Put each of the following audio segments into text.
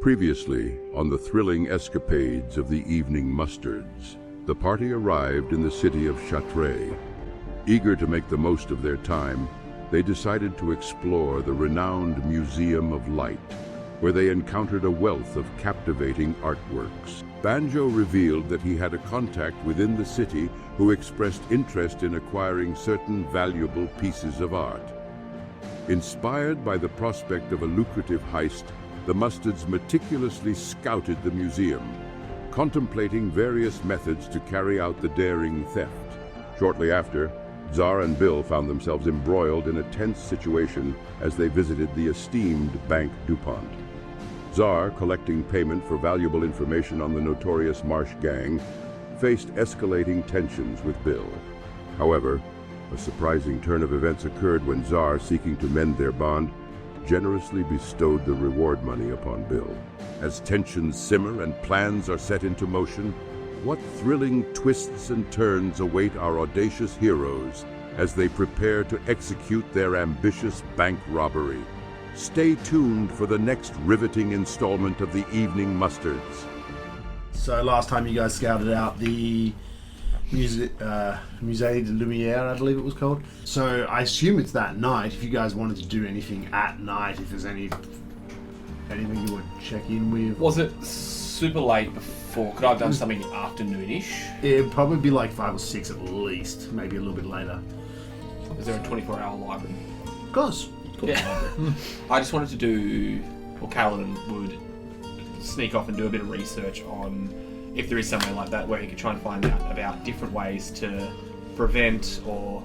Previously, on the thrilling escapades of the evening mustards, the party arrived in the city of Chartres. Eager to make the most of their time, they decided to explore the renowned Museum of Light, where they encountered a wealth of captivating artworks. Banjo revealed that he had a contact within the city who expressed interest in acquiring certain valuable pieces of art. Inspired by the prospect of a lucrative heist, the mustards meticulously scouted the museum, contemplating various methods to carry out the daring theft. Shortly after, Czar and Bill found themselves embroiled in a tense situation as they visited the esteemed Bank DuPont. Czar, collecting payment for valuable information on the notorious Marsh Gang, faced escalating tensions with Bill. However, a surprising turn of events occurred when Czar, seeking to mend their bond, generously bestowed the reward money upon Bill. As tensions simmer and plans are set into motion, what thrilling twists and turns await our audacious heroes as they prepare to execute their ambitious bank robbery? Stay tuned for the next riveting installment of the Evening Mustards. So last time you guys scouted out the Musée de Lumière, I believe it was called. So I assume it's that night. If you guys wanted to do anything at night, if there's anything you would check in with. Was it super late before? Could I have done something afternoonish? It'd probably be like 5 or 6 at least, maybe a little bit later. Is there a 24-hour library? Of course. Yeah. I just wanted to do, or Kaladin would sneak off and do a bit of research on if there is somewhere like that where he could try and find out about different ways to prevent or...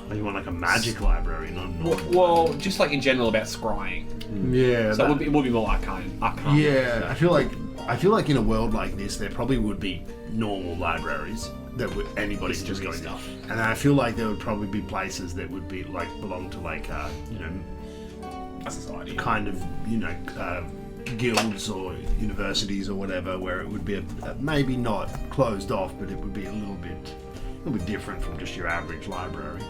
Oh, you want like a magic library, not well, just like in general about scrying. Yeah. So it would be more arcane. Yeah, I feel like in a world like this, there probably would be normal libraries that would anybody could just go into. And I feel like there would probably be places that would be like belong to like a society, kind of guilds or universities or whatever, where it would be maybe not closed off, but it would be a little bit different from just your average library.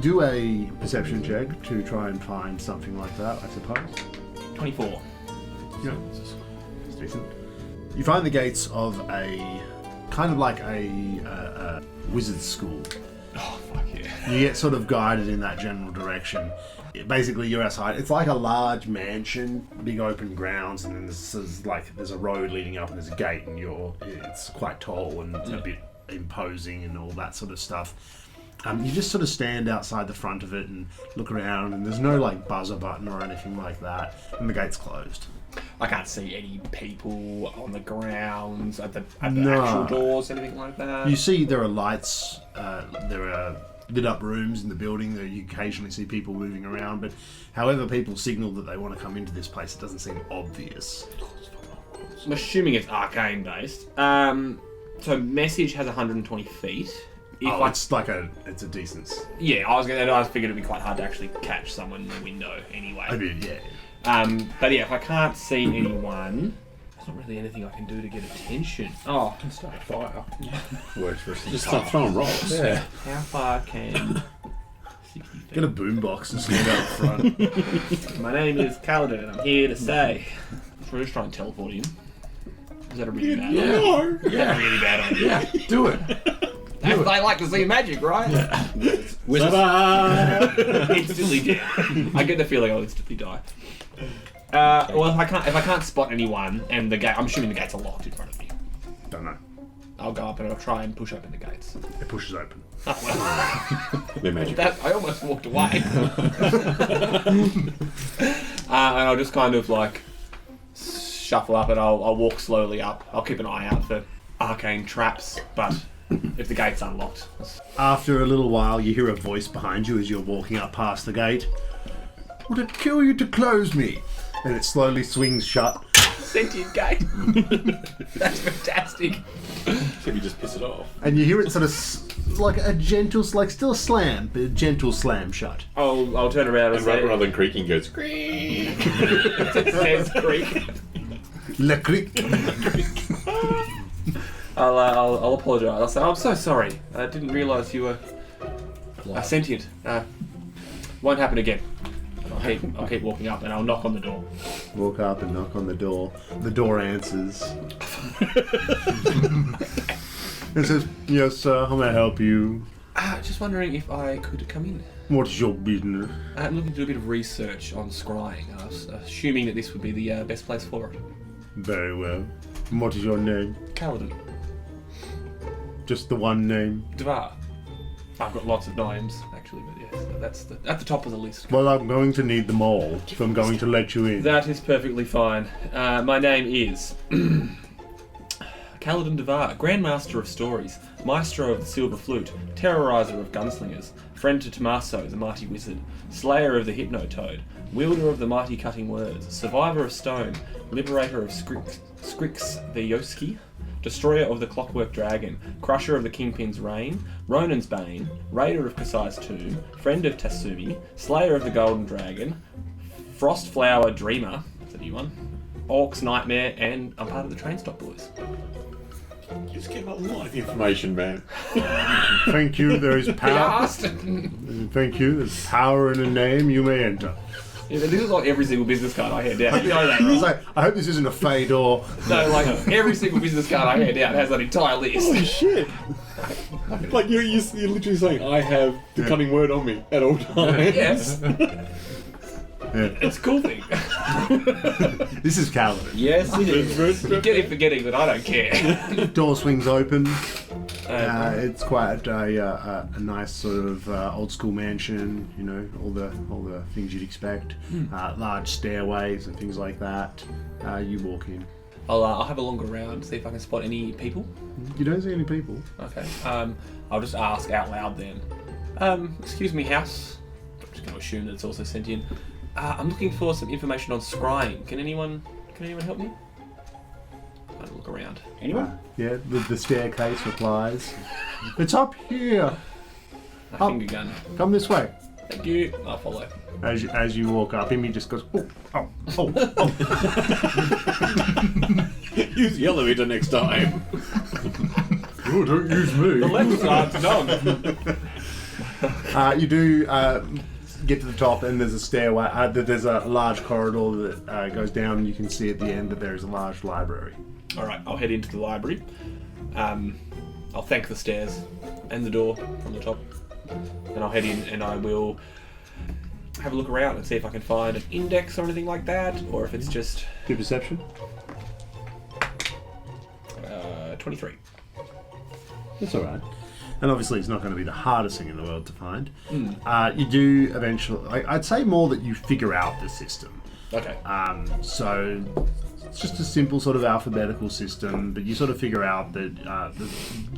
Do a perception check to try and find something like that, I suppose. 24. Yeah, it's decent. You find the gates of a kind of like a wizard's school. Oh, fuck yeah. You get sort of guided in that general direction. Basically, you're outside. It's like a large mansion, big open grounds, and then there's a road leading up, and there's a gate, and it's quite tall and a bit imposing and all that sort of stuff. You just sort of stand outside the front of it and look around, and there's no like buzzer button or anything like that, and the gate's closed. I can't see any people on the grounds at the actual doors, anything like that. You see there are lights, there are lit up rooms in the building that you occasionally see people moving around, but however people signal that they want to come into this place, it doesn't seem obvious. I'm assuming it's arcane based. So message has 120 feet. It's a decent... Yeah, I figured it'd be quite hard to actually catch someone in the window anyway. I mean, yeah. But yeah, if I can't see anyone, there's not really anything I can do to get attention. Oh, I can start a fire. Works for Just start throwing rocks. Yeah. How far can 60 feet? Get a boombox and stand out front. My name is Kaladin and I'm here to say. Should we just try and teleport him? Is that a really bad idea? No. Is that a really bad idea? Yeah, do it. They like to see magic, right? Yeah. Instantly dead. I get the feeling I'll instantly die. Well, if I can't spot anyone, and the gate, I'm assuming the gates are locked in front of me. Don't know. I'll go up and I'll try and push open the gates. It pushes open. Oh, well. They're magic. I almost walked away. And I'll just kind of like shuffle up, and I'll walk slowly up. I'll keep an eye out for arcane traps, but if the gate's unlocked. After a little while, you hear a voice behind you as you're walking up past the gate. Would it kill you to close me? And it slowly swings shut. Sentient gate. That's fantastic. Should we just piss it off? And you hear it sort of like a gentle, like still a slam, but a gentle slam shut. I'll turn around and say... rather than creaking, goes creak. It says creak. Le creak. I'll apologise. I'll say, I'm so sorry. I didn't realise you were sentient. Won't happen again. I'll keep walking up and I'll knock on the door. Walk up and knock on the door. The door answers. It says, "Yes, sir. How may I help you? Just wondering if I could come in. What is your business?" I'm looking to do a bit of research on scrying. I was assuming that this would be the best place for it. Very well. And what is your name? Kaladin. Just the one name? Devar. I've got lots of names, actually, but yes, that's at the top of the list. Well, I'm going to need them all, so I'm going to let you in. That is perfectly fine. My name is Kaladin Devar, Grandmaster of Stories, Maestro of the Silver Flute, Terrorizer of Gunslingers, friend to Tommaso, the Mighty Wizard, Slayer of the Hypnotoad, Wielder of the Mighty Cutting Words, Survivor of Stone, Liberator of Scrix the Yoski, Destroyer of the Clockwork Dragon, Crusher of the Kingpin's Reign, Ronan's Bane, Raider of Kasai's Tomb, Friend of Tatsumi, Slayer of the Golden Dragon, Frostflower Dreamer, that's a new one, Orc's Nightmare, and I'm part of the Train Stop Boys. You just gave a lot of information, man. Thank you, there is power. Asked. Thank you, there's power in a name, you may enter. Yeah, this is like every single business card I hand out. You know that, It's right? like, I hope this isn't a Fedor. No, like every single business card I hand out has that entire list. Holy shit! Like you're literally saying, I have the cutting word on me at all times. Yes, it's a cool thing. This is Kaladin. Yes, it is. You get it forgetting, but I don't care. Door swings open. It's quite a nice sort of old school mansion. You know, all the things you'd expect. Large stairways and things like that. You walk in. I'll have a longer round, see if I can spot any people. You don't see any people. Okay. I'll just ask out loud then. Excuse me, house. I'm just going to assume that it's also sentient. I'm looking for some information on scrying. Can anyone help me? I'll look around. Anyone? Yeah, the staircase replies. It's up here. My Oh. finger gun. Come this way. Thank you. I'll follow. As you walk up, Imi just goes, oh. Use the elevator next time. Oh, don't use me. The left side's done. You do get to the top, and there's a stairway. There's a large corridor that goes down, and you can see at the end that there is a large library. All right, I'll head into the library. I'll thank the stairs and the door from the top, and I'll head in, and I will have a look around and see if I can find an index or anything like that, or if it's just Do perception. 23. That's all right. And obviously, it's not going to be the hardest thing in the world to find. You do eventually. I'd say more that you figure out the system. Okay. So it's just a simple sort of alphabetical system, but you sort of figure out that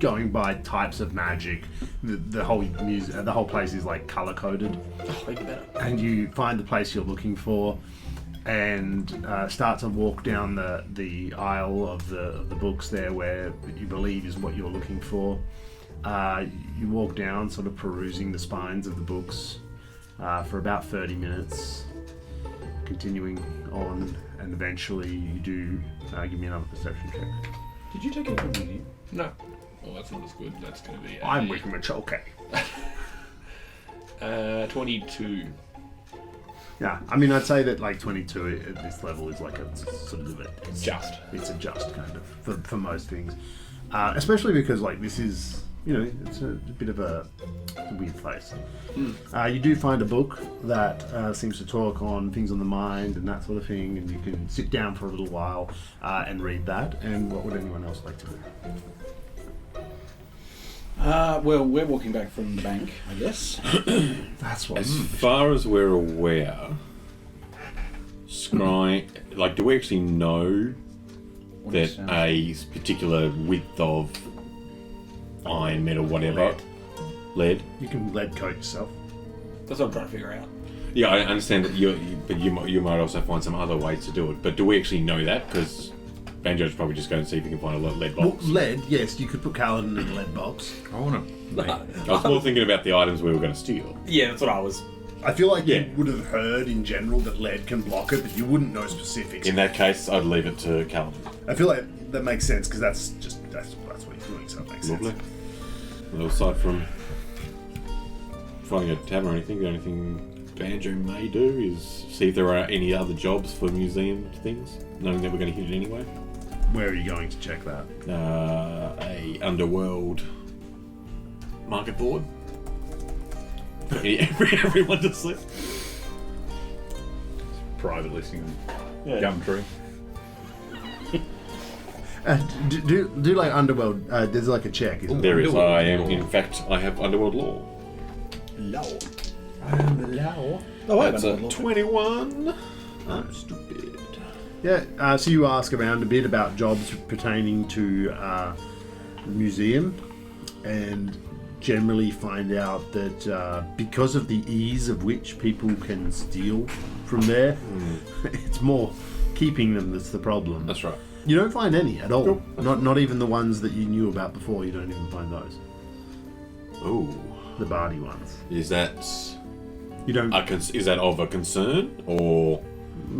going by types of magic, the whole place is like color coded, Oh, even better. and you find the place you're looking for, and start to walk down the aisle of the books there where you believe is what you're looking for. You walk down, sort of perusing the spines of the books for about 30 minutes, continuing on, and eventually you do give me another perception check. Did you take anything with you? No. Well, that's not as good. That's going to be. I'm with much okay. 22. Yeah, I mean, I'd say that like 22 at this level is like a sort of it's a just kind of for most things, especially because like this is, you know, it's a bit of a weird place. You do find a book that seems to talk on things on the mind and that sort of thing, and you can sit down for a little while and read that. And what would anyone else like to do? Well, we're walking back from the bank, I guess. That's what. As far as we're aware, Scrying, like, do we actually know What that is, a particular width of iron, metal, whatever, lead? You can lead coat yourself. That's what I'm trying to figure out. Yeah, I understand that but you might also find some other ways to do it. But do we actually know that? Because Banjo's probably just going to see if he can find a lead Well, box. lead, yes, you could put Kaladin in a lead box. I want to. I was more thinking about the items we were going to steal. Yeah, that's what I was. I feel like Yeah. you would have heard in general that lead can block it, but you wouldn't know specifics. In that case, I'd leave it to Kaladin. I feel like that makes sense because that's what he's doing, so it makes Lovely. sense. Well, aside from finding a tavern or anything, got anything Banjo may do is see if there are any other jobs for museum things, knowing that we're going to hit it anyway. Where are you going to check that? A underworld market board. Everyone to slip. Private listing Yeah. Gumtree. Do like underworld. There's like a check. Isn't There is. Underworld I am. law. In fact, I have underworld law. Law. Hello. Oh, I That's have a law. 21. I'm stupid. Yeah. So you ask around a bit about jobs pertaining to the museum, and generally find out that because of the ease of which people can steal from there, it's more keeping them that's the problem. That's right. You don't find any at all. Not even the ones that you knew about before. You don't even find those. Oh, The Barty ones. is that You don't. is that of a concern or?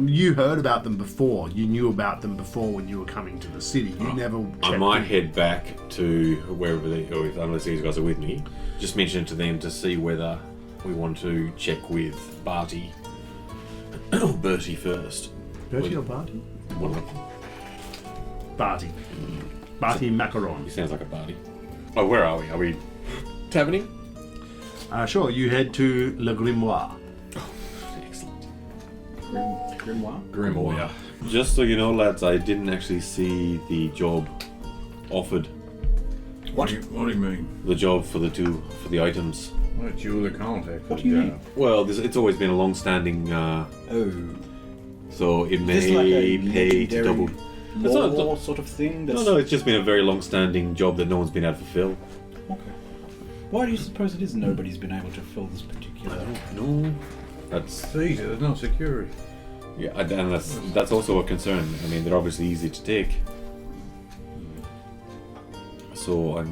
You heard about them before. You knew about them before when you were coming to the city. You never. I checked might in. head back to wherever they, or unless these guys are with me, just mention it to them to see whether we want to check with Barty or Bertie first. Bertie or Barty? One of them. Barty. Barty Macaron. He sounds like a Barty. Oh, where are we? Are we taverning? Sure. You head to Le Grimoire. Excellent. Grimoire. Grimoire. Just so you know, lads, I didn't actually see the job offered. What do you mean? The job for the items. Well, it's you the contact. What do you mean? Well, it's always been a long-standing. Oh. So it Is this like may a pay to double. It's not- law sort of thing? That's... No, it's just been a very long-standing job that no one's been able to fill. Okay. Why do you suppose it is nobody's been able to fill this particular... No, that's It's easy, there's no security. yeah, and that's also a concern. I mean, they're obviously easy to take. So I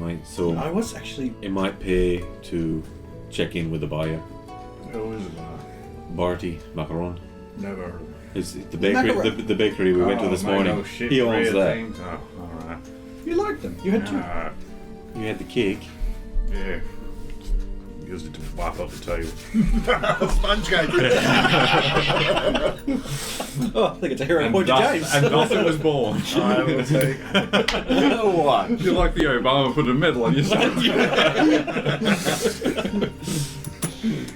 was actually... it might pay to check in with the buyer, Who is it? Barty Macaron. Never heard of it. It's the bakery. Macaron. The bakery we went to this morning. Oh, shit, He owns red that. things. Oh, alright. You liked them. You had two. You had the cake. Yeah. Used it to wipe up the table. Sponge cake. Oh, I think it's a hero point to James. And thus it was born. I will take. What? You're like the Obama put a medal on your shoulder.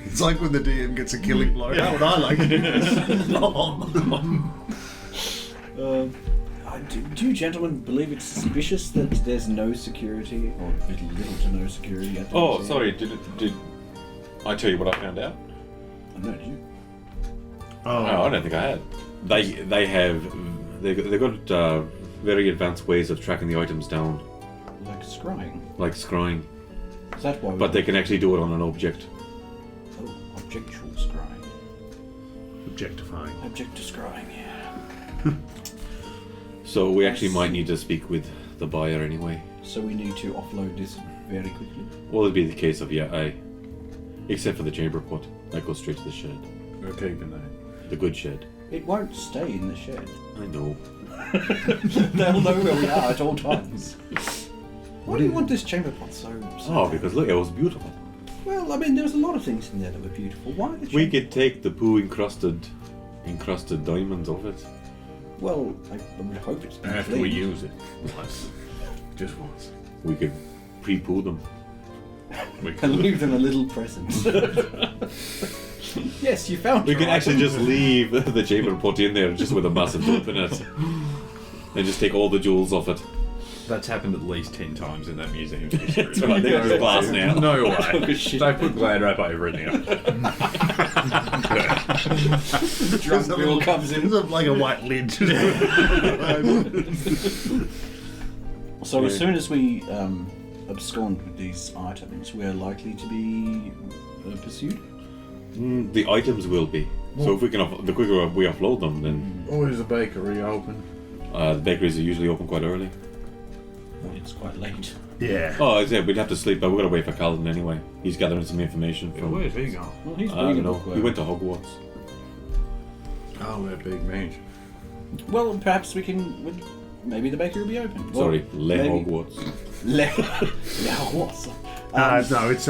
It's like when the DM gets a killing blow. How would I like it? Do you gentlemen believe it's suspicious that there's no security, or little to no security at the Oh, museum? sorry. Did I tell you what I found out? No, did you? No, I don't think I had. They've got very advanced ways of tracking the items down, Like scrying. like scrying, Is that why? but they can actually do it on an object. Oh, objectual scrying. Objectifying. Object to scrying, yeah. So we actually might need to speak with the buyer anyway. So we need to offload this very quickly. Well, it'd be the case of except for the chamber pot that goes straight to the shed, We're keeping that. the good shed. It won't stay in the shed. I know. They'll know where we are at all times. Why do you want this chamber pot so Oh, because look, it was beautiful. Well, I mean, there was a lot of things in there that were beautiful. Why the chamber? We could take the poo encrusted diamonds off it. Well, I would hope it's been After we cleaned. use it. Once. Just once. We could pre-poo them. We And could. leave them a little present. Yes, you found We your can actually item. just leave the chamber pot in there just with a massive loop in it. And just take all the jewels off it. That's happened at least 10 times in that museum's history. It's right there in the glass now. No way. Shit. They put glad wrap over it now. Drunk Bill comes in. It's like a white lid. So as soon as we abscond with these items, we are likely to be pursued. The items will be. So if we can, the quicker we offload them, then Or is the bakery open? the bakeries are usually open quite early. It's quite late. Yeah. Oh, yeah, we'd have to sleep, but we're gonna wait for Kaladin anyway. He's gathering some information from. Where's he gone? Well, he's I don't reading a know. book. He went to Hogwarts. Oh, that big mansion. Well, perhaps we can. Maybe the bakery will be open. Well, Sorry, Le maybe- Hogwarts. Le Hogwarts. No, it's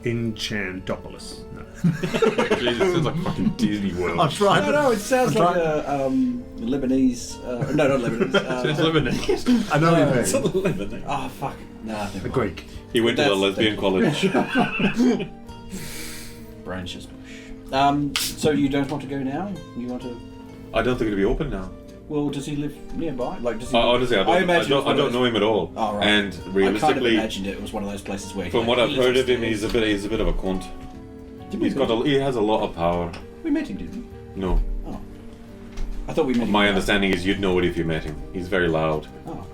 Enchantopolis. No. Jesus, it sounds like fucking Disney World. I'm trying to. No, it sounds I'm like a Lebanese. No, not Lebanese. It's Lebanese. I know you It's mean. not Lebanon. Oh fuck! Nah, The Greek. He went to the That's- lesbian college. Branch is bush. So you don't want to go now? You want to? I don't think it'll be open now. Well, does he live nearby? Like, does he? Honestly, I imagine it's one of don't know those- him at all. Oh, right. And I kind of realistically, imagined it was one of those places where. from what I've heard of him, he's a bit of a cunt. He has a lot of power. We met him, didn't we? No, Oh. I thought we met him. my understanding is you'd know it if you met him. He's very loud. Oh.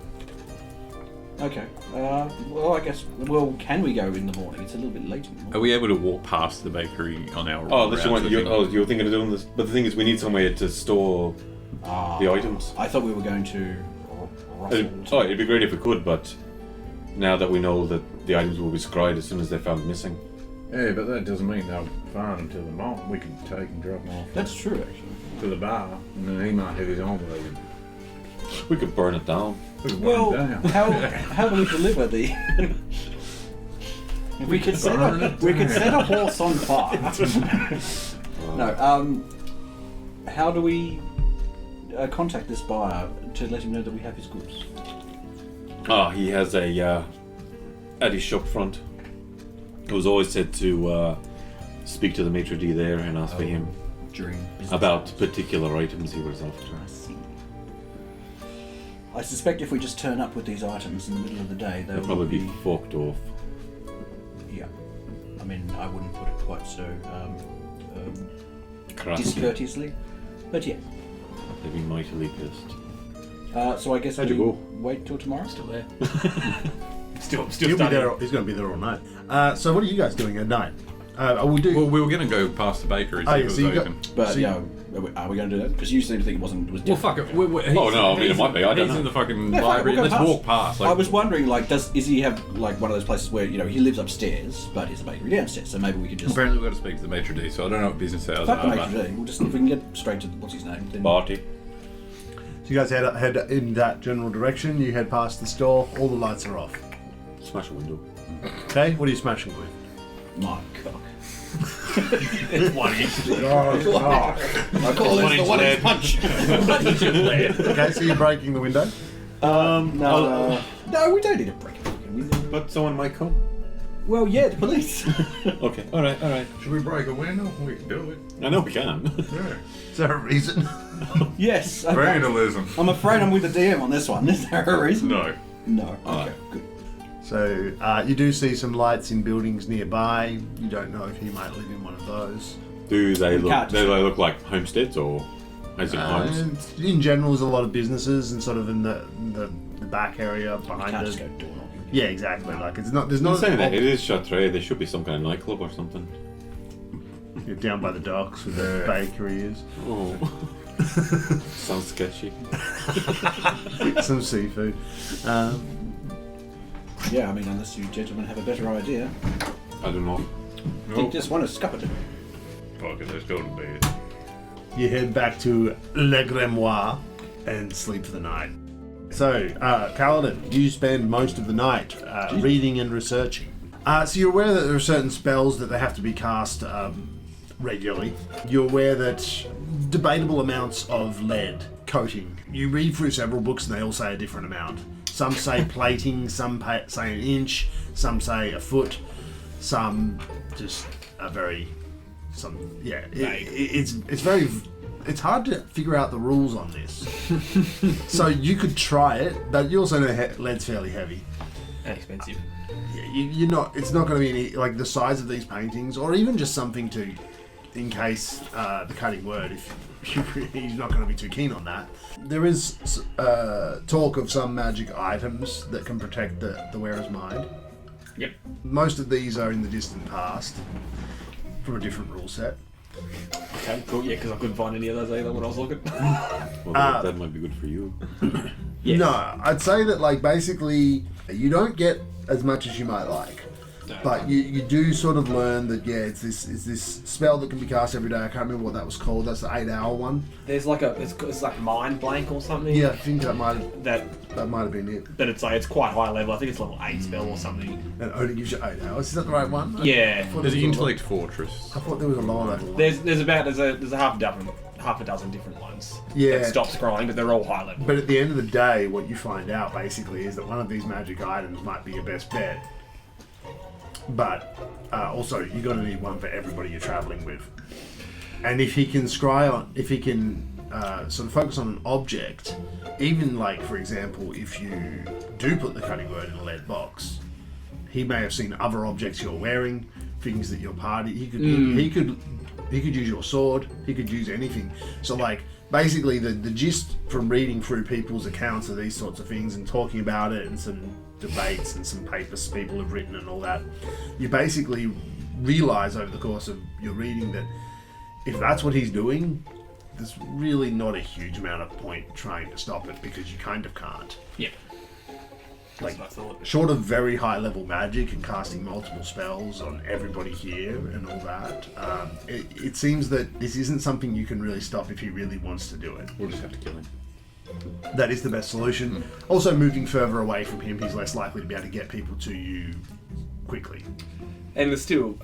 Okay. Well, I guess. Well, can we go in the morning? It's a little bit late in the morning. Are we able to walk past the bakery on our Oh, unless you route want, to the- you were thinking of doing this, but the thing is, we need somewhere to store the items. I thought we were going to. Oh, it'd be great if we could, but now that we know that the items will be scryed as soon as they're found missing. Yeah, but that doesn't mean they'll find them till the morning. We could take and drop them off That's true, actually. to the bar, and then he might have his own wagon. We could burn it down. We could Well, burn it down. how do we deliver the? we could set a horse on fire. No. How do we contact this buyer to let him know that we have his goods? Ah, he has a at his shop front. It was always said to speak to the maitre d' there and ask for him During business about hours. particular items he was after. I see. I suspect if we just turn up with these items in the middle of the day, They'll probably be forked off. Yeah. I mean, I wouldn't put it quite so Crassy. discourteously, but yeah. They'd be mightily pissed. So I guess How'd we you go? wait till tomorrow. Still there. still He'll be studying. there. He's going to be there all night. So what are you guys doing at night? We'll do. Well, we were going to go past the bakery Oh, see yeah, if it so was you open. But So yeah, are we going to do that? Because you seem to think it wasn't. It was Well, different. fuck it. Oh, no, I mean, it might be, I don't He's know. in the fucking Yeah, fuck it, library. we'll go Let's walk past. I was wondering, like, is he have like one of those places where he lives upstairs, but his bakery downstairs? So maybe we could just Apparently, we've got to speak to the maitre d', so I don't know what business hours fuck the are. But maitre d'. We'll just if we can get straight to what's his name. Then Barty. So you guys head in that general direction. You head past the store. All the lights are off. Smash a window. Okay, what are you smashing with? my cock. It's 1 inch. I call this the 1 inch punch. Okay, so you're breaking the window. No, we don't need to break a fucking window. But someone might come. Well, yeah, the police. Okay, alright. should we break a window? We can do it. I know we can. Yeah. Is there a reason? Yes. Vandalism. I'm afraid I'm with the DM on this one. Is there a reason? No. No. Okay, good. So you do see some lights in buildings nearby. You don't know if he might live in one of those. Do they can't look like homesteads or as in homes? And in general, there's a lot of businesses and sort of in the back area You behind can't it. just go door knocking. Yeah, exactly. Like it's not. There's I'm not. saying that it is Chartres. There should be some kind of nightclub or something. You're down by the docks where the bakery is. Oh, sounds sketchy. Some seafood. Yeah, I mean, unless you gentlemen have a better idea. I don't know. I think just one is scuppered. Fuck it, let's go to bed. You head back to Le Grimoire and sleep for the night. So, Kaladin, you spend most of the night reading and researching. So you're aware that there are certain spells that they have to be cast regularly. You're aware that debatable amounts of lead coating. You read through several books and they all say a different amount. Some say plating, some say an inch, some say a foot, some just a very... It's hard to figure out the rules on this. So you could try it, but you also know lead's fairly heavy. And expensive. You're not. It's not going to be any like the size of these paintings, or even just something to, in case the cutting word. If he's not going to be too keen on that. There is talk of some magic items that can protect the wearer's mind. Yep. Most of these are in the distant past, from a different rule set. Okay, cool. Yeah, because I couldn't find any of those either when I was looking. Well, that might be good for you. Yes. No, I'd say that like basically you don't get as much as you might like. But you do sort of learn that it's this spell that can be cast every day. I can't remember what that was called. That's the 8-hour one. There's like it's like mind blank or something. Yeah, I think that might have been it. But it's like it's quite high level. I think it's level 8 spell or something. And it only gives you 8 hours. Is that the right one? Yeah. There's the Intellect Fortress. I thought there was a lower level one. There's a half a dozen different ones. Yeah. That stop scrolling, but they're all high level. But at the end of the day, what you find out basically is that one of these magic items might be your best bet. But also, you're going to need one for everybody you're traveling with. And if he can sort of focus on an object, even like, for example, if you do put the cutting word in a lead box, he may have seen other objects you're wearing, things that your party. He could use your sword. He could use anything. So like. Basically, the gist from reading through people's accounts of these sorts of things and talking about it and some debates and some papers people have written and all that, you basically realise over the course of your reading that if that's what he's doing, there's really not a huge amount of point trying to stop it because you kind of can't. Yeah. Like, That's what I thought. short of very high level magic and casting multiple spells on everybody here and all that, it seems that this isn't something you can really stop if he really wants to do it. We'll just have to kill him. That is the best solution. Also, moving further away from him, he's less likely to be able to get people to you quickly. And there's still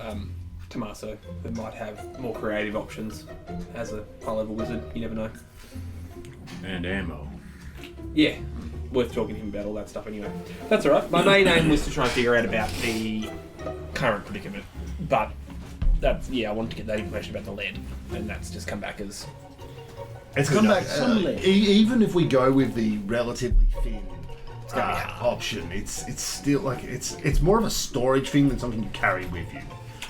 Tommaso, who might have more creative options as a high-level wizard. You never know. And ammo. Yeah, worth talking to him about all that stuff anyway. That's alright. My main aim was to try and figure out about the current predicament. But, I wanted to get that information about the lead. And that's just come back as... It's come back. Even if we go with the relatively thin option, it's still like it's more of a storage thing than something you carry with you.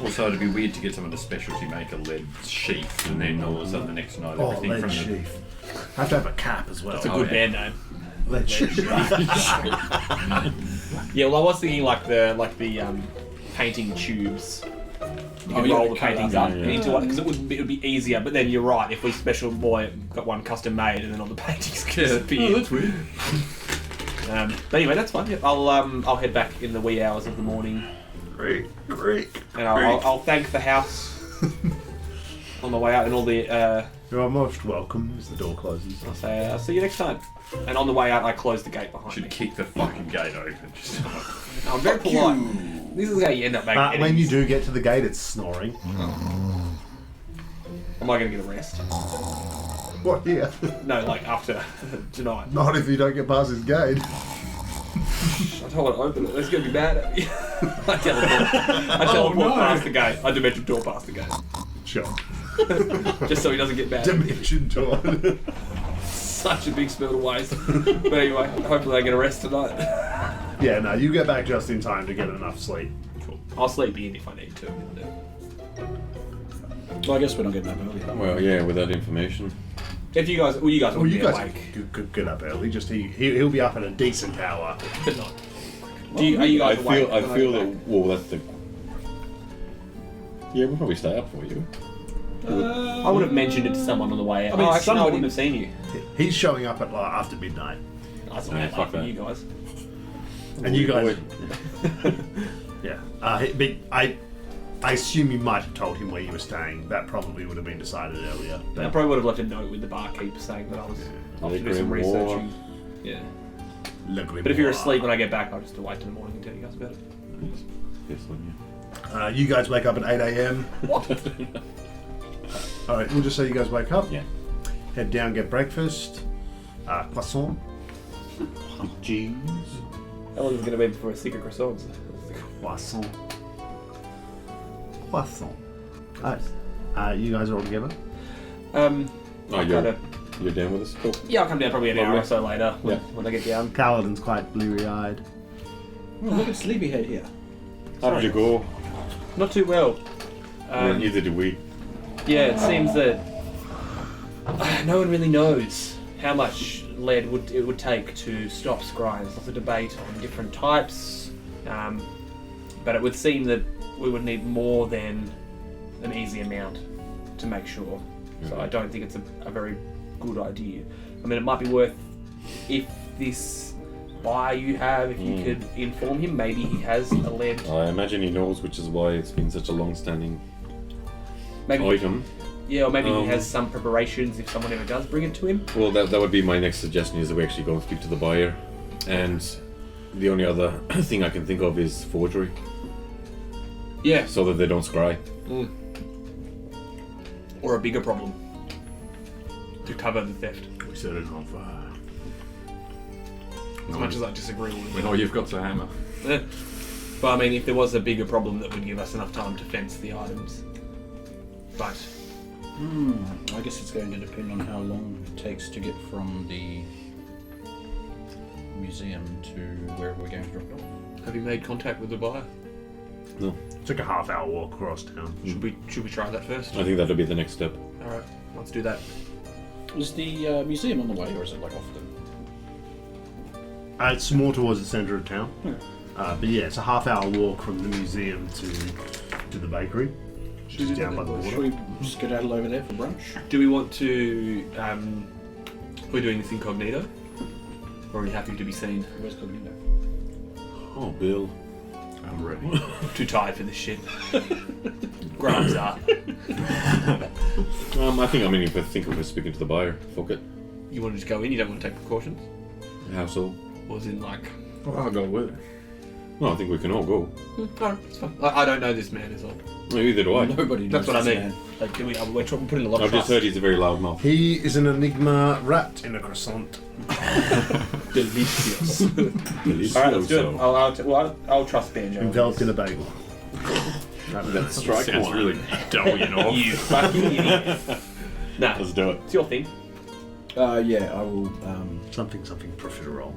Also, it'd be weird to get someone to specialty make a lead sheath and then all of a sudden the next night everything lead from sheath. Have to have a cap as well. It's a good band name. Lead sheath. Yeah, well, I was thinking like the painting tubes. You can roll the paintings up into one because it would be easier. But then you're right. If we special boy got one custom made and then all the paintings disappear. Oh, that's weird. But anyway, that's fine. Yep, I'll head back in the wee hours of the morning. Great. And I'll thank the house on the way out and all the. You're most welcome as the door closes. I'll say I'll see you next time. And on the way out, I close the gate behind Should me. kick the fucking gate open. Just I'm very polite. This is how you end up making enemies. When you do get to the gate, it's snoring. Am I going to get a rest? What? Yeah. No, like after tonight. Not if you don't get past this gate. I don't want to open it. It's going to be bad at me. I teleport past the gate. I dimension door past the gate. Sure. Just so he doesn't get mad. Dimension door. Such a big spell to waste. But anyway, hopefully I get a rest tonight. Yeah, no, you get back just in time to get enough sleep. Cool. I'll sleep in if I need to. Well, I guess we're not getting up early. Well, yeah, with that information. If you guys, you guys will be awake. Could get up early. Just he'll be up at a decent hour. But not. Are you guys awake? I feel that. Well, that's the. Yeah, we'll probably stay up for you. I would have mentioned it to someone on the way out. I mean, Actually, no, I wouldn't have seen you. He's showing up at after midnight, That's Yeah, not fuck for that. you guys. and you guys. Yeah. I assume you might have told him where you were staying. That probably would have been decided earlier. I But probably would have left a note with the barkeep saying that I was off to do some researching. Yeah. But if you're asleep when I get back, I'll just wait till the morning and tell you guys about it. Yes, yeah. you guys wake up at 8 a.m. What? All right, we'll just say you guys wake up. Yeah. Head down, get breakfast. Croissant. Cheese. How long is it going to be before a secret croissant? Croissant. You guys are all together? Oh, Kinda, you're down with us? Cool. yeah, I'll come down probably an hour or so later when I get down. Kaladin's quite bleary-eyed. Oh, look at Sleepyhead here. How did you go? Not too well. Neither do we. Yeah, it seems that no one really knows how much lead it would take to stop scrying. There's lots of debate on different types, but it would seem that we would need more than an easy amount to make sure. So I don't think it's a very good idea. I mean, it might be worth if this buyer you have, if you could inform him, maybe he has a lead. I imagine he knows, which is why it's been such a long-standing Maybe, item. yeah, or maybe he has some preparations if someone ever does bring it to him. Well, that would be my next suggestion, is that we actually go and speak to the buyer. And the only other thing I can think of is forgery, Yeah, so that they don't scry. or a bigger problem to cover the theft. We set it on fire. As much as I disagree with When all you've got's a hammer. it. But I mean, if there was a bigger problem that would give us enough time to fence the items. But I guess it's going to depend on how long it takes to get from the museum to where we're going to drop it off. have you made contact with the buyer? No, It's like a half-hour walk across town. Should we try that first? I think that'll be the next step. All right, let's do that. Is the museum on the way, or is it like off the... It's more towards the centre of town. But yeah, it's a half-hour walk from the museum to the bakery. Just down by the Should water. we skedaddle over there for brunch? Do we want to? We're doing this incognito, or are we happy to be seen? Where's Cognito? Oh, Bill. I'm ready. Too tired for this shit. Grown-ups are. I think if we're speaking to the buyer, fuck it. You want to just go in? You don't want to take precautions? How so? Or is it like? Well, I'll go with it. Well, I think we can all go. No, it's fine. I don't know this man as well. Neither do I. Nobody knows That's what I this mean. man. Like, can we? We're putting a lot of I've just trust. heard he's a very loud mouth. He is an enigma wrapped in a croissant. Delicious. All right, let's do it. I'll trust Banjo. Enveloped in a bagel. That's strike Sounds one. really dull, you know. You fucking idiot. Nah, Let's do it. it's your thing. Yeah, I will... Something profiterole.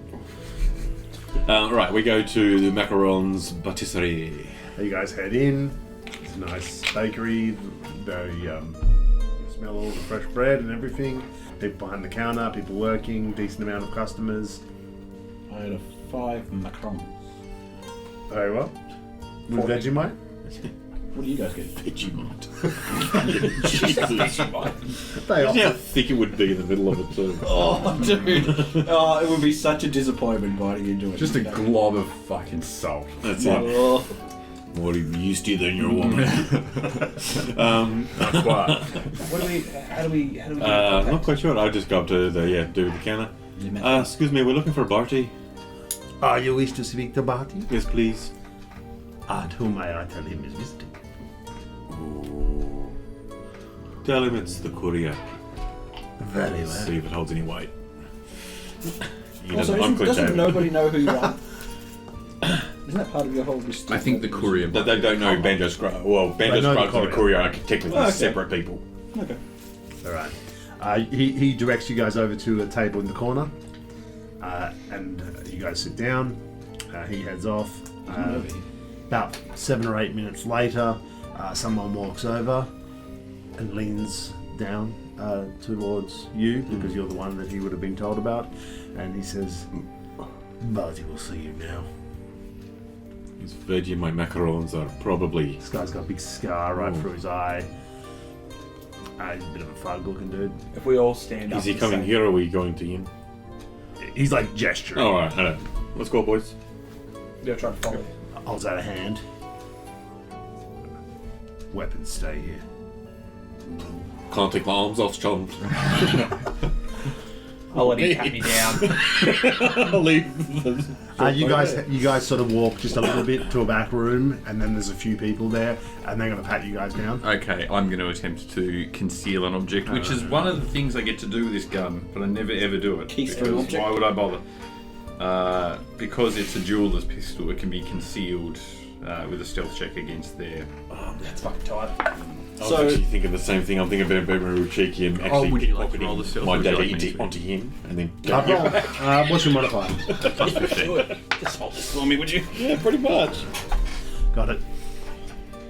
Right, we go to the Macaron's Patisserie. You guys head in. It's a nice bakery. Very smell all the fresh bread and everything. People behind the counter, people working, decent amount of customers. I had a 5 macarons. Very well. With 14. Vegemite? What do you guys get? Vegemite. They See how offer. thick it would be in the middle of it too. Oh, dude. Oh, it would be such a disappointment biting into it. Just a glob of fucking salt. That's it. Oh. More used to than your woman. Not quite. What do we? How do we? Get in Not contact? quite sure. I'll just go up to the dude with the counter. Excuse me, we're looking for Barty. You wish to speak to Barty? Yes, please. And whom may I tell him is visiting? Tell him it's the courier. Very Let's see if it holds any weight. He Also, doesn't unclench doesn't it. nobody know who you are? Isn't that part of your whole list? I think the courier. They don't know Banjo Scrying. Well, Banjo know the Scrying and the courier. courier are technically Okay. separate people. Okay. All right. He directs you guys over to a table in the corner, and you guys sit down. He heads off. About 7 or 8 minutes later, someone walks over and leans down towards you because you're the one that he would have been told about, and he says, "Barty will see you now." His Vegemite macarons are probably. This guy's got a big scar right through his eye. He's a bit of a thug-looking dude. If we all stand up. Is he the coming same- here or are we going to him? He's like gesturing. Alright, let's go, boys. Yeah, try to follow. Holds out a hand. Weapons stay here. Can't take my arms off, chum. I'll let him pat me down. I'll leave. You guys sort of walk just a little bit to a back room, and then there's a few people there, and they're going to pat you guys down. Okay, I'm going to attempt to conceal an object, which is one of the things I get to do with this gun, but I never ever do it. Keystone Because object? why would I bother? Because it's a jeweler's pistol, it can be concealed with a stealth check against their. That's fucking tight. I was actually thinking the same thing. I'm thinking about being real cheeky and actually would you like to roll pickpocketing the stealth, my or would you dagger like me to? onto him and then. What's your modifier? Plus 15. Just hold this for me, would you? Yeah, pretty much. Got it.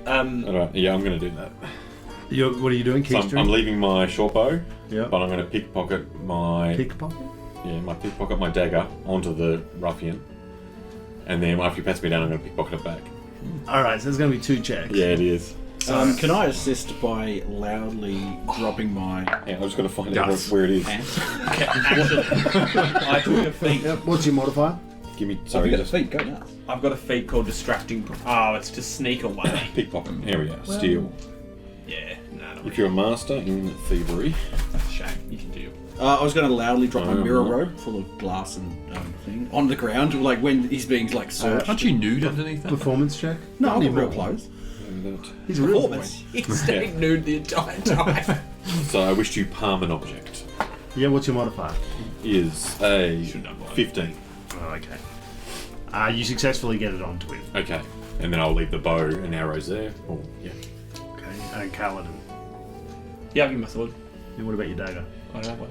Alright, yeah, I'm going to do that. What are you doing, So Keystone? I'm leaving my short bow, Yeah. but I'm going to pickpocket my Pickpocket? pickpocket my dagger onto the ruffian, and then after he pats me down, I'm going to pickpocket it back. Alright, so there's going to be 2 checks. Yeah, it is. Can I assist by loudly dropping my Yeah, I'm just going to find out Yes. where it is. pants? Actually, I took a feat. Yep. What's your modifier? Give me. Oh, Sorry, you got just feet. Go now. I've got a feat called distracting. Oh, it's to sneak away. pickpocket. Here we go. Steal. Yeah, no, If you're a master in thievery, that's a shame. You can do. I was going to loudly drop my Oh, mirror no. robe full of glass and thing on the ground, like when he's being like searched. Aren't you nude underneath that? Performance check? no, I'm Not in real anymore. clothes. He's a real boy. Performance. He's staying nude the entire time. so I wish to palm an object. Yeah, what's your modifier? Is a Should have done 15. Oh, okay. You successfully get it onto him. Okay, and then I'll leave the bow and arrows there. Oh, yeah. Okay. And Kaladin. Yeah, I'll give him my sword. And what about your dagger? I don't have one.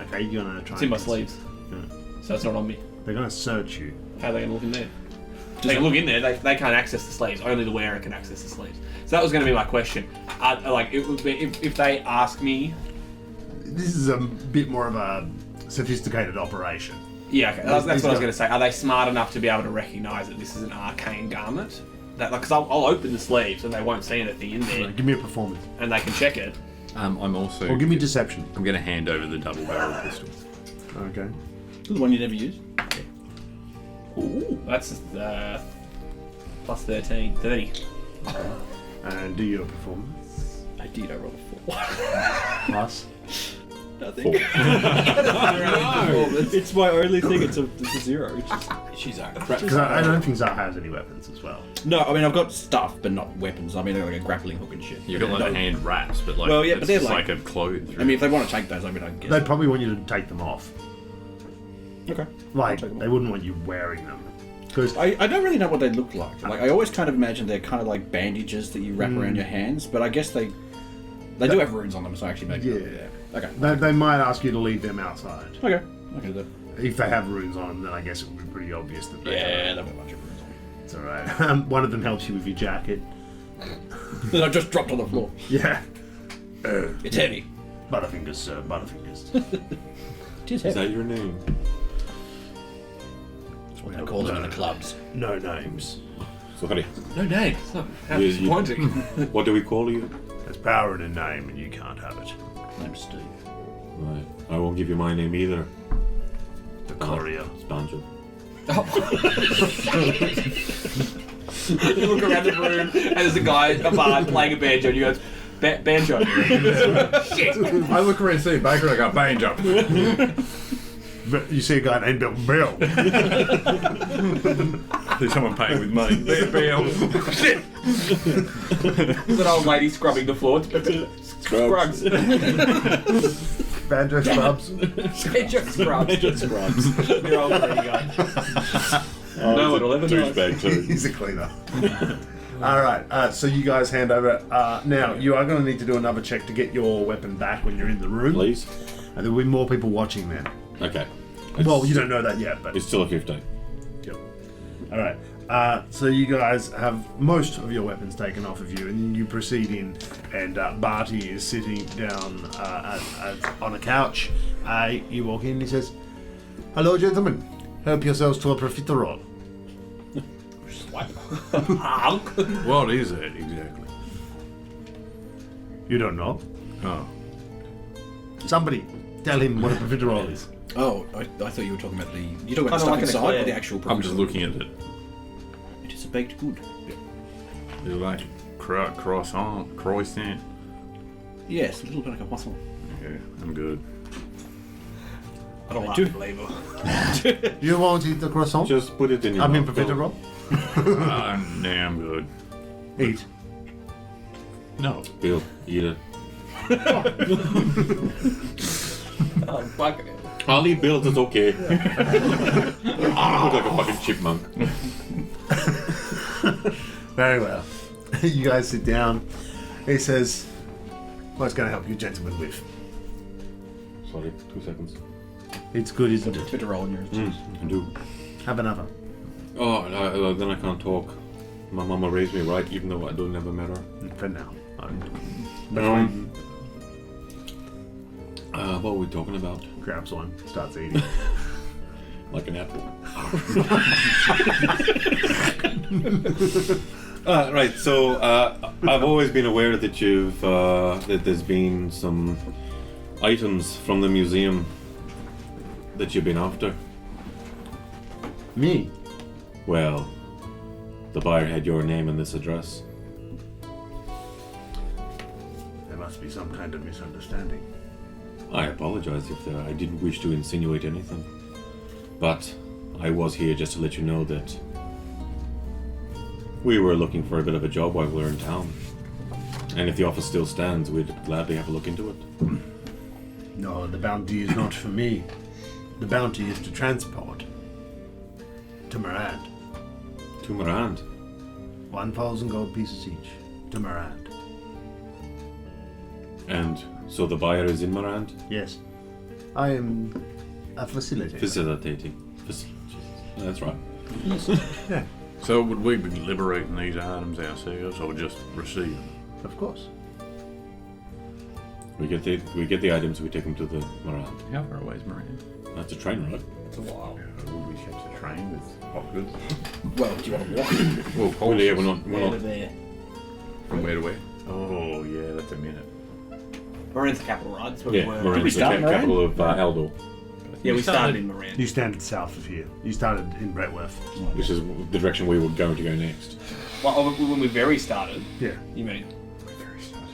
Okay, you're gonna try. It's in my and- sleeves, Yeah. so it's not on me. They're gonna search you. How are they going to look in there? They can look in there. They can't access the sleeves. Only the wearer can access the sleeves. So that was going to be my question. Like, it would be if they ask me. This is a bit more of a sophisticated operation. Yeah, okay. That's what I was got- going to say. Are they smart enough to be able to recognise that this is an arcane garment? That, because I'll open the sleeves and they won't see anything in there, Give me a performance. and they can check it. I'm also. Or give me deception. I'm going to hand over the double-barreled pistol. Okay. The one you never use. Ooh, that's plus 13, 30. And do your performance. I did. I rolled a 4. Plus. Nothing. It's my only thing. It's a 0. It's just, She's a Because I don't think Zar has any weapons as well. no, I mean I've got stuff, but not weapons. I mean like a grappling hook and shit. You've got like hand wraps, but like Well, yeah, it's but they're just like- like a clothes. I mean, if they want to take those, I mean, I guess. They'd probably want you to take them off. Okay. Like, take them they wouldn't want you wearing them. Because I don't really know what they look like. Like I always kind of imagine they're kind of like bandages that you wrap around your hands, but I guess they do have runes on them, so actually maybe. Yeah. Okay. they might ask you to leave them outside. Okay. Okay. Then. If they have runes on them, then I guess it would be pretty obvious that they Yeah, have. they've got a bunch of runes on. It's alright. One of them helps you with your jacket. Then I just dropped on the floor. Yeah. It's heavy. Butterfingers, sir. Butterfingers. It is Is heavy. that your name? That's what they call them in the clubs. No names. Sorry. No name. How Yeah, disappointing. What do we call you? There's power in a name and you can't have it. Name's Steve. Right. I won't give you my name either. The courier. It's Banjo. You look around the room and there's a guy, a bard, playing a banjo, and you go, Banjo. Shit. I look around and see Baker. I got Banjo. But you see a guy named Bill. There's someone paying with money. Bill. Shit. There's an old lady scrubbing the floor. Scrubs. Banjo Scrubs. Banjo scrubs. Scrubs. You're old lady guy. No one will ever know. Douchebag too. He's a cleaner. Alright, so you guys hand over. Now, you are going to need to do another check to get your weapon back when you're in the room. Please. And there will be more people watching then. Okay. Well, you don't know that yet, but... It's still a 15. Yep. Alright, so you guys have most of your weapons taken off of you, and then you proceed in, and Barty is sitting down on a couch. You walk in and he says, "Hello, gentlemen. Help yourselves to a profiterole." What is it exactly? You don't know? Oh. Somebody tell him what a profiterole is. Oh, I thought you were talking about the. You're talking about the Kinda stuff like an inside eclair. or the actual. I'm just looking at it. It is a baked good. It's like croissant. Yes, a little bit like a croissant. Okay, I'm good. I don't like do. the flavor. You won't eat the croissant? Just put it in your I mean mouth. profiterole? Nah, I'm good. Eat. No. Bill, eat it. Oh, fuck it. I'll eat Bill's, it's okay. You look like a fucking chipmunk. Very well. You guys sit down. He says, "What's going to help you gentlemen with?" Sorry, 2 seconds. It's good, isn't it? Bit of roll in yours. I do. Have another. Oh, then I can't talk. My mama raised me right, even though I don't never met her. For now. What were we talking about? Grabs one, starts eating. Like an apple. Right. So I've always been aware that that there's been some items from the museum that you've been after. Me? Well, the buyer had your name and this address. There must be some kind of misunderstanding. I apologize if I didn't wish to insinuate anything. But I was here just to let you know that we were looking for a bit of a job while we were in town. And if the offer still stands, we'd gladly have a look into it. No, the bounty is not for me. The bounty is to transport. To Mirand. To Mirand. 1,000 gold pieces each. To Mirand. And so the buyer is in Mirand? Yes. I am a facilitator. Facilitating. That's right. Yeah, So would we be liberating these items ourselves or just receive them? of course. We get the items, we take them to the Mirand. How far away is Miranda? That's a train ride. It's a while. Would we catch a train with hot goods? Well, do you want to walk? Well, Well, yeah, we're not. there. From where to where? Oh, yeah, that's a minute. Mirand's the capital, right? That's where Yeah, we were. Mirand's the start in Mirand? capital of Aldor, Yeah, we started in Mirand. You stand south of here. You started in Bretworth. which is the direction we were going to go next. Well, when we very started, Yeah. you mean?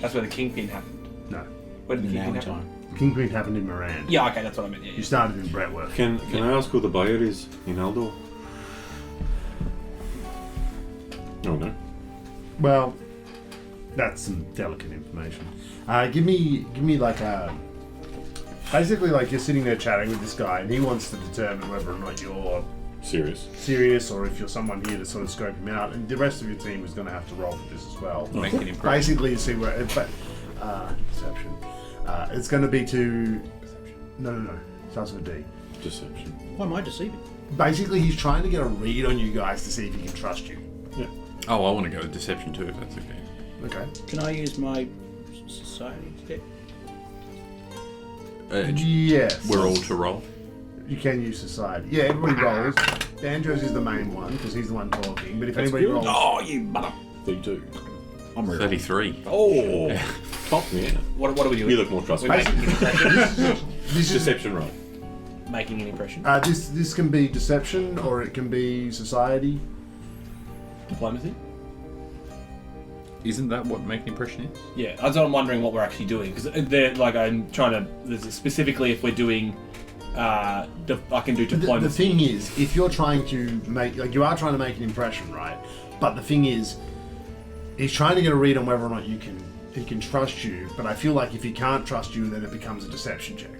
That's where the Kingpin happened. No. Where did the Now Kingpin in happen? time. Kingpin happened in Mirand. Yeah, okay, that's what I meant. Yeah, You yeah. started in Bretworth. Can I ask who the buyer is in Aldor? Oh no. Well, that's some delicate information. Give me like a. Basically, like you're sitting there chatting with this guy, and he wants to determine whether or not you're Serious. serious or if you're someone here to sort of scope him out. And the rest of your team is going to have to roll for this as well. Make an impression. Basically, to see where. But deception. It's going to be to. No. Starts with a D. Deception. Why am I deceiving? Basically, he's trying to get a read on you guys to see if he can trust you. Yeah. Oh, I want to go with deception too, if that's okay. Okay. Can I use my society check? Yes. We're all to roll. You can use society. Yeah, everybody rolls. Banjo's is the main one because he's the one talking. But if anybody rolls, Oh, you mother! 32. I'm ready. 33. Oh! Fuck me. Yeah. What are we doing? You look more We're trustworthy. making an impression. this is Deception, right? Making an impression. this can be deception or it can be society. Diplomacy. Isn't that what making impression is? Yeah, that's what I'm wondering what we're actually doing because they're like I'm trying to. There's specifically if we're doing, I can do The diplomacy. thing is, if you're trying to make, like, you are trying to make an impression, right? But the thing is, he's trying to get a read on whether or not he can trust you. But I feel like if he can't trust you, then it becomes a deception check.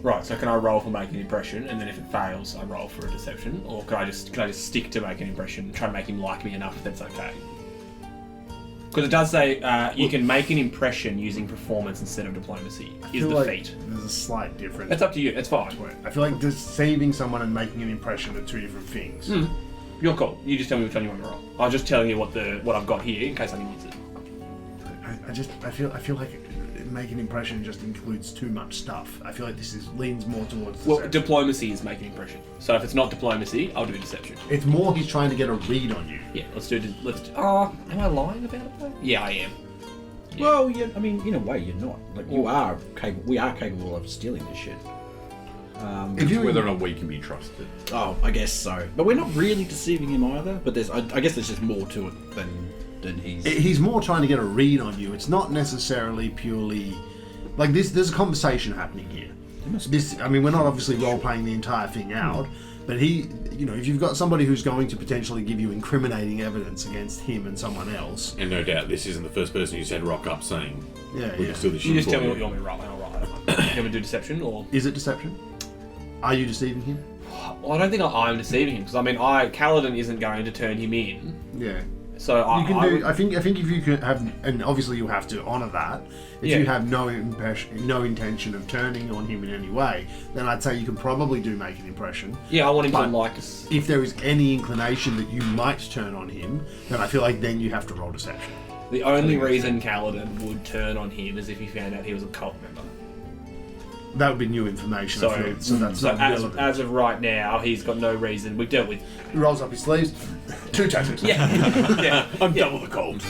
Right. So can I roll for making an impression, and then if it fails, I roll for a deception, or can I just stick to make an impression and try to make him like me enough that's okay? Because it does say you can make an impression using performance instead of diplomacy. I Is feel the like feat? There's a slight difference. It's up to you. It's fine. I feel like deceiving someone and making an impression are two different things. You're cool. You just tell me which one you want to roll. I'm just telling you what I've got here in case anyone needs it. I feel like making an impression just includes too much stuff. I feel like this leans more towards Well, deception. diplomacy is making an impression. So if it's not diplomacy, I'll do deception. It's more he's trying to get a read on you. Yeah, let's do. Oh, am I lying about it though? Yeah, I am. Well, yeah, I mean, in a way, you're not. Like, you are capable. We are capable of stealing this shit. If you Whether or not we can be trusted. Oh, I guess so. But we're not really deceiving him either. But I guess there's just more to it than he's more trying to get a read on you. It's not necessarily purely like this. There's a conversation happening here. I mean, we're not obviously role playing the entire thing out, but if you've got somebody who's going to potentially give you incriminating evidence against him and someone else, And no doubt, this isn't the first person who's had rock up saying, yeah, we yeah. can steal this shit. You just for tell me what you want me to roll, and I'll roll it. You want me to do deception or? Is it deception? Are you deceiving him? Well, I don't think I'm deceiving him because I mean, Kaladin isn't going to turn him in. Yeah. So You can do. I think if you can have, and obviously you have to honour that. If Yeah. you have no intention of turning on him in any way, then I'd say you can probably do make an impression. Yeah, I want him But to like us. If there is any inclination that you might turn on him, then I feel like then you have to roll deception. The only reason Kaladin would turn on him is if he found out he was a cult member. That would be new information. I feel. So that's So not relevant. as of right now, he's got no reason. We've dealt with. He rolls up his sleeves. 2 tattoos. Yeah. I'm double the cold.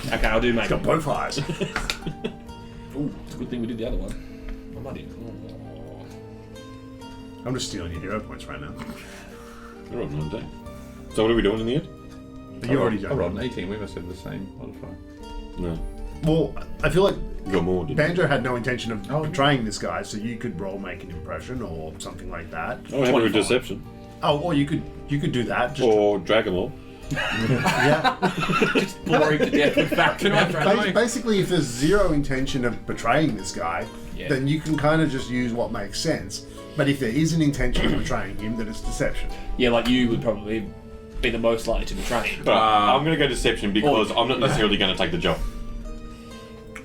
Okay, I'll do make. Got both eyes. Ooh, it's a good thing we did the other one. I might even. I'm just stealing your hero points right now. I rolled 19. So what are we doing in the end? You already I done. rolled an 18. We must have the same modifier. No. Well, I feel like You got more, didn't you? Banjo had no intention of betraying this guy, so you could roll make an impression or something like that. Oh, have a deception. Oh, or you could do that. Just Or Dragon Law. yeah. Boring to death with fact. Basically, if there's zero intention of betraying this guy, Yeah. then you can kind of just use what makes sense. But if there is an intention of betraying him, then it's deception. Yeah, like you would probably be the most likely to betray him. I'm going to go deception because I'm not necessarily going to take the job.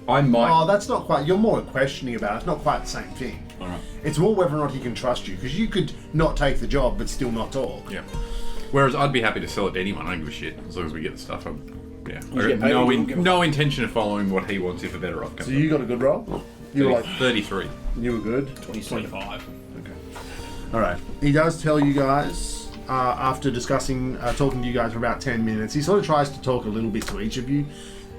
I might. Oh, that's not quite. You're more questioning about it. It's not quite the same thing. Alright. It's more whether or not he can trust you, because you could not take the job but still not talk. Yeah. Whereas I'd be happy to sell it to anyone. I don't give a shit as long as we get the stuff. Yeah. You get paid, No, you don't give a no intention of following what he wants if a better off comes. So you got a good roll? You were like, 33. you were good? 25. All right. He does tell you guys, after discussing, talking to you guys for about 10 minutes, he sort of tries to talk a little bit to each of you,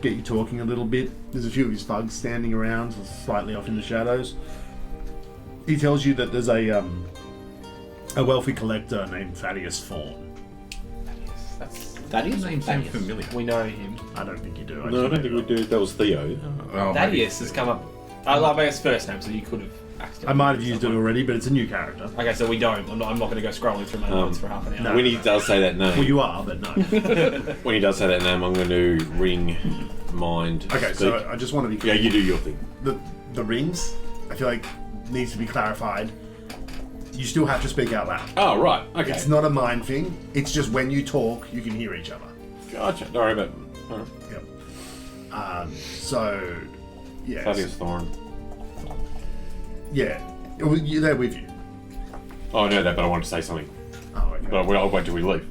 get you talking a little bit. There's a few of his thugs standing around, slightly off in the shadows. He tells you that there's a wealthy collector named Thaddeus Fawn. His name sounds familiar. We know him. I don't think you do. No, I don't think we do. That was Theo. Oh, Thaddeus has come up. I love his first name, so you could have accidentally. I might have used it already, but it's a new character. Okay, so we don't. I'm not going to go scrolling through my notes for half an hour. no. When he does say that name, Well, you are, but no. when he does say that name, I'm going to ring mind. Okay, speak. so I just want to be clear. Yeah, you do your thing. The rings, I feel like, needs to be clarified. You still have to speak out loud. Oh, right. Okay. It's not a mind thing. It's just when you talk, you can hear each other. Gotcha. Don't worry about it. All right. Yep. So, yeah. Thaddeus Thorn. Yeah. They're with you. Oh, I know that, but I wanted to say something. Oh, okay. But I'll wait till we leave.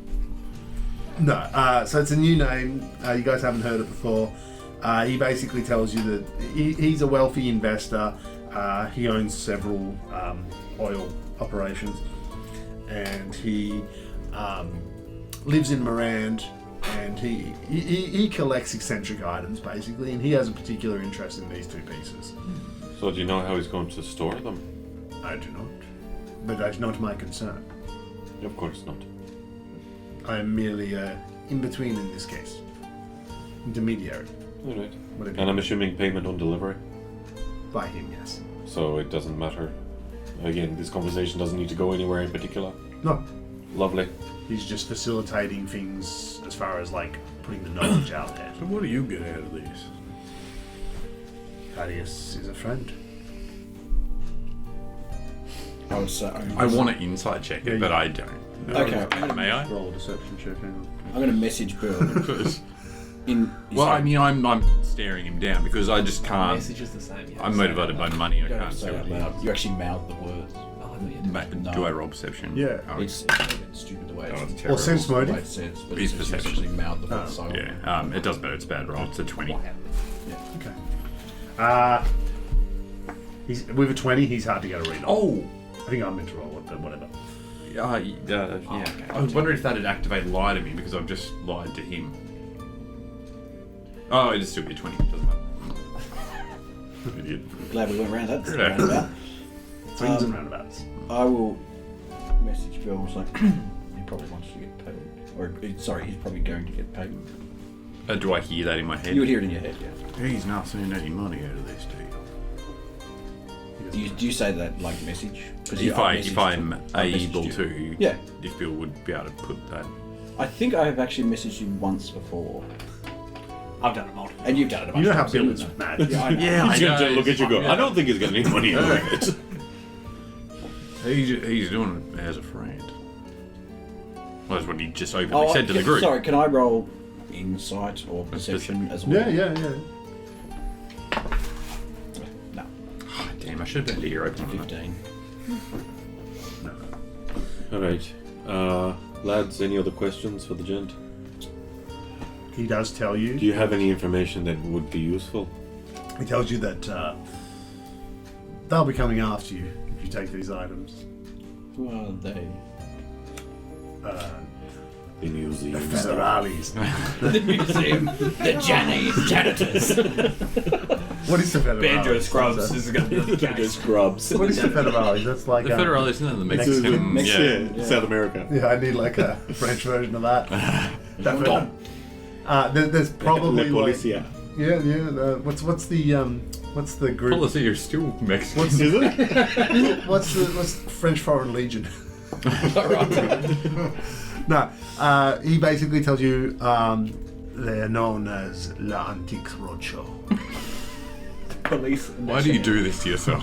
No. So it's a new name. You guys haven't heard it before. He basically tells you that he's a wealthy investor. He owns several oil operations, and he lives in Morand, and he collects eccentric items basically, and he has a particular interest in these two pieces. So do you know how he's going to store them? I do not, but that's not my concern. Of course not. I am merely in between in this case, intermediary. All right. Whatever. And I'm assuming payment on delivery, By him, yes. so it doesn't matter. Again, this conversation doesn't need to go anywhere in particular. No, Lovely. he's just facilitating things as far as like putting the knowledge out there. So what do you get out of these? Thaddeus is a friend. I would say. I want to inside check it, but I don't. No. Okay. May I? Roll a deception check. Hang on. I'm going to message Bill. Because, In. well, I mean, I'm staring him down because I just can't. Message is the same. Yeah. I'm motivated by money. I You don't have can't to say do it out it. loud. You actually mouth the words. Oh, I thought you did. Do I roll perception? Yeah. Oh, It's stupid the way oh, it's it's Or terrible. sense the way motive. it says, but It's it's perception. essentially mouth the words. Oh, silently. Yeah, it does better. It's a bad roll. It's a 20. Okay. He's with a 20. He's hard to get a read on. Oh! I think I'm meant to roll it, but whatever. Yeah. okay. I was wondering if that had activated lie to me because I've just lied to him. Oh, it'd still be a 20. Doesn't matter. Idiot. Glad we went around that Yeah. roundabout. Swings and roundabouts. I will message Bill. It's like he probably wants to get paid, or sorry, he's probably going to get paid. Do I hear that in my head? You would hear it in your head, yeah. He's not seeing any money out of this deal. Do you say that like message? 'Cause If I've messaged I'm him. I've messaged able you. to, Yeah. if Bill would be able to put that. I think I have actually messaged you once before, I've done it multiple. and you've done it a You bunch know of how times. Bill you is know. mad. Yeah, I know. Yeah, He's going to look at you and go, I don't think he's going to need money out of it. He's doing it as a friend. Well, that's what he just openly Oh, said to the group. Sorry, can I roll insight or perception as well? Yeah. No, Oh, damn, I should have been ear open. 15. All right. Lads, any other questions for the gent? He does tell you. Do you have any information that would be useful? He tells you that they'll be coming after you if you take these items. Who are they? The museum. Federales. The museum. The janitors. What is the Federales? Banjo scrubs. This is going to be the Banjo case. scrubs. What is the Federales? That's like The Federales, isn't it? The Mexican. Mexican. Yeah. South America. Yeah, I need like a French version of that. There's probably La like, Policia. yeah. What's the group? Policy are still Mexican. Is it? What's French Foreign Legion? No, he basically tells you they're known as La Antique Roadshow. Police. Why do you do this to yourself?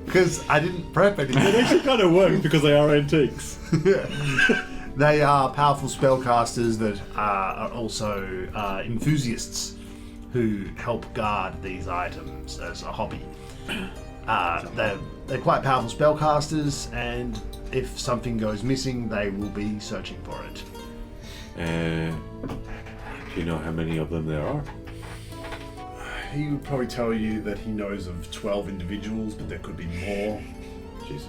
Because I didn't prep anything. It actually kind of works because they are antiques. They are powerful spellcasters that are also enthusiasts who help guard these items as a hobby. They're quite powerful spellcasters, and if something goes missing, they will be searching for it. Do you know how many of them there are? He would probably tell you that he knows of 12 individuals, but there could be more. Jesus.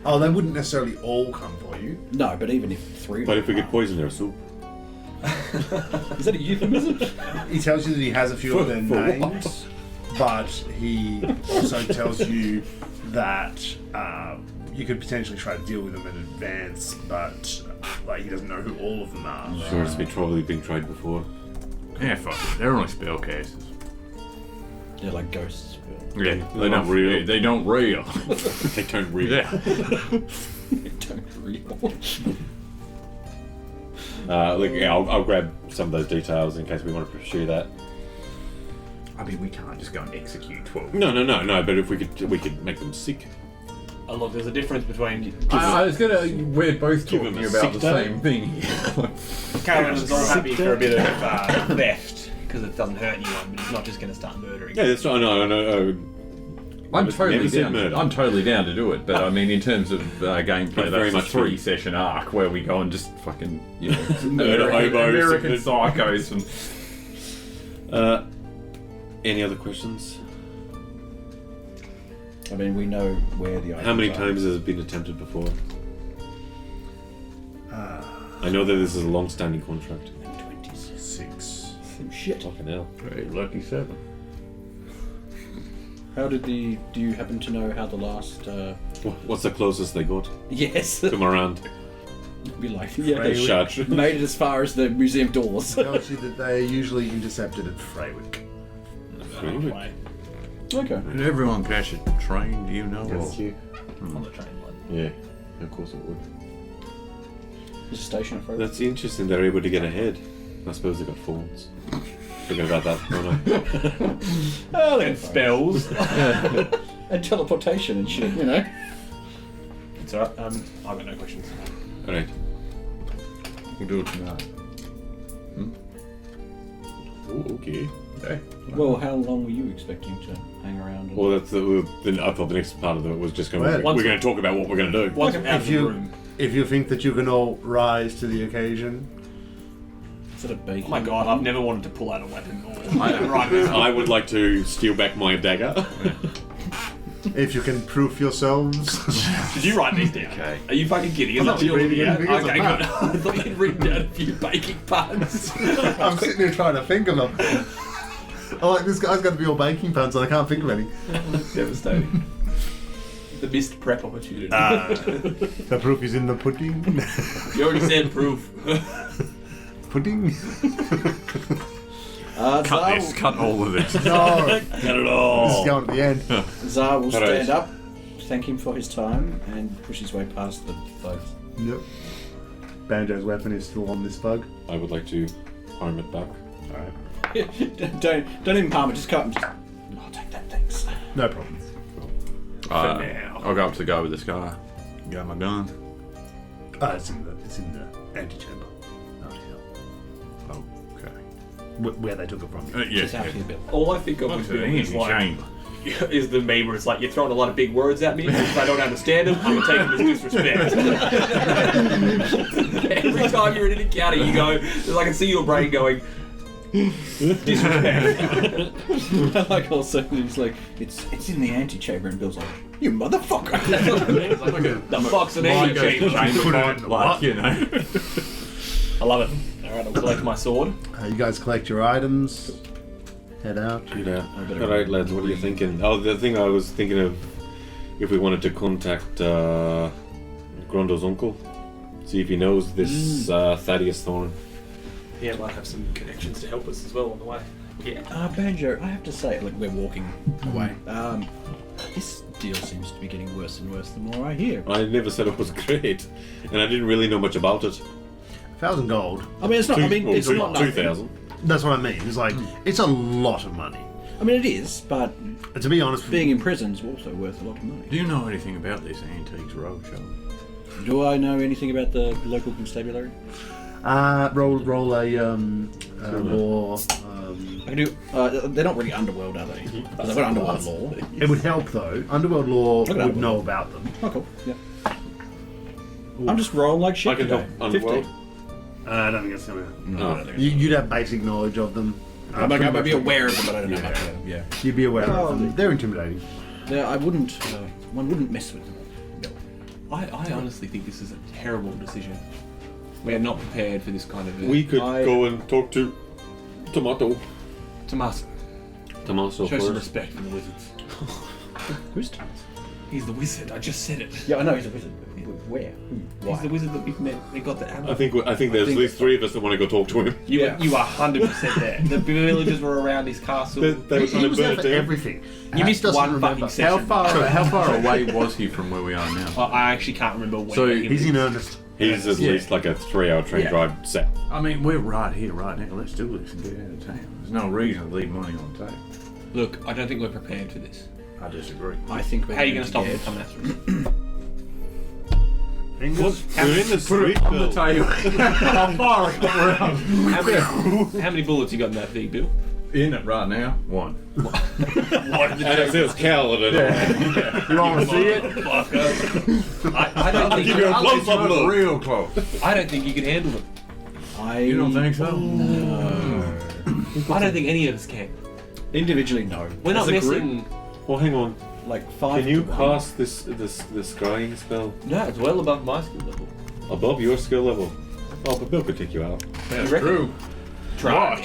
Oh, they wouldn't necessarily all come for you. No, but even if 3 of But them if we could are- poison their soup. Is that a euphemism? He tells you that he has a few of their For what? names, but he also tells you that you could potentially try to deal with them in advance, but like he doesn't know who all of them are. Sure, it's probably been tried before. Yeah, fuck it. They're only spell cases. They're like ghosts. Yeah, They're not real. They don't real. They don't read. Yeah. Don't real. I'll grab some of those details in case we want to pursue that. I mean, we can't just go and execute 12. No. But if we could make them sick. Oh, look, there's a difference between. I was gonna. We're both Give talking him a about the sick day. same thing. Kaladin's all happy for a bit of theft because it doesn't hurt anyone, but he's not just going to start murdering. Yeah, that's right. No. I'm Never totally said down. murder. I'm totally down to do it, but I mean, in terms of gameplay, It's that's very a much 3-session arc where we go and just fucking, Murder hobos. American psychos and. Any other questions? I mean, we know where the items How many are. times has it been attempted before? I know that this is a long-standing contract. 20s. 6. Oh, shit. Fucking hell. Hey, lucky 7. How did do you happen to know how the last, What's the closest they got? yes. Come around. Be like, yeah, Right. they Shut. made it as far as the museum doors. Tells you that they are usually intercepted at Freywick. Okay. Did everyone catch a train? Do you know? Yes. Or- On the train line. Yeah, of course it would. There's a station at Freywick. That's interesting. They're able to get ahead. I suppose they got phones. Forget about that, don't I? Oh, then spells. And teleportation and shit, you know. It's alright. I've got no questions. All right. We'll do it tonight. Oh, okay. Okay. Well, how long were you expecting to hang around? And... Well, that's I thought the next part of it was just going. Well, We're going to talk about what we're going to do. Once I'm out of the room. If you think that you can all rise to the occasion, Is it a bacon? Oh my god, I've never wanted to pull out a weapon. I would like to steal back my dagger. if you can proof yourselves. Did you write these down? Okay. Are you fucking kidding? I'm Is not that what you're reading looking at? anything, Okay, it's good. I thought you'd written down a few baking puns. I'm sitting here trying to think of them. I'm like, this guy's going to be all baking puns and I can't think of any. Devastating. The missed prep opportunity. The proof is in the pudding. You already said proof. Pudding? Cut this. Cut all of this. No. Got it This is all. going at the end. Zar will Alright. stand up, thank him for his time, and push his way past the both. Yep. Banjo's weapon is still on this bug. I would like to harm it back. Alright. don't even palm it, just cut him. Just, I'll take that, thanks. No problem. I'll go up to the guy with the scar. Got my gun. It's in the antechamber. Out here. Oh, okay. Where they took it from. Just Yeah. out here, Bill. All I think of Up with to the Bill is like, chamber. is the meme where it's like, you're throwing a lot of big words at me, and if I don't understand them, I'm going to take them as disrespect. Every time you're in an encounter, you go, I can see your brain going, I like also he's like, it's in the antechamber, and Bill's like, you motherfucker. The fox and Mine egg goes chamber. chamber, like, you know. I love it. Alright, I'll collect my sword. You guys collect your items. Head out. Yeah. Alright, lads, what are you thinking? Oh, the thing I was thinking of, if we wanted to contact Grondo's uncle, see if he knows this Thaddeus Thorn. Yeah, might have some connections to help us as well on the way. Yeah. Banjo, I have to say, like, we're walking away. This deal seems to be getting worse and worse the more I hear. I never said it was great, and I didn't really know much about it. 1,000 gold. I mean, it's not. It's not nothing. 2,000. That's what I mean. It's like it's a lot of money. I mean, it is, but And to be honest, being in prison is also worth a lot of money. Do you know anything about this Antiques Roadshow? Do I know anything about the local constabulary? roll a law. I can do. They're not really underworld, are they? They've got underworld law. It would help though. Underworld law Look at would Underworld. know about them. Oh, cool. Yeah. I'm just rolling like shit I can today. help Underworld. 15. I don't think it's gonna. No, I don't think You'd have basic knowledge of them. I might be aware of them, but I don't know much about them. Yeah. You'd be aware Oh, of them. They're intimidating. Yeah, I wouldn't. One wouldn't mess with them. No. I honestly think this is a terrible decision. We are not prepared for this kind of We could go and talk to Tommaso. Tommaso. Tommaso Show some first. respect for the wizards. Who's Thomas? He's the wizard. I just said it. Yeah, I know he's a wizard. Where? Who? Why? He's the wizard that we've met. We got the amber. I think there's at least 3 of us that want to go talk to him. You Yeah. are 100% there. The villagers were around his castle. They were trying He to was burn there it for down. everything. You missed doesn't one remember. fucking session. How far away was he from where we are now? I actually can't remember when. So he He's was. in earnest. He's at least like a 3-hour train Yeah. drive south. I mean, we're right here, right now. Let's do this and get out of town. There's no reason to leave money on the table. Look, I don't think we're prepared for this. I disagree. I think we're How are you going going to to stop get... them coming after us? Fingers. We're in the street, On the Bill. table. How far around? How many bullets you got in that thing, Bill? In it right now. 1. And it says Kaladin. You want to see it? I don't think give you a close-up look. Real close. I don't think you can handle them. You don't think so? No. I don't think any of us can. Individually, no. We're not As a group, missing. Well, hang on. like 5 Can you to 1. cast this scrying spell No, it's well above my skill level. above your skill level? Oh, but Bill could take you out. That's reckon? true. Try.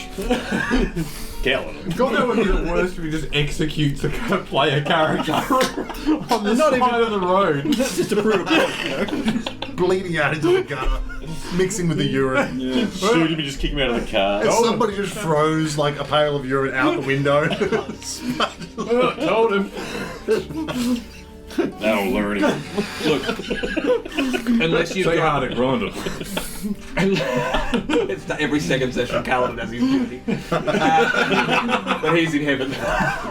Kaladin. God, that would be the worst if he just executes a player character on the Not side of the road. That's just a brutal point, you know? Bleeding out into the gutter, mixing with the urine. Shoot him and just kick him out of the car. And somebody just throws like a pail of urine out the window. Told him. That'll learn him. Unless you've Say got. hi to Grondel. It's every second session Kaladin has his duty. But he's in heaven.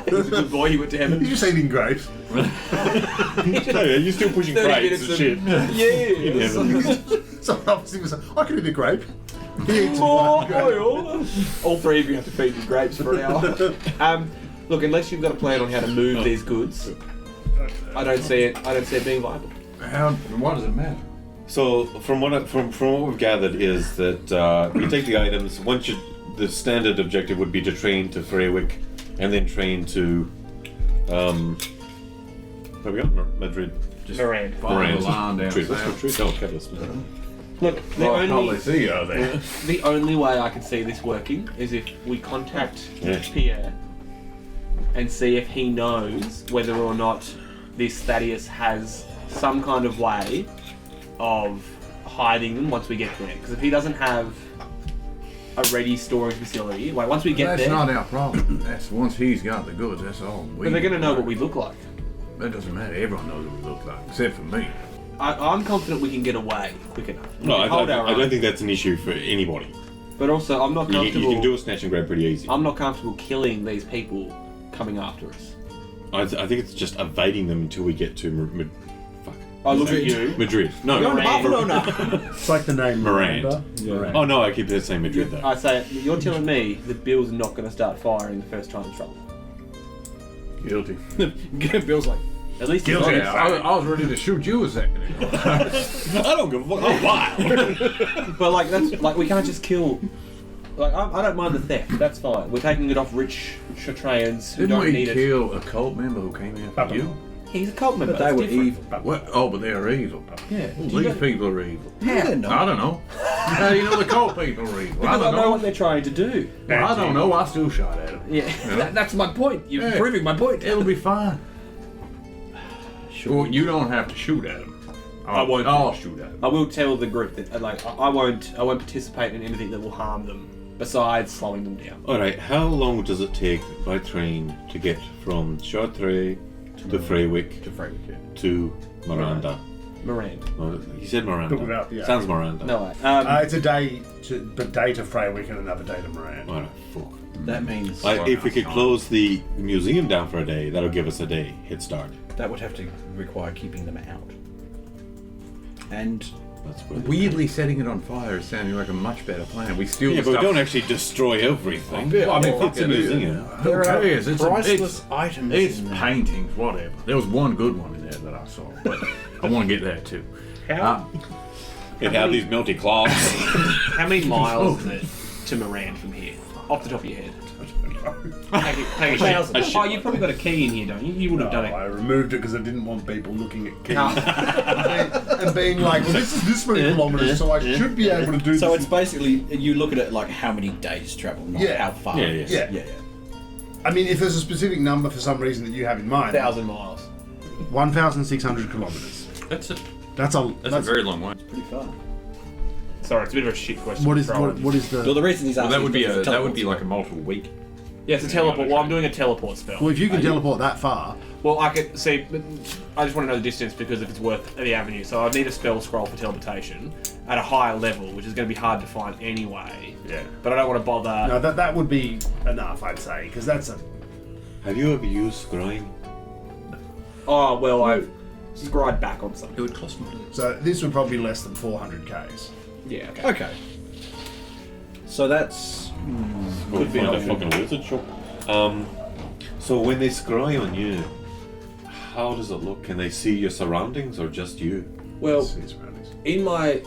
He's a good boy, he went to He's heaven. just eating grapes. Hey, you're still pushing 30 crates and shit. Yes. Someone else was like, I could eat a grape. He eats More one grape. oil. All 3 of you have to feed me grapes for an hour. Look, unless you've got a plan on how to move these goods, I don't see it being viable. Why does it matter? So, from what we've gathered is that you take the items. The standard objective would be to train to Freywick, and then train to where we got Madrid. Just Moran. follow the line down Madrid. That's not south. true. No, Catalyst. Look, Well, probably see you there. the only way I can see this working is if we contact Yeah. Pierre and see if he knows whether or not this Thaddeus has some kind of way of hiding them once we get there. Because if he doesn't have a ready storage facility, like once we get That's there, not our problem. That's once he's got the goods. That's all. but they're going to know what we look like. That doesn't matter. Everyone knows what we look like, except for me. I'm confident we can get away quick enough. We No, can hold our I own. don't think that's an issue for anybody. But also, I'm not You comfortable. can do a snatch and grab pretty easy. I'm not comfortable killing these people coming after us. I think it's just evading them until we get to fuck. I look at you. Madrid. No, You're in Moran. Barcelona. It's like the name Moran. Miranda. Moran. Oh no, I keep saying Madrid though. I say, you're telling me that Bill's not going to start firing the first time in trouble. Guilty. Bill's like, At least Guilty. he's Yeah, honest. I was ready to shoot you a second ago. I don't give a fuck. Oh, why? But like that's like we can't just kill Like, I don't mind the theft. That's fine. We're taking it off rich Shatrayans who Didn't don't we need it. kill a cult member who came after you? He's a cult member. But they that's were different. evil. What? Oh, but they're evil. Yeah. Well, Do you these know- people are evil. No, they're not. I don't know. How do you know the cult people are evil? Because I know know. what they're trying to do. Well, I don't know. I still shot at them. Yeah. That's my point. You're Yeah. proving my point. It'll be fine. Well, you don't have to shoot at them. I won't. I'll shoot at them. I will tell the group that I won't participate in anything that will harm them besides slowing them down. Alright, how long does it take by train to get from Chartres to Freywick To Freywick, yeah. to Miranda? Miranda. Oh, he said Miranda. Look it up, yeah. Sounds Miranda. No way. It's a day to Freywick and another day to Moran. Alright, fuck. That means Like, if we could close the museum down for a day, that'll give us a day head start. that would have to require keeping them out. And That's what Weirdly setting it on fire is sounding like a much better plan. We steal Yeah, the but we stuff. don't actually destroy everything. Yeah, I mean, Well, fuck it's a it, museum. there Who are cares? priceless items It's in there. paintings, whatever. There was one good one in there that I saw, but I want to get that too. How It had these melty cloths. how many miles is it to Miranda from here? Off the top of your head. Take a Thousand. shit. Oh, you've probably got a key in here, don't you? You would have done I it. removed it because I didn't want people looking at keys No. and being like, well, this is this many kilometres, so I should be able to do So this. it's basically, you look at it like how many days travel, not Yeah. how far. Yeah, it is. yeah. yeah. I mean, if there's a specific number for some reason that you have in mind, 1,000 miles. 1,600 kilometres. That's a That's a very long way. Pretty far. Sorry, it's a bit of a shit question. what to is throw at you. what is Well, the the reason he's Well, asking that would be is like a multiple week. Yeah, it's a teleport. Well, I'm doing a teleport spell. well? If you can teleport that far, Well, I could see. But I just want to know the distance because if it's worth the avenue. So I'd need a spell scroll for teleportation at a higher level, which is going to be hard to find anyway. yeah. But I don't want to bother. No, that would be enough, I'd say, because that's a. Have you ever used Scrying? Oh well, I've scried back on It something. would cost more. So this would probably be less than 400 Ks. Yeah. Okay. Okay. So that's. We'll Could be find an a option. fucking wizard shop. So when they scry on you, how does it look? Can they see your surroundings or just you? Well, in my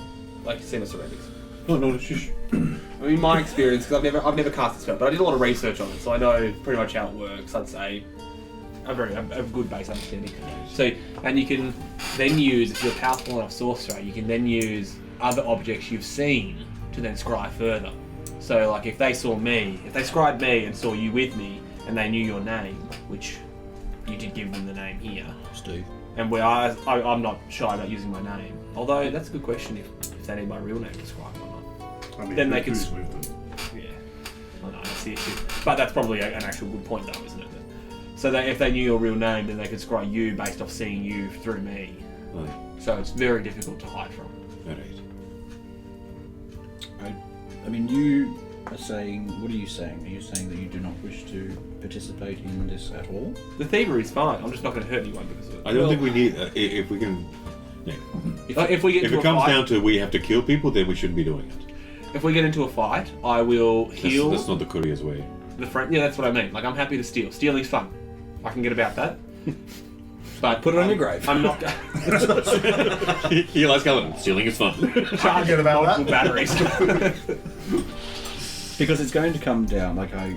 see my surroundings. No, shush. In my experience, because I've never cast a spell, but I did a lot of research on it, so I know pretty much how it works. I'd say a good base understanding. So, and you can then use, if you're a powerful enough sorcerer, you can then use other objects you've seen to then scry further. So, like if they scried me and saw you with me, and they knew your name, which you did give them the name here, Steve. and where I'm not shy about using my name. Although that's a good question if they need my real name to scribe or not. I mean, Then they could- who's with them? Yeah, I know, that's the issue. But that's probably an actual good point, though, isn't it? So that if they knew your real name, then they could scry you based off seeing you through me. Right. So it's very difficult to hide from. Alright. I mean, you are saying. What are you saying? Are you saying that you do not wish to participate in this at all? The thievery is fine. I'm just not going to hurt anyone because of it. I don't think we need. If we can. Yeah. If we get If into it comes a fight, down to we have to kill people, then we shouldn't be doing it. if we get into a fight, I will heal That's not the courier's way. the friend. Yeah, that's what I mean. Like I'm happy to steal. Stealing's fun. I can get about that. But Put it on your grave. I'm not. He likes Kaladin. Stealing is fun. Can't get about multiple that. batteries. Because it's going to come down. Like I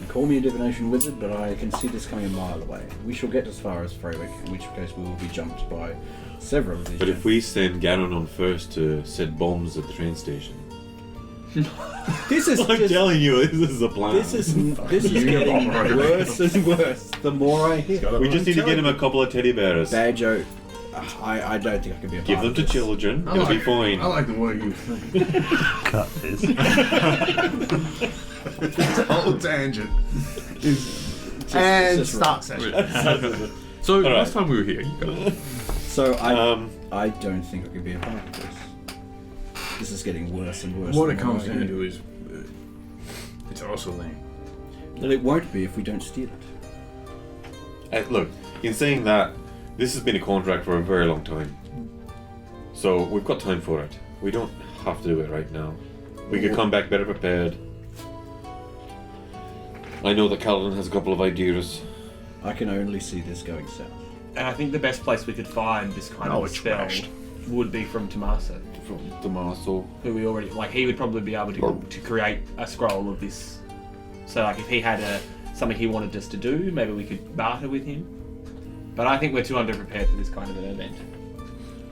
call me a divination wizard, but I can see this coming a mile away. We shall get as far as Freywick, in which case we will be jumped by several of these. But if we send Garen on first to set bombs at the train station, this is I'm just, telling you, this is a plan. this is getting worse and worse. The more I hear. We just need to get him a couple of teddy bears. Banjo. I don't think I can be a part Give them of to this. children. It'll be fine. I like the way you think. Cut this. This whole tangent is and just start session. So right. last time we were here, you got So I don't think I can be a part of this. This is getting worse and worse. what the it more comes I down hear. to is it's also lame. Well, it won't be if we don't steal it. Look, in saying that, this has been a contract for a very long time. So we've got time for it. We don't have to do it right now. We could come back better prepared. I know that Kaladin has a couple of ideas. I can only see this going south. And I think the best place we could find this kind Oh, of it's spell trashed. would be from Tommaso, From Tommaso. who we already like. He would probably be able to create a scroll of this. So like, if he had something he wanted us to do, maybe we could barter with him. But I think we're too underprepared for this kind of an event.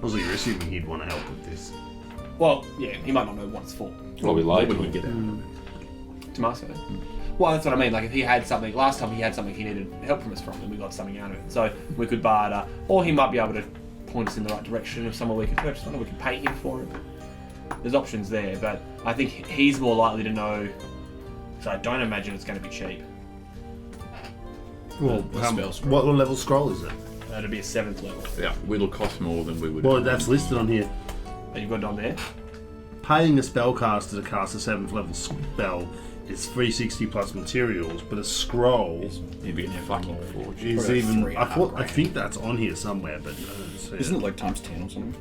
Also, you're assuming he'd want to help with this. Well, yeah, he might not know what it's for. Well, we like What would we him. get out of it? Tommaso. Well, that's what I mean. Like, if he had something, last time he had something he needed help from us from, and we got something out of it. So we could barter, or he might be able to point us in the right direction of somewhere we could purchase one, or we could pay him for it. There's options there, but I think he's more likely to know. So I don't imagine it's going to be cheap. Well, The spell scroll. what level scroll is it? It'd be a 7th level. Yeah, it'll cost more than we would. Well, that's listed on here. And you've got it on there. Paying a spellcaster to cast a 7th level spell is 360 plus materials, but a scroll It'd be a fucking fortune. is Probably even. 3.5 I think that's on here somewhere, but I don't see Isn't it like times 10 or something?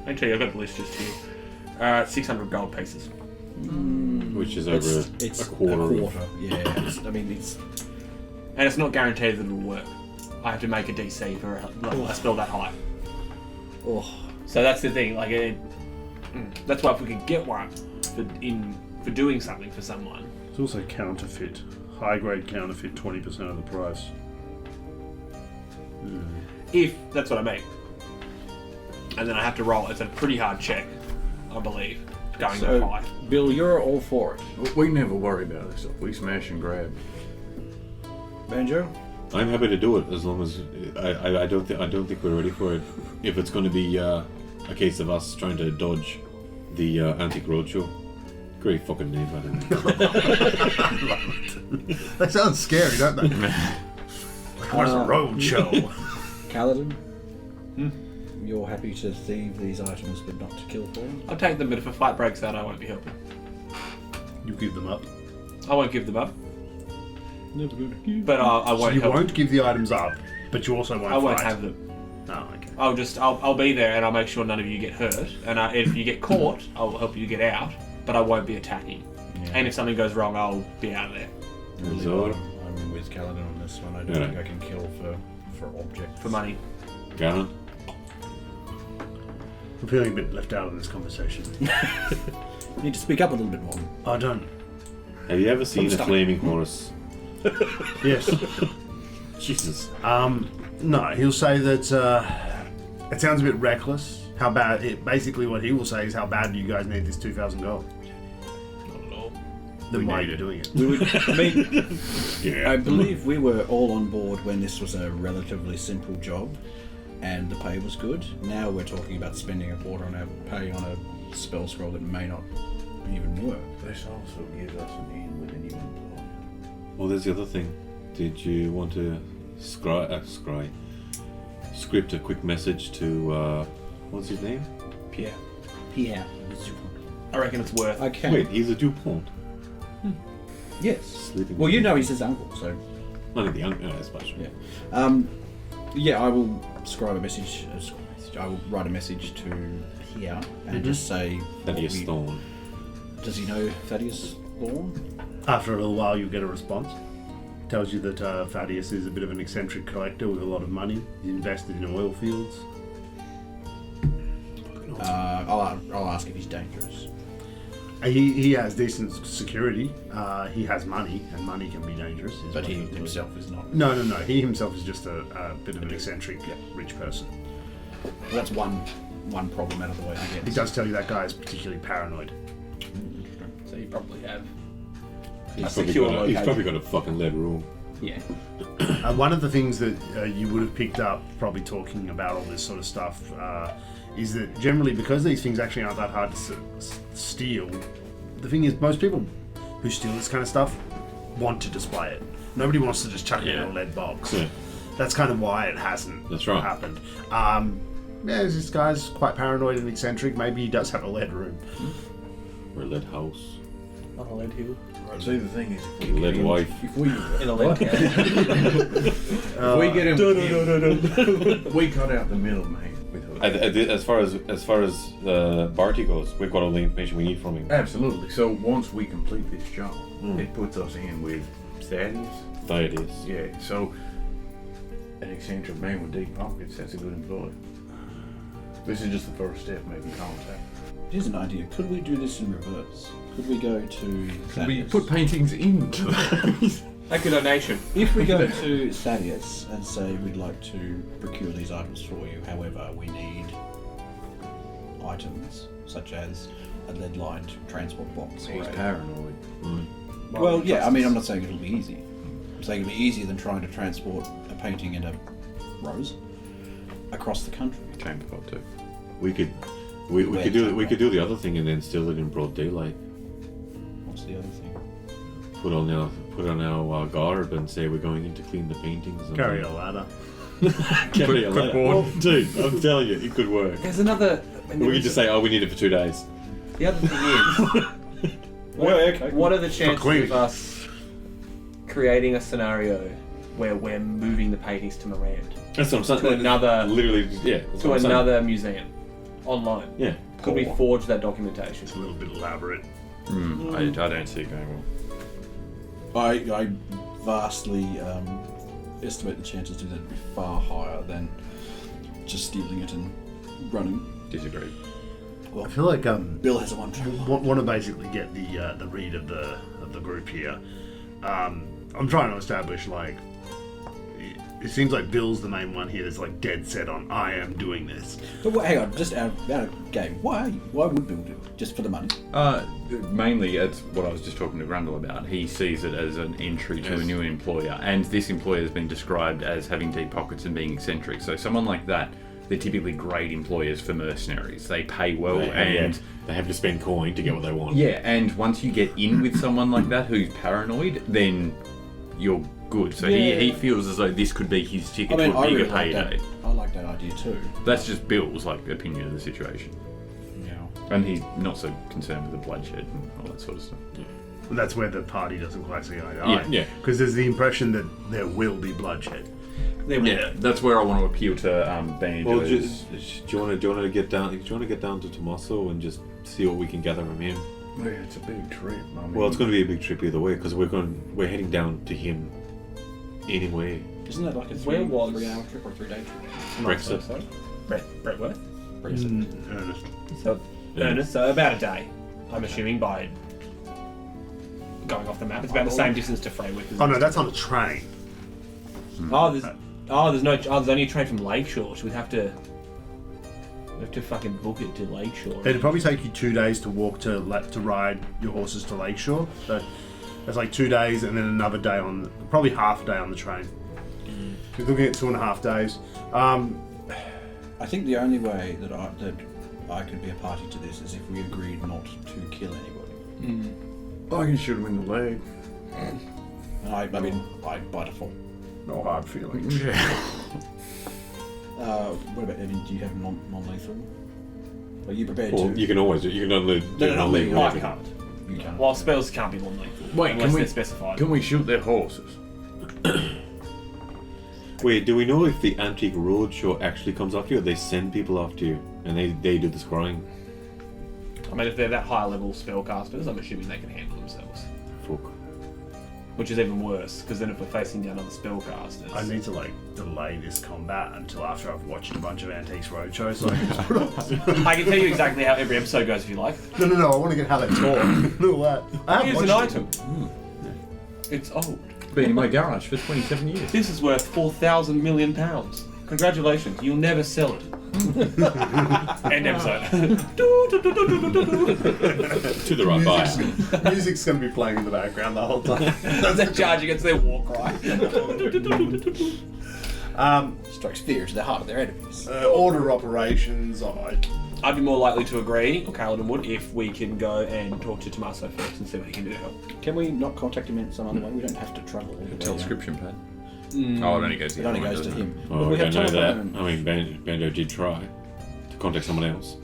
Actually, I've got the list just here. 600 gold pieces. Which is over It's a quarter. Yeah, I mean, it's And it's not guaranteed that it'll work. I have to make a DC for a spell that high. oh, So that's the thing. Like, that's why if we could get one for doing something for someone. It's also counterfeit. High grade counterfeit, 20% of the price. If that's what I mean. And then I have to roll. It's a pretty hard check, I believe, going that so high. Bill, you're all for it. We never worry about this stuff. We smash and grab. Banjo? I'm happy to do it as long as I don't think we're ready for it. If it's going to be a case of us trying to dodge the Antique Roadshow. Great fucking name, by the way. They sound scary, don't they? Like, what's a road show? Kaladin? You're happy to thieve these items but not to kill for them? I'll take them, but if a fight breaks out, I won't be helping. You give them up. I won't give them up, Never gonna give. but I So won't you help. won't give the items up, but you also won't I won't fight. have them. Oh, okay. I'll be there and I'll make sure none of you get hurt. And if you get caught, I'll help you get out, but I won't be attacking. Yeah. And if something goes wrong, I'll be out of there So, I'm with Kaladin on this one. I don't Yeah. think I can kill for objects. for money. Garen, I'm feeling a bit left out of this conversation. You need to speak up a little bit more. I don't. have you ever seen a stuck. flaming horse? Yes. Jesus. No, he'll say that it sounds a bit reckless. How bad? Basically, what he will say is, how bad do you guys need this 2,000 gold? Not at all. Then We why are need you it. doing it? We would, I mean, Yeah. I believe we were all on board when this was a relatively simple job and the pay was good. Now we're talking about spending a quarter on our pay on a spell scroll that may not even work. This also gives us an in with a new employer. Well, there's the other thing. Did you want to script a quick message to what's his name? Pierre. Yeah. I reckon it's worth. I can. Wait, he's a DuPont. Yes. Sleeping Well, you know he's his uncle, so Not in the young, I suppose. yeah. Yeah, I will scribe a message. I will write a message to here and just say. Thaddeus what we- Thorn. Does he know Thaddeus Thorn? After a little while, you'll get a response. Tells you that Thaddeus is a bit of an eccentric collector with a lot of money. He's invested in oil fields. I'll ask if he's dangerous. He has decent security. He has money, and money can be dangerous. is But what he he'll do. himself is not. No. He himself is just a bit of an eccentric rich person. That's one problem out of the way, I guess. He does tell you that guy is particularly paranoid. So you probably have. He's secure probably location. got a fucking lead room. Yeah. One of the things that you would have picked up, probably talking about all this sort of stuff, is that generally, because these things actually aren't that hard to steal, the thing is, most people who steal this kind of stuff want to display it. Nobody wants to just chuck it in a lead box. Yeah. That's kind of why it hasn't That's right. happened. This guy's quite paranoid and eccentric. Maybe he does have a lead room. Or a lead house. On a lead hill. See, the thing is, if A lead wife. if we In a lead if we get him, we cut out the middleman with her. As far as Barty goes, we've got all the information we need from him. Absolutely. So once we complete this job, it puts us in with Thaddeus. Thaddeus. Yeah. So an eccentric man with deep pockets, that's a good employee. This is just the first step, maybe contact. Here's an idea. Could we do this in reverse? Could we go to Can we Thaddeus? put paintings into those? Make a donation. If we go to Thaddeus and say we'd like to procure these items for you, however, we need items such as a lead-lined transport box. He's Or a... paranoid. Well, yeah, I mean, I'm not saying it'll be easy. I'm saying it'll be easier than trying to transport a painting in a rose across the country. Chamber pot too. We could do the other thing and then steal it in broad daylight. What's the other thing? Put on our garb and say we're going in to clean the paintings. And Carry a ladder. Carry a ladder. Well, dude, I'm telling you, it could work. There's another. We could just say, oh, we need it for 2 days. The other thing is, what are the chances of us creating a scenario where we're moving the paintings to Mirand? That's what I'm saying. To another, Literally, yeah. That's to what I'm saying. another museum online. Yeah. Could we forge that documentation? It's a little bit elaborate. I don't see it going well. I vastly estimate the chances to that would be far higher than just stealing it and running. Disagree. I feel like Bill has a one track. want to basically get the read of the group here. I'm trying to establish like it seems like Bill's the main one here that's like dead set on I am doing this. But hang on, just out of game. Why would Bill do it? Just for the money? Mainly, it's what I was just talking to Grundle about. He sees it as an entry to a new employer, and this employer has been described as having deep pockets and being eccentric. So someone like that, they're typically great employers for mercenaries. They pay well, and they have to spend coin to get what they want. yeah. And once you get in with someone like that who's paranoid, then you're good. So he feels as though this could be his ticket to a bigger payday. I like that idea too. That's just Bill's opinion of the situation. Yeah. And he's not so concerned with the bloodshed and all that sort of stuff. And that's where the party doesn't quite see eye to Yeah, eye. yeah. Because there's the impression that there will be bloodshed. Yeah, that's where I want to appeal to Banjo. Well, do you want to get down? Do you want to get down to Tommaso and just see what we can gather from him? Yeah, it's a big trip. I mean, Well, it's going to be a big trip either way because we're heading down to him anyway. Isn't that like a Where was- 3-hour trip or 3-day trip? Brexit. Brett Worth? Ernest. So, Ernest, so about a day, I'm assuming, by going off the map. It's about the same distance to Freywick. Oh no, that's on a train. There's only a train from Lakeshore, so we'd have to fucking book it to Lakeshore. It'd probably take you 2 days to walk to ride your horses to Lakeshore. So that's like 2 days, and then another day probably half a day on the train. You're looking at 2.5 days. I think the only way that I could be a party to this is if we agreed not to kill anybody. I can shoot him in the leg. And I mean, by default. No hard feelings. What about Evan? Do you have non-lethal? Are you prepared Well, to? you can always you can only No, I can't. You can't. Well, spells can't be non-lethal. Wait, unless they're specified. Can we shoot their horses? Wait, do we know if the Antique Roadshow actually comes after you, or they send people after you and they do the scrying? I mean, if they're that high level spellcasters, I'm assuming they can handle themselves. Fuck. Which is even worse, because then if we're facing down other spellcasters... I need to delay this combat until after I've watched a bunch of Antiques Roadshow, so I can just put on. I can tell you exactly how every episode goes if you like. No, I want to get how they talk. Look at that. I have Here's an watched item. It's old. Been in my garage for 27 years. This is worth £4,000 million. Congratulations, you'll never sell it. End episode. To the right buyer. Music's going to be playing in the background the whole time. They're charging against their war cry. Strikes fear to the heart of their enemies. Order operations. I'd be more likely to agree, or Kaladin would, if we can go and talk to Tommaso first and see what he can do to help. Can we not contact him in some other way? We don't have to travel all the way down. Transcription pad. Oh, it only goes to It only him, goes to doesn't him. Oh, But we I have don't know that. telephone. I mean, Banjo did try to contact someone else.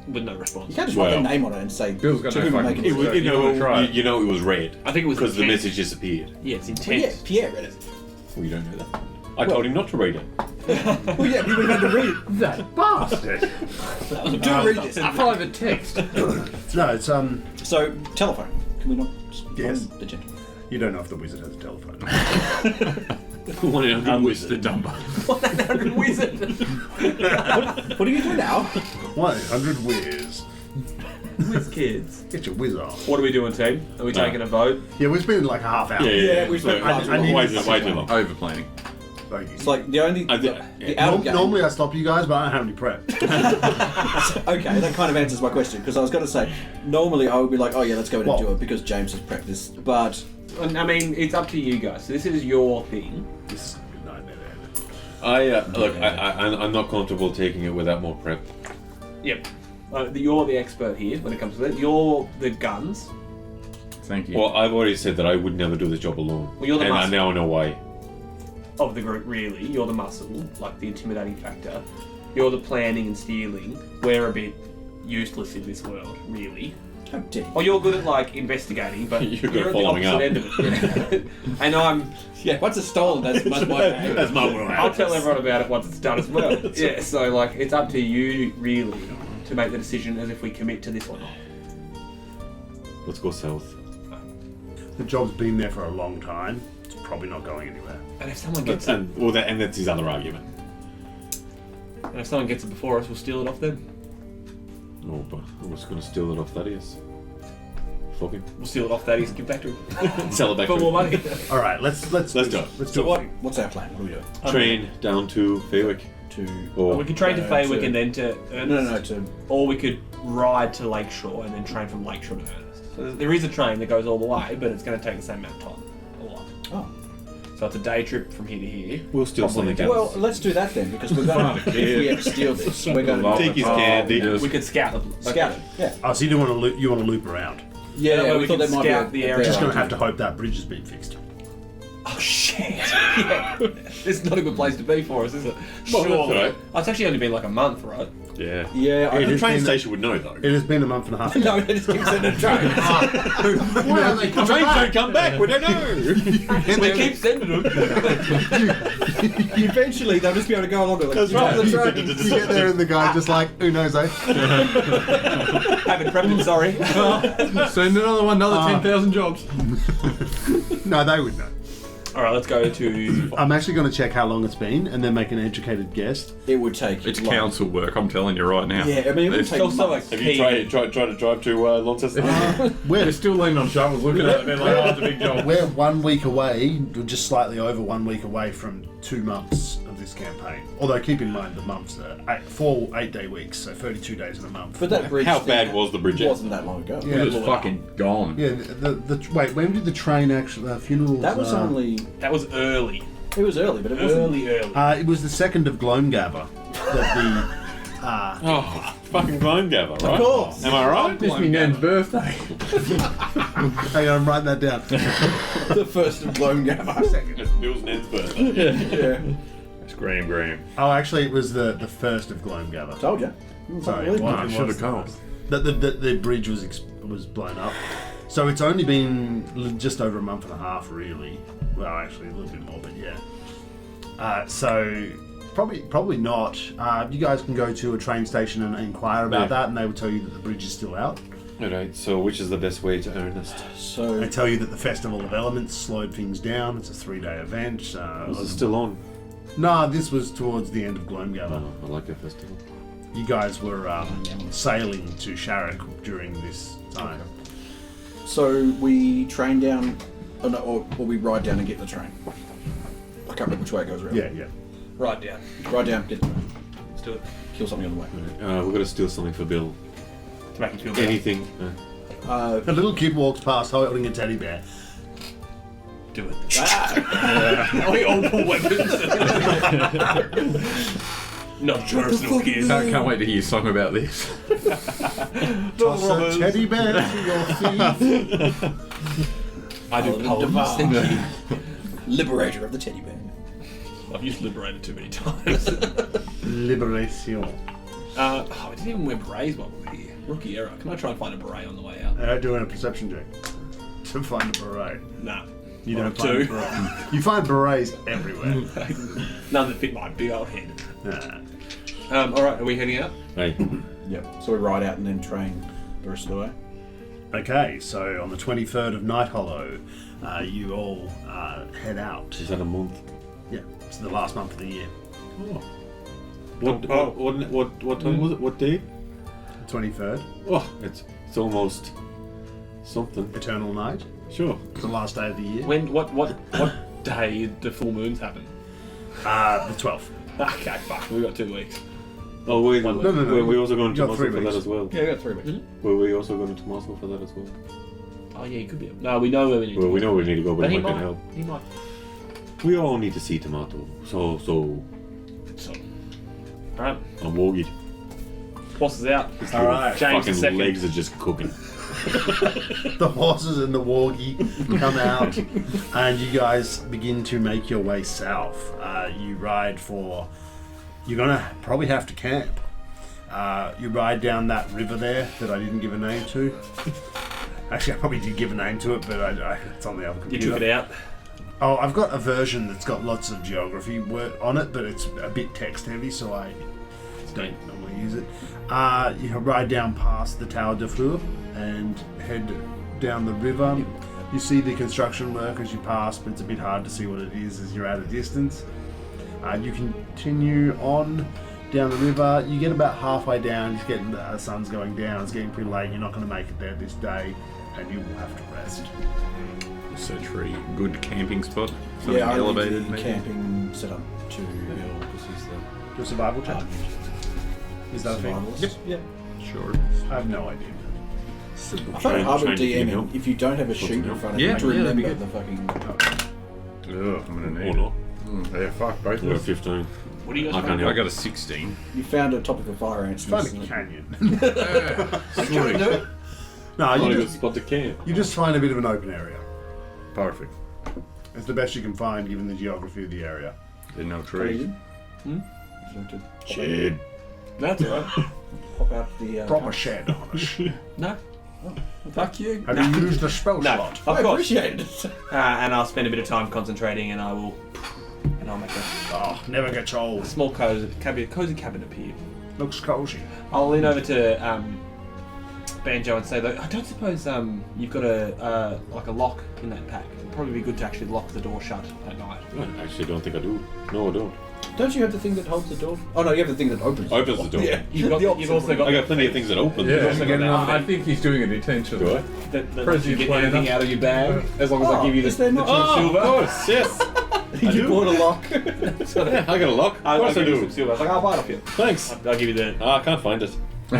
With no response. You can't just write Well- their name on it and say Bill's got to no whom fucking making clue. it. You wanna try it? You know it was red. I think it was because the intent. message disappeared. Yeah, it's Well, yeah, intense. Pierre read it. Well, you don't know that. I told him not to read it. Well, yeah, we would have had to read it. That bastard! Do read this. Private text. No, it's So, telephone. Can we not just Yes. phone the gentleman? You don't know if the wizard has a telephone. 1-800 Unlist the wizard. number. 100 wizard. What are you doing now? 1-800 whiz. Whiz kids. Get your whiz on. What are we doing, team? Are we taking a vote? Yeah, we've spent like a half hour. Yeah, we've spent I need way to too long. Over planning. Thank you. It's like the only the out of game. Normally I stop you guys, but I don't have any prep. Okay, that kind of answers my question because I was going to say normally I would be like, oh yeah, let's go in and do it because James has prepped this, but I mean, it's up to you guys. So this is your thing. This is a good nightmare. I'm not comfortable taking it without more prep. Yep. You're the expert here when it comes to that. You're the guns. Thank you. Well, I've already said that I would never do this job alone. Well, you're the and I master. now know why. Of the group, really. You're the muscle, like the intimidating factor. You're the planning and stealing. We're a bit useless in this world, really. how dare you? Oh, you're good at like investigating, but You're good you're at at the following opposite up. end of it. And I'm. Yeah, once it's stolen, that's my bag. That's my world. I'll tell everyone about it once it's done as well. Yeah, so like it's up to you really to make the decision as if we commit to this or not. Let's go south. The job's been there for a long time. It's probably not going anywhere. And if someone gets it, And that's his other argument. before us, we'll steal it off them. No, but I'm just going to steal it off Thaddeus. Fuck him. We'll steal it off Thaddeus and give it back to him Sell it back for to more him. money. All right, let's do it. Let's So do what? it. What's our plan? What are we doing? Train down to Faywick. To Or We could train to No, Faywick to- and then to Ernest. no, to Or we could ride to Lakeshore and then train from Lakeshore to Ernest. So there is a train that goes all the way, but it's going to take the same amount of time. A lot. oh. So it's a day trip from here to here. We'll steal Probably something a else. Well, let's do that then because we're going to. If we ever steal this, we're going to Take his candy. We could scout the scout it. Yeah. Oh, so you do want to loop? You want to loop around? Yeah, That way we we thought can there might be scout the area. better Just going to idea. have to hope that bridge has been fixed. Oh shit! Yeah. This is not a good place to be for us, is it? Well, that's all right. Oh, it's actually only been like a month, right? Yeah. Yeah, I The has train been- station would know though. It has been a month and a half. no, they just keep sending trains. Why are they coming back? come back. We don't know. We keep sending them. Eventually, they'll just be able to go along with it. That's right. You get there and the guy just like, who knows, eh? Haven't prepped him, sorry. Send another one, another 10,000 jobs. No, they would know. Alright, let's go to. I'm actually going to check how long it's been and then make an educated guess. It would take. It's long. council work, I'm telling you right now. Yeah, I mean, it would It's take. also months. like Have you tried to drive to Launceston? They're still leaning on shovels looking at it, they're like, oh, it's a big job. We're 1 week away, just slightly over 1 week away from 2 months of this campaign. Although keep in mind the months are 4 8-day weeks, so 32 days in a month. But that bridge. How thing bad was the bridge? Wasn't that long ago. Yeah. It was fucking gone. Yeah, wait, when did the train actually funerals? That was only. That was early. It was early, but it wasn't. Early. It was the 2nd of Gloamgather that the Oh, fucking Gloamgather, right? Of course. Am I right? It's my nan's birthday. hang on, I'm writing that down. The first of Gloamgather. It's Bill's Ned's birthday. Yeah. It's Graham. Oh, actually, it was the 1st of Gloamgather. Told you. Sorry, Really? it should was have come. The bridge was blown up, so it's only been just over a month and a half, really. Well, actually, a little bit more, but yeah. So probably not. You guys can go to a train station and inquire about Yeah. that, and they will tell you that the bridge is still out. Alright, so which is the best way to Ernest? So. They tell you that the Festival of Elements slowed things down. It's a 3-day event. Is it still on? No, this was towards the end of Gloamgather. Oh, I like that festival. You guys were sailing to Sharrock during this time. So we train down, or we ride down and get the train. I can't remember which way it goes around. Yeah. Right down. Ride down, get the train. Let's do it. Kill something on the way. We've got to steal something for Bill. To make him feel better. Anything. A little kid walks past holding a teddy bear. Do it. We all pull weapons. Not personal, kids. Can't wait to hear your song about this. Toss a teddy bear to your feet. I do poems. Thank you. Liberator of the teddy bear. I've used liberated too many times. Liberation. I didn't even wear berets while we were here. Rookie error. Can I try and find a beret on the way out? Doing a perception check to find a beret. Nah. You Or don't find two. berets. You find berets everywhere. None that fit my big old head. Nah. Alright, are we heading out? Hey. Yep. So we ride out and then train the rest of the way. Okay, so on the 23rd of Night Hollow, you all head out. Is that a month? Yeah, it's the last month of the year. Oh. What time was it? What day? 23rd, Oh, it's almost something. Eternal Night. Sure. It's the last day of the year. What day do full moons happen? The 12th. Okay, fuck. We've got 2 weeks. Oh wait, No. Were we also going to You got Tommaso 3 for that weeks. as well? Yeah, we got 3 weeks. Were we also going to Tommaso for that as well? Oh yeah, he could be. No, we know where we need to Well, go. we know we need to go, but But he he might might. help. He might. We all need to see Tomato. So So. Alright. I'm worried. Boss is out. His All little right. James fucking the second. legs are just cooking. The horses and the wargie come out, and you guys begin to make your way south. You ride for. You're gonna probably have to camp. You ride down that river there that I didn't give a name to. Actually, I probably did give a name to it, but it's on the other You computer. took it out. Oh, I've got a version that's got lots of geography on it, but it's a bit text heavy, so I don't normally use it. You ride down past the Tower de Fleur and head down the river. You see the construction work as you pass, but it's a bit hard to see what it is as you're at a distance. You continue on down the river. You get about halfway down, just getting the sun's going down. It's getting pretty late. You're not going to make it there this day, and you will have to rest. Search for a good camping spot. Something Yeah, I leave elevated, the maybe. camping set up to Bill because he's the Do a survival check. Is that a thing? survivalist. Yep. Sure. I have no idea. I find it Trying hard to with give you DMing help. if you don't have a sheet in help. front of Yeah, you to yeah, that'd be remember good. the fucking. Ugh, I'm gonna Oh need no. it. Yeah, fuck both We're of at us. 15. What do you I guys can't find? I got a 16. You found a top of a fire ant. Find a canyon. Sweet. No, Not a you good just, spot to camp. you just find a bit of an open area. Perfect. It's the best you can find given the geography of the area. There's no trees. Shit. That's alright. Pop out the. Proper shed on it. No. Fuck you. Have you used the spell No. slot? Of I course. appreciate it. And I'll spend a bit of time concentrating, and I'll make a Oh, never gets old. small cozy cabin appear. Looks cozy. I'll lean over to Banjo and say, "Look, I don't suppose you've got a like a lock in that pack. It'd probably be good to actually lock the door shut at night." I actually don't think I do. No, I don't. Don't you have the thing that holds the door? Oh no, you have the thing that opens. Opens the door. Yeah. You've also got I got plenty of things that open. Yeah, also got that I think he's doing it intentionally. Do I? that lets Press you your get plan anything up. out of your bag as long as I give you is the there not? two silver. Of course, yes. You bought a lock. Yeah, I got a lock. Of I'll course I give you do. some silver. I was like, I'll buy it off you. Thanks. I'll give you the. I can't find it. How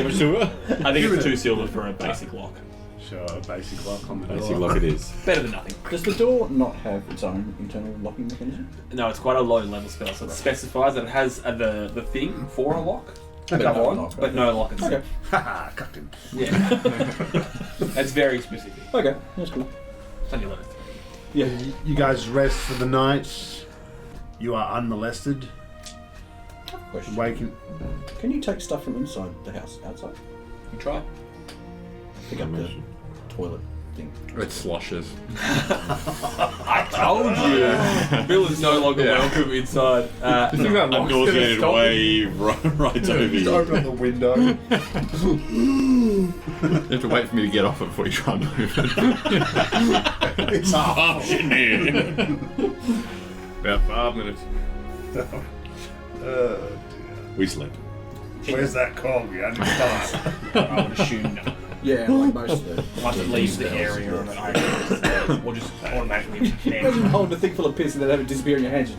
much silver? I think it's 2 silver for a basic lock. Sure, a basic lock on the door. Basic lock it is. Better than nothing. Does the door not have its own internal locking mechanism? No, it's quite a low level spell, so it specifies that it has the thing for a lock, but no no lock, but no lock itself. Okay. Haha, cucked him. Yeah. It's very specific. Okay, that's cool. It's only level 3. Yeah. You guys rest for the night. You are unmolested. Question. Waking. Can you take stuff from inside the house outside? You try. Pick up the toilet thing. It sloshes. I told you. Bill is no longer welcome inside. You think that A lock's gonna nauseated stop me? wave right over Just you. open up the window. You have to wait for me to get off it before you try and move it. It's off. Oh, shit, man. About 5 minutes. We sleep. Where's that cog? You hadn't started. I would assume no. Yeah, like most of the. Once it leaves the area of it, we'll just automatically Imagine holding a thing full of piss and then having it disappear in your hands.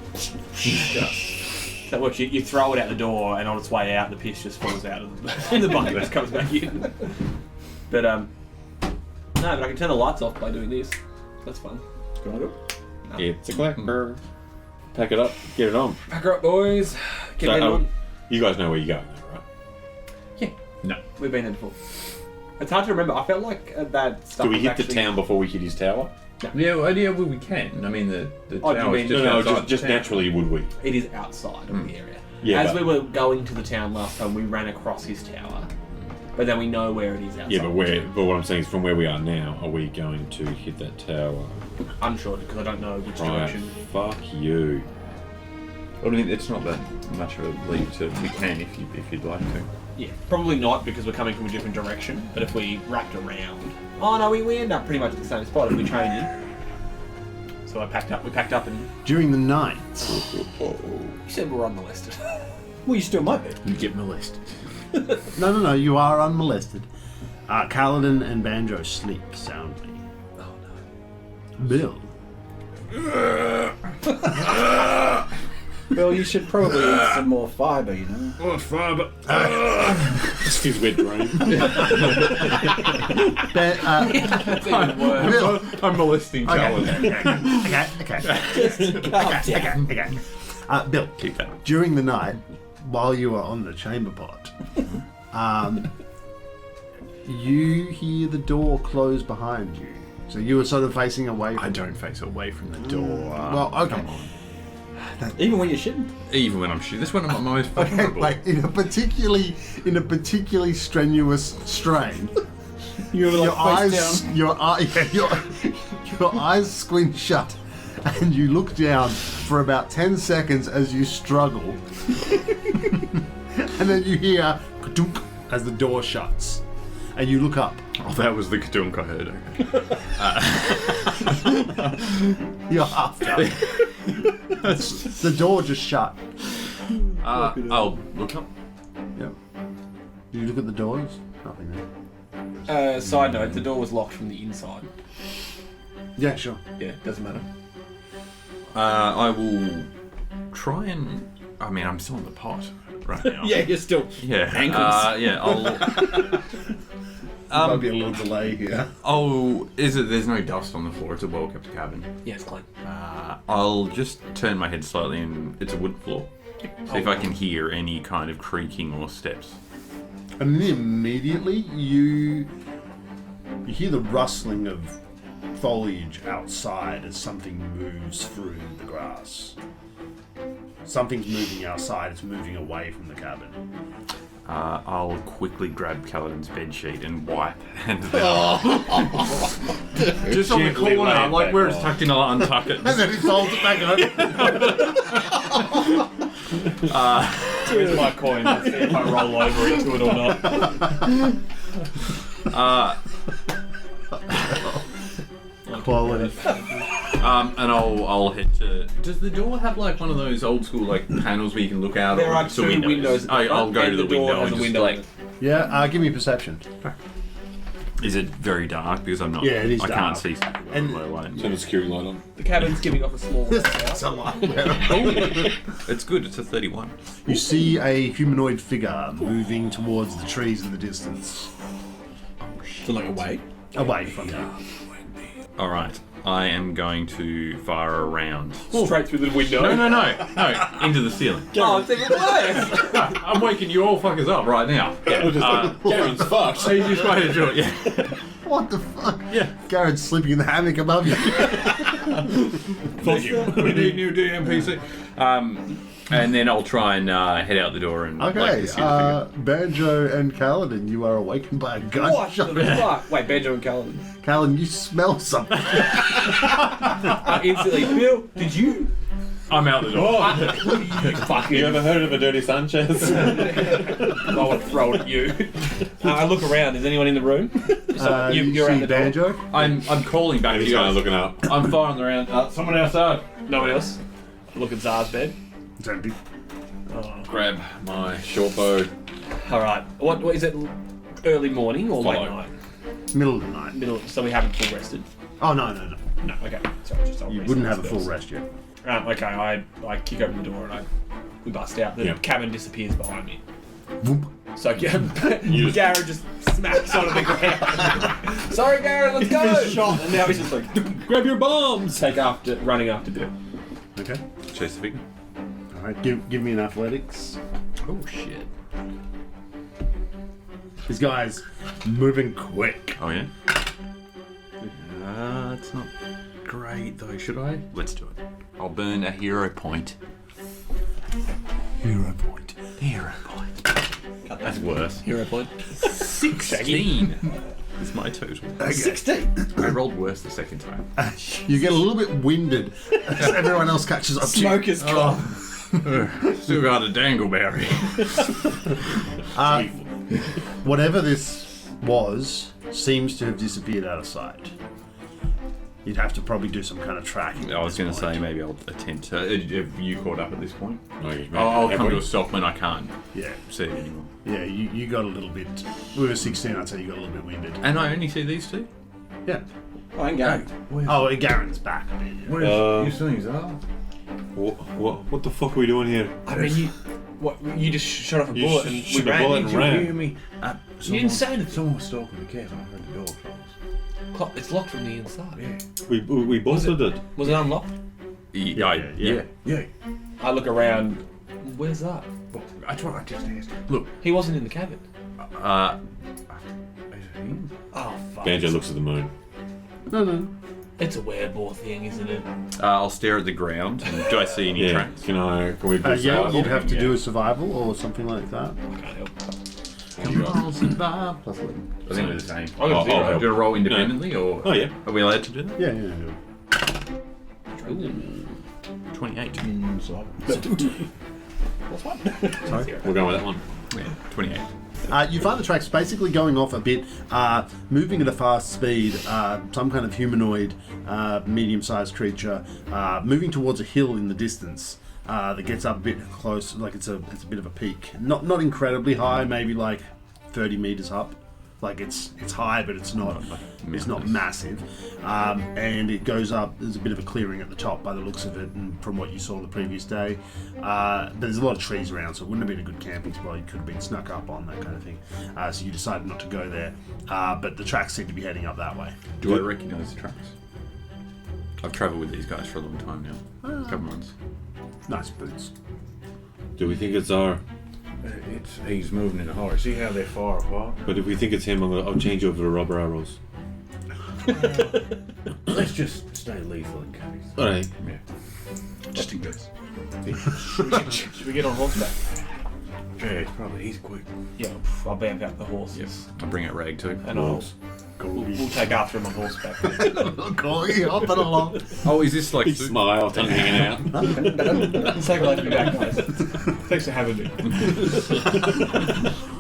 So what you throw it out the door, and on its way out, the piss just falls out of the bucket, just comes back in. But no, but I can turn the lights off by doing this. That's fun. Can I do it? It's a clacker. Pack it up, get it on. Pack her up, boys. Get So, it on. you guys know where you're going now, right? Yeah, No. we've been there before. It's hard to remember. I felt like that stuff. Do we was hit the actually- town before we hit his tower? Yeah, well, we can. I mean, the Oh, do you tower mean- is just No, outside just the town. naturally would we? It is outside of the area. Yeah, As but- we were going to the town last time, we ran across his tower, but then we know where it is outside. Yeah, but what I'm saying is from where we are now, are we going to hit that tower? Unsure because I don't know which Right, direction. fuck you. I mean, it's not that much of a leap to we can if you'd like to. Yeah, probably not because we're coming from a different direction. But if we wrapped around, oh no, we end up pretty much at the same spot if we train in. So we packed up and... During the night, You said we were unmolested. Well, you still might be. You get molested. no, you are unmolested. Kaladin and Banjo sleep soundly. Oh no. Bill. Well, you should probably eat some more fibre, you know. What fibre? Just his wet brain. That's even worse. Bill. I'm molesting Charlotte. Okay. Bill, Keep that. during the night, while you are on the chamber pot, you hear the door close behind you. So you were sort of facing away from I don't face away from the door. Well, okay. Come on. Even when you're shitting. Even when I'm shooting. This one I'm most Okay, vulnerable. like in a particularly strenuous strain, You're like face down. your eyes squint shut, and you look down for about 10 seconds as you struggle, and then you hear ka-dunk as the door shuts, and you look up. Oh, that was the kadunk I heard. Okay. You're half done. The door just shut. I'll look up. Yep. You look at the doors. Nothing there. Side note, the door was locked from the inside. Yeah, sure. Yeah, doesn't matter. I will try and... I mean, I'm still in the pot right now. Yeah, you're still. Yeah. Ankles. Yeah, Might be a little delay here. There's no dust on the floor. It's a well-kept cabin. Yeah, it's clean. I'll just turn my head slightly and it's a wood floor. See if I can hear any kind of creaking or steps. And then immediately you hear the rustling of foliage outside as something moves through the grass. Something's moving outside, it's moving away from the cabin. I'll quickly grab Kaladin's bedsheet and wipe and just on the Gently corner, lay it like back where it's on. tucked in, I'll untuck it. And then he folds it back over. Where's my coin? Let's see if I roll over into it or not. Quality. And I'll head to... Does the door have like one of those old school like panels where you can look out? There or are just two the windows. At the I'll front, go and to the door window has and a just window like... in it. Yeah, give me perception. Is it very dark? Because I'm not... Yeah, it is I dark. can't see And- low light. Turn the security light on. The cabin's giving off a small light. It's a lot. It's good, it's a 31. You see a humanoid figure moving towards the trees in the distance. So like away. Away from you. Alright, I am going to fire around. Straight through the window. No, into the ceiling. Oh, it's even worse. I'm waking you all fuckers up right now. Garen's fucked. Easiest way to do it, yeah. What the fuck? Yeah. Garen's sleeping in the hammock above you. Fuck you. We need new DMPC. And then I'll try and head out the door and Okay, see the figure. Banjo and Kaladin, you are awakened by a What gunshot. the fuck? Wait, Banjo and Kaladin. Kaladin, you smell something. Instantly, Bill, did you? I'm out the door. You fucking. You ever heard of a dirty Sanchez? I would throw it at you. I look around. Is anyone in the room? You you're around see the door. Banjo. I'm calling back to He's you kind of guys. looking up. I'm firing around. Someone outside. No one else. Look at Zar's bed. It's empty. Grab my short bow. All right. What is it? Early morning or late Follow. night? Middle of the night. Middle. So we haven't full rested. Oh, no. No. Okay. Sorry, just You wouldn't have a full rest yet. Okay. I kick open the door and we bust out. The Yeah. cabin disappears behind me. Whoop. So Garen just smacks onto the ground. Sorry, Garen. Let's go. Shot. And now he's just like, grab your bombs. Running after Bill. Okay. Chase the figure. Alright, give me an athletics. Oh shit. This guy's moving quick. Oh yeah? It's not great though, should I? Let's do it. I'll burn a hero point. Hero point. Hero point. That's worse. Hero point. 16 is my total. Okay. 16. I rolled worse the second time. You get a little bit winded as everyone else catches up to you. Smoke is gone. Still got a dangleberry. Whatever this was seems to have disappeared out of sight. You'd have to probably do some kind of tracking. I was going to say maybe I'll attempt to. Have you caught up at this point? Okay, I'll come to a stop when I can't Yeah. see it anymore. Yeah, you got a little bit... We were 16, I'd say you got a little bit winded. And I only see these two? Yeah. Oh, and Garen. Oh, and Garen's back. I mean, yeah. Where's you seen his arm? What the fuck are we doing here? I mean, you just shot off a bullet and we shot a ran. bullet Did and you ran. hear me? You didn't say anything. Someone was stalking the cave and I heard the door close. It's locked from the inside. Yeah. We bolted it. Was it unlocked? Yeah. I look around. Where's that? I just asked. Look, He wasn't in the cabin. is it him? Oh fuck! Banjo looks at the moon. No. It's a weird-ball thing, isn't it? I'll stare at the ground. And do I see any Yeah. tracks? Can we do Yeah, survival? you'd have to do a survival or something like that. I can't help. Come on, survive. Plus 11. I think we're the same. I got zero. Do you roll independently, or Oh yeah. are we allowed to do that? Yeah. Ooh, 28. We're going with that one. Yeah, 28. You find the tracks basically going off a bit, moving at a fast speed, some kind of humanoid, medium-sized creature, moving towards a hill in the distance that gets up a bit close, like it's a bit of a peak. Not incredibly high, maybe like 30 meters up. Like it's high, but it's not massive. And it goes up. There's a bit of a clearing at the top by the looks of it, and from what you saw the previous day. But there's a lot of trees around, so it wouldn't have been a good camping spot. You could have been snuck up on, that kind of thing. So you decided not to go there. But the tracks seem to be heading up that way. Do I recognise the tracks? I've travelled with these guys for a long time now. A couple months. Nice boots. Do we think it's our? He's moving in a hurry. See how they're far apart? But if we think it's him, I'll change over to rubber arrows. Let's just stay lethal in case. All right. Yeah. Just in case. Should we get on horseback? Yeah, it's probably he's quick. Yeah, I'll bamf out the horses. Yes. I'll bring out Rag too. And we'll take after him on horseback. Corgi, hopping along. Oh, is this like... Big smile, tongue hanging out. So glad to be back, guys. Thanks for having me.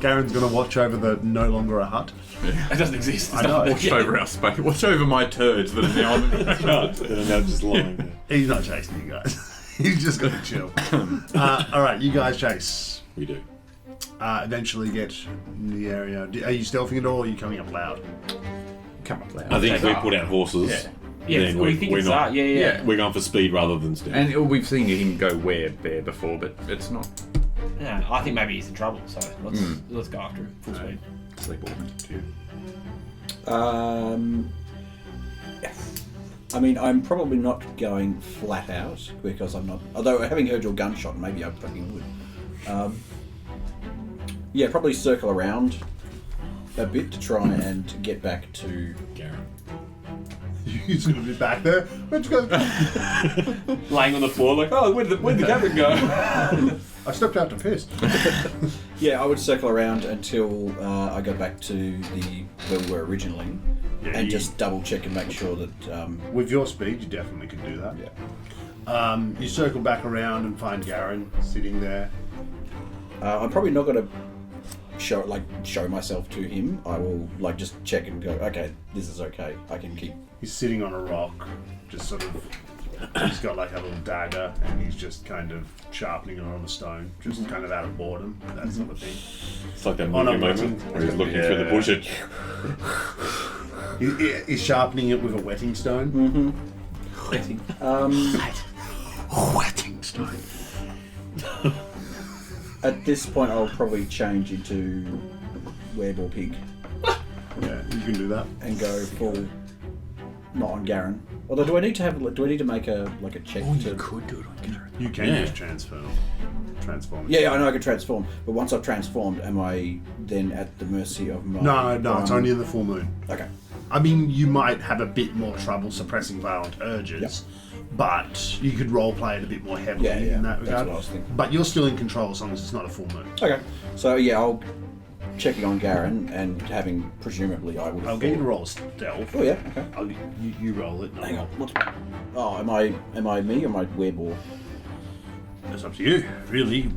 Garen's going to watch over the no longer a hut. It doesn't exist. It's I know. not- Watch over our space. Watch over my turds that are now on the... And I'm just lying there. He's not chasing you guys. He's just going to chill. Alright, you guys chase. We do. Eventually get in the area. Are you stealthing at all, or are you coming up loud? Come up loud. I think if we put out horses, Yeah, then we think we're it's not. that. Yeah. We're going for speed rather than stealth. And we've seen him go bear before, but it's not Yeah, I think maybe he's in trouble, so let's go after him. Full speed. sleepwalking. I mean, I'm probably not going flat out because I'm not. Although having heard your gunshot, maybe I fucking would. Yeah, probably circle around a bit to try and get back to Garen. He's going to be back there. Let's go. Laying on the floor like, oh, where'd the cabin go? I stepped out to piss. Yeah, I would circle around until I go back to where we were originally, and just double check and make sure that. With your speed, you definitely could do that. Yeah. You circle back around and find Garen sitting there. I'm probably not going to show myself to him. I will just check and go. Okay, this is okay. I can keep. He's sitting on a rock, just sort of. He's got like a little dagger, and he's just kind of sharpening it on the stone, just kind of out of boredom, that sort of thing. It's like that Oh, no, movie moment where he's looking through the bushes. He's sharpening it with a whetting stone. Wetting. Whetting stone. At this point, I'll probably change into wereball pig Yeah, you can do that. and go full. Not on Garen. Although, do I need to make a check? To... Could do it on Garen. You can just transform. Yeah, I know I can transform, but once I've transformed, am I then at the mercy of my? No, it's only in the full moon. Okay. I mean, you might have a bit more trouble suppressing violent urges, but you could roleplay it a bit more heavily Yeah, in that that's regard. what I was thinking. But you're still in control as long as it's not a full moon. Okay. So yeah, I'll checking on Garen and having presumably I would. I'll get you to roll stealth. Oh yeah. Okay. You roll it. Hang on. Am I me or my wereball? That's up to you, really.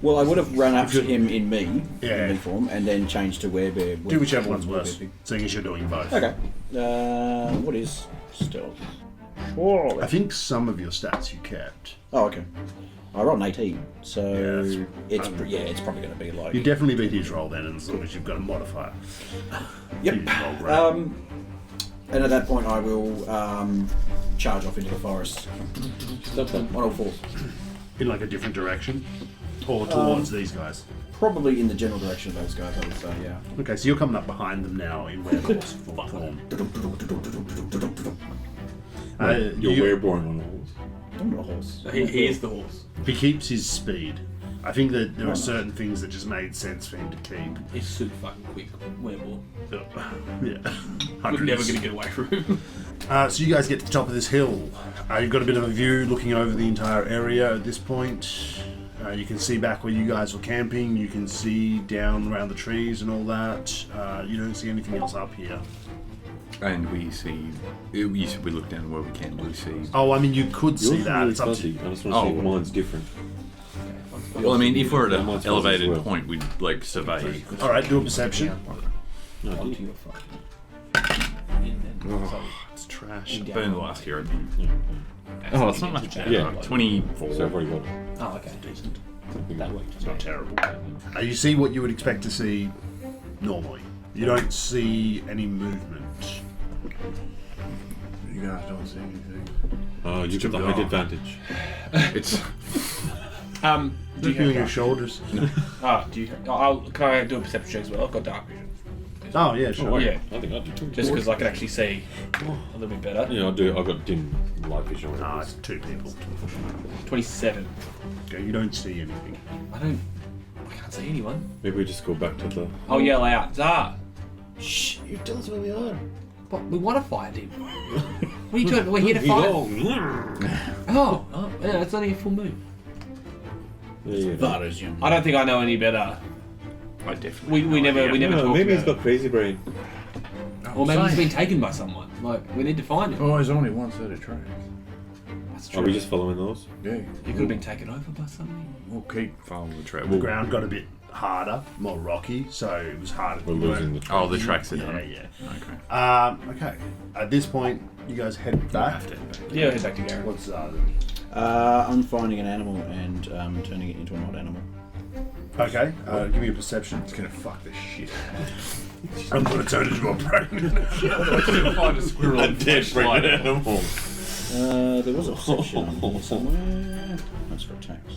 Well, I would have run up to him in me Yeah. form and then changed to werebear. Do whichever one's worse, seeing as you're doing both. Okay. What is Stealth. I think some of your stats you kept. Oh, okay. I rolled an 18, so Yeah, it's probably going to be like. You definitely beat his roll then, as long as you've got a modifier. Yep. You roll great. And at that point, I will charge off into the forest. Stop that. 104. In like a different direction, or towards these guys. Probably in the general direction of those guys, I would say, yeah. Okay, so you're coming up behind them now in werewolf form. You're werebrawling on a horse. I'm not a horse. He is the horse. He keeps his speed. I think that there are certain things that just made sense for him to keep. He's super fucking quick. Werewolf. Yeah. We're never going to get away from him. So you guys get to the top of this hill. You've got a bit of a view looking over the entire area at this point. You can see back where you guys were camping. You can see down around the trees and all that. You don't see anything else up here. And we see. You said we look down where we can. Do we see? Oh, I mean, you could see Yours that. really It's up to fuzzy. you. I just want to see if mine's different. Well, I mean, if we're at Yeah, an mine's elevated fuzzy as well. point, we'd like survey. All right, do a perception. No, I Onto didn't. your fucking. It's trash. Burned the last hero. Yeah. Oh, it's not much better. Yeah. 24. So I've already got it. Oh, okay. Decent. That worked. It's not terrible. You see what you would expect to see normally. You don't see any movement. You guys don't see anything. Oh, you've got the height advantage. It's. Do Looking you on your have shoulders. do you? Can I do a perception check as well? I've got dark vision. Oh, yeah, sure. Yeah. I think I do too. Just because I can actually see a little bit better. Yeah, I do. I've got dim light vision. or whatever No, it is. it's two people. 27. Okay, you don't see anything. I can't see anyone. Maybe we just go back to the. I'll yell out, Zah! Shh! You tell us where we are. But we want to find him. What are you doing? We're here to find. Oh, yeah, it's only a full moon. Yeah. That is your. I don't think I know any better. I definitely. We never talked Maybe he's about got crazy brain. Or maybe he's been taken by someone. Like, we need to find him. Oh, there's only one set of tracks. That's Are true. we just following those? Yeah. He could have been taken over by something. We'll keep. Following the trail. The ground got a bit harder, more rocky, so it was harder. We're losing the. Oh, the tracks are Yeah, done. yeah. Okay. Okay. At this point, you guys head back. Yeah, head back to Garen. What's I'm finding an animal and turning it into an odd animal. Okay. Give me a perception. It's gonna fuck this shit. I'm gonna turn into a pregnant. Find a squirrel. A dead pregnant animal. There was a perception on here somewhere. That's for attacks.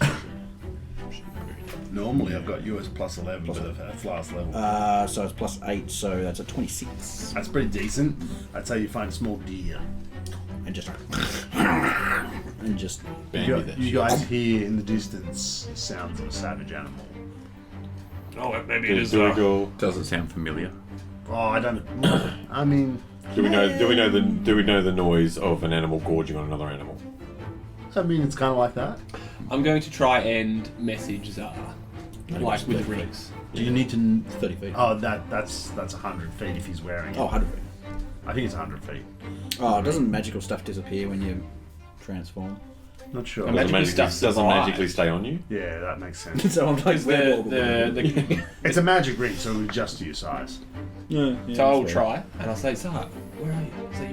Normally, I've got you as plus 11, but that's last level. So it's plus 8, so that's a 26. That's pretty decent. I'd say you find a small deer. And just. You guys hear in the distance sounds of a savage animal. Oh, maybe it is. Do we go? Doesn't sound familiar. Oh, I don't know. I mean, Do we know the noise of an animal gorging on another animal? it's kind of like that. I'm going to try and message Zara. Like with the rings. Do you need to? 30 feet. Oh, that's 100 feet if he's wearing it. Oh, 100 feet. I think it's 100 feet. Oh, doesn't magical stuff disappear when you transform? Not sure. Magical stuff doesn't survives. magically stay on you. Yeah, that makes sense. So I'm like, The It's a magic ring, so it'll adjust to your size. yeah, so I'll try and I'll say, Zara, where are you? Is that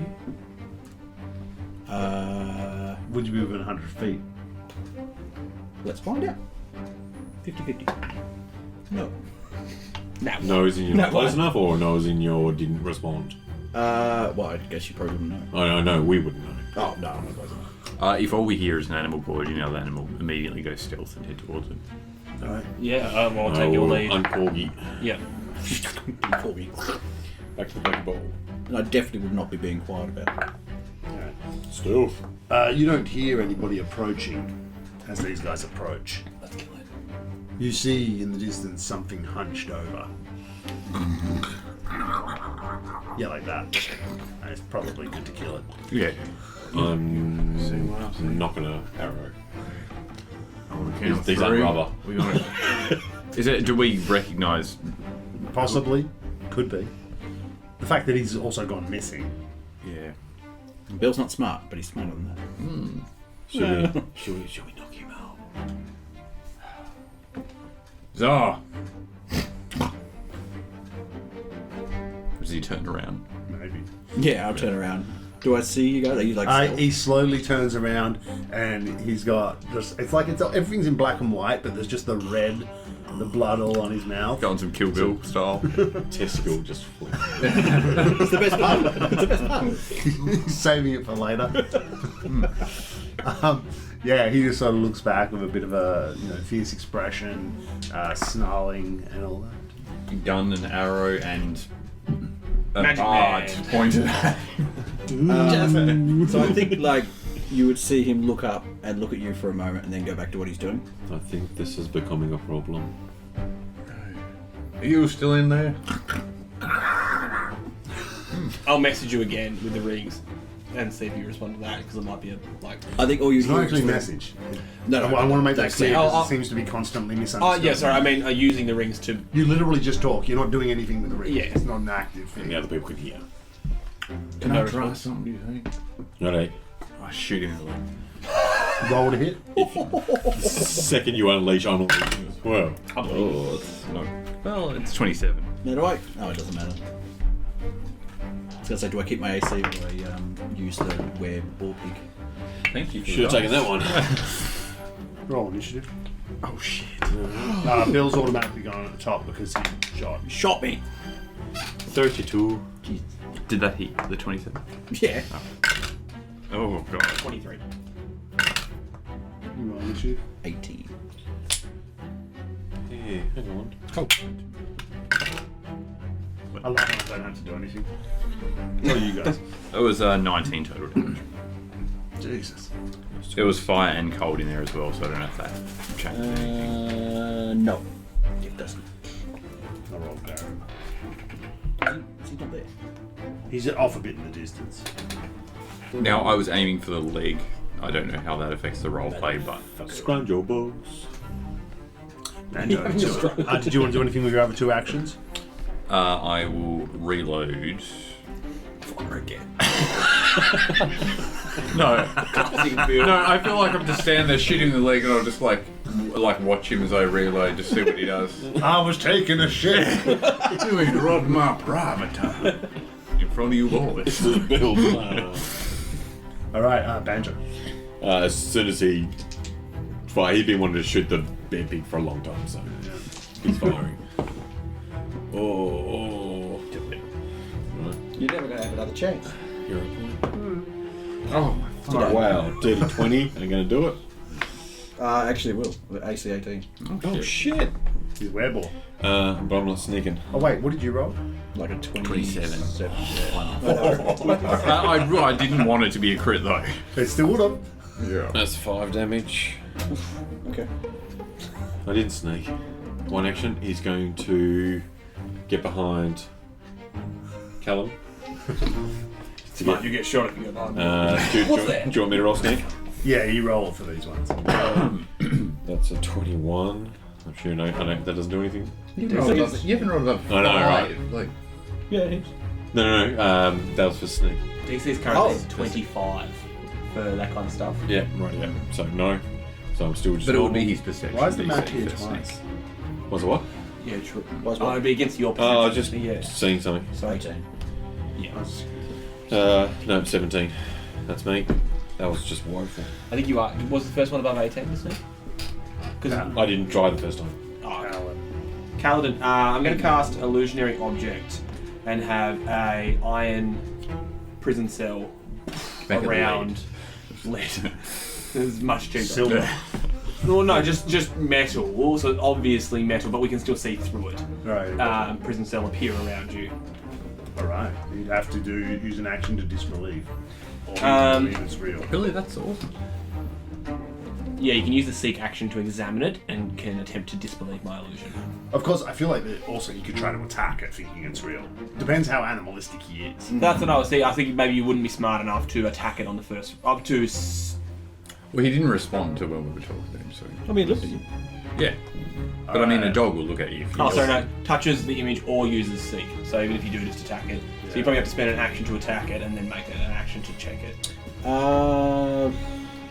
you? Would you be within 100 feet? Let's find out. 50-50. No. Now, Nose in your No, close what? enough, or nose in your didn't respond. Well, I guess you probably wouldn't know. Oh no, we wouldn't know. Oh, no, I'm not close enough. If all we hear is an animal gorging, the animal immediately goes stealth and head towards it. Alright. yeah, I'll take your lead. Uncorgi. Yeah. Before me. Back to the back bowl. And I definitely would not be being quiet about it. Stealth. You don't hear anybody approaching as these guys approach. Let's kill it. You see in the distance something hunched over. Yeah, like that. And it's probably good to kill it. Yeah. I'm knocking a arrow. These aren't rubber. We got Is it? Do we recognise? Possibly. Could be. The fact that he's also gone missing. Yeah. Bill's not smart, but he's smarter than that. Should we knock him out? Zah. Does he turn around? Maybe. Yeah, I'll turn around. Do I see you guys? Are you like? He slowly turns around and he's got just. It's like everything's in black and white, but there's just the red, the blood all on his mouth. Going some Kill Bill style. Testicle just flipped. It's the best part. It's the best part. He's saving it for later. Yeah, he just sort of looks back with a bit of a fierce expression, snarling and all that. Gun and arrow and a Magic bard man. pointed at him. So I think like you would see him look up and look at you for a moment, and then go back to what he's doing. I think this is becoming a problem. Are you still in there? I'll message you again with the rings and see if you respond to that, because it might be I think all you It's not hear actually a is message. No, I want to make that that's clear it. because it seems to be constantly misunderstood. Oh, yeah, sorry, I mean using the rings to... You literally just talk. You're not doing anything with the ring. Yeah. It's not an active And thing. the other people can hear. Can No I try response. something, do you think? Alright. I shoot him in the leg. Roll to hit. Second you unleash, well. Oh, it's not. Well, it's 27. No, do I? No, it doesn't matter. I was gonna say, do I keep my AC or I use the web ball pig? Thank you. Should have taken that one. Roll initiative. Oh shit. Bill's automatically going at the top because he shot. Shot me. 32. Did that hit the 27? Yeah. Oh god. 23. You roll initiative. 18. Yeah, hang on. Oh. I love when I don't have to do anything. What are you guys? It was 19 total damage. Jesus. It was fire and cold in there as well, so I don't know if that changed anything. No. It doesn't. I rolled Garen. Is he not there? He's off a bit in the distance. Now, I was aiming for the leg. I don't know how that affects the role play, but Scrounge your balls. Banjo, did you want to do anything with your other two actions? I will reload. Fire again. No. No, I feel like I'm just standing there shooting the leg, and I'll just like watch him as I reload, just see what he does. I was taking a shit. You ain't robbed my private time. In front of you boys. Build. Alright, Banjo. As soon as he'd been wanting to shoot the bear pig for a long time, so he's firing. Oh. Right. You're never gonna have another chance. Hero point. Oh, Wow, dirty 20. Ain't gonna do it. Actually, it will. With AC 18. Oh shit. He's wereball. But I'm not sneaking. Oh wait, what did you roll? Like a 27. I didn't want it to be a crit though. It still would have. Yeah. That's 5 damage. Okay. I didn't sneak. One action, he's going to get behind Callum. Smart, you get shot if you go behind. Do you want me to roll sneak? Yeah, you roll for these ones. That's a 21. I'm sure I know that doesn't do anything. you haven't rolled above I know, right? Like, Yeah, it is. No. That was for sneak. DC's currently 25 for that kind of stuff. Yeah, right. Yeah. So no. So I'm still just. But it would be normal. his perception. Why is the map DC here for twice? sneak. Was it what? Yeah, true. Was Oh, what? it'd be against your Oh, perception. just Yeah. seeing something. So 18. Yeah. No, 17. That's me. That was just woeful. I think you are. Was the first one above 18 this week? Because I didn't try the first time. Kaladin, I'm going to cast Illusionary Object and have a iron prison cell Make it around lead. It's much cheaper. Silver. No, just metal. So obviously metal, but we can still see through it. Right. Prison cell appear around you. Alright. You'd have to use an action to disbelieve. Or believe it's real. Really, that's awesome. Yeah, you can use the seek action to examine it and can attempt to disbelieve my illusion. Of course, I feel like that also you could try to attack it thinking it's real. Depends how animalistic he is. That's what I was saying. I think maybe you wouldn't be smart enough to attack it on the first. Up to. Well, he didn't respond to when we were talking to him, so. I mean, look at you. Yeah. But I mean, a dog will look at you if you. Oh, sorry, no. Touches the image or uses seek. So even if you do just attack it. So you probably have to spend an action to attack it and then make it an action to check it.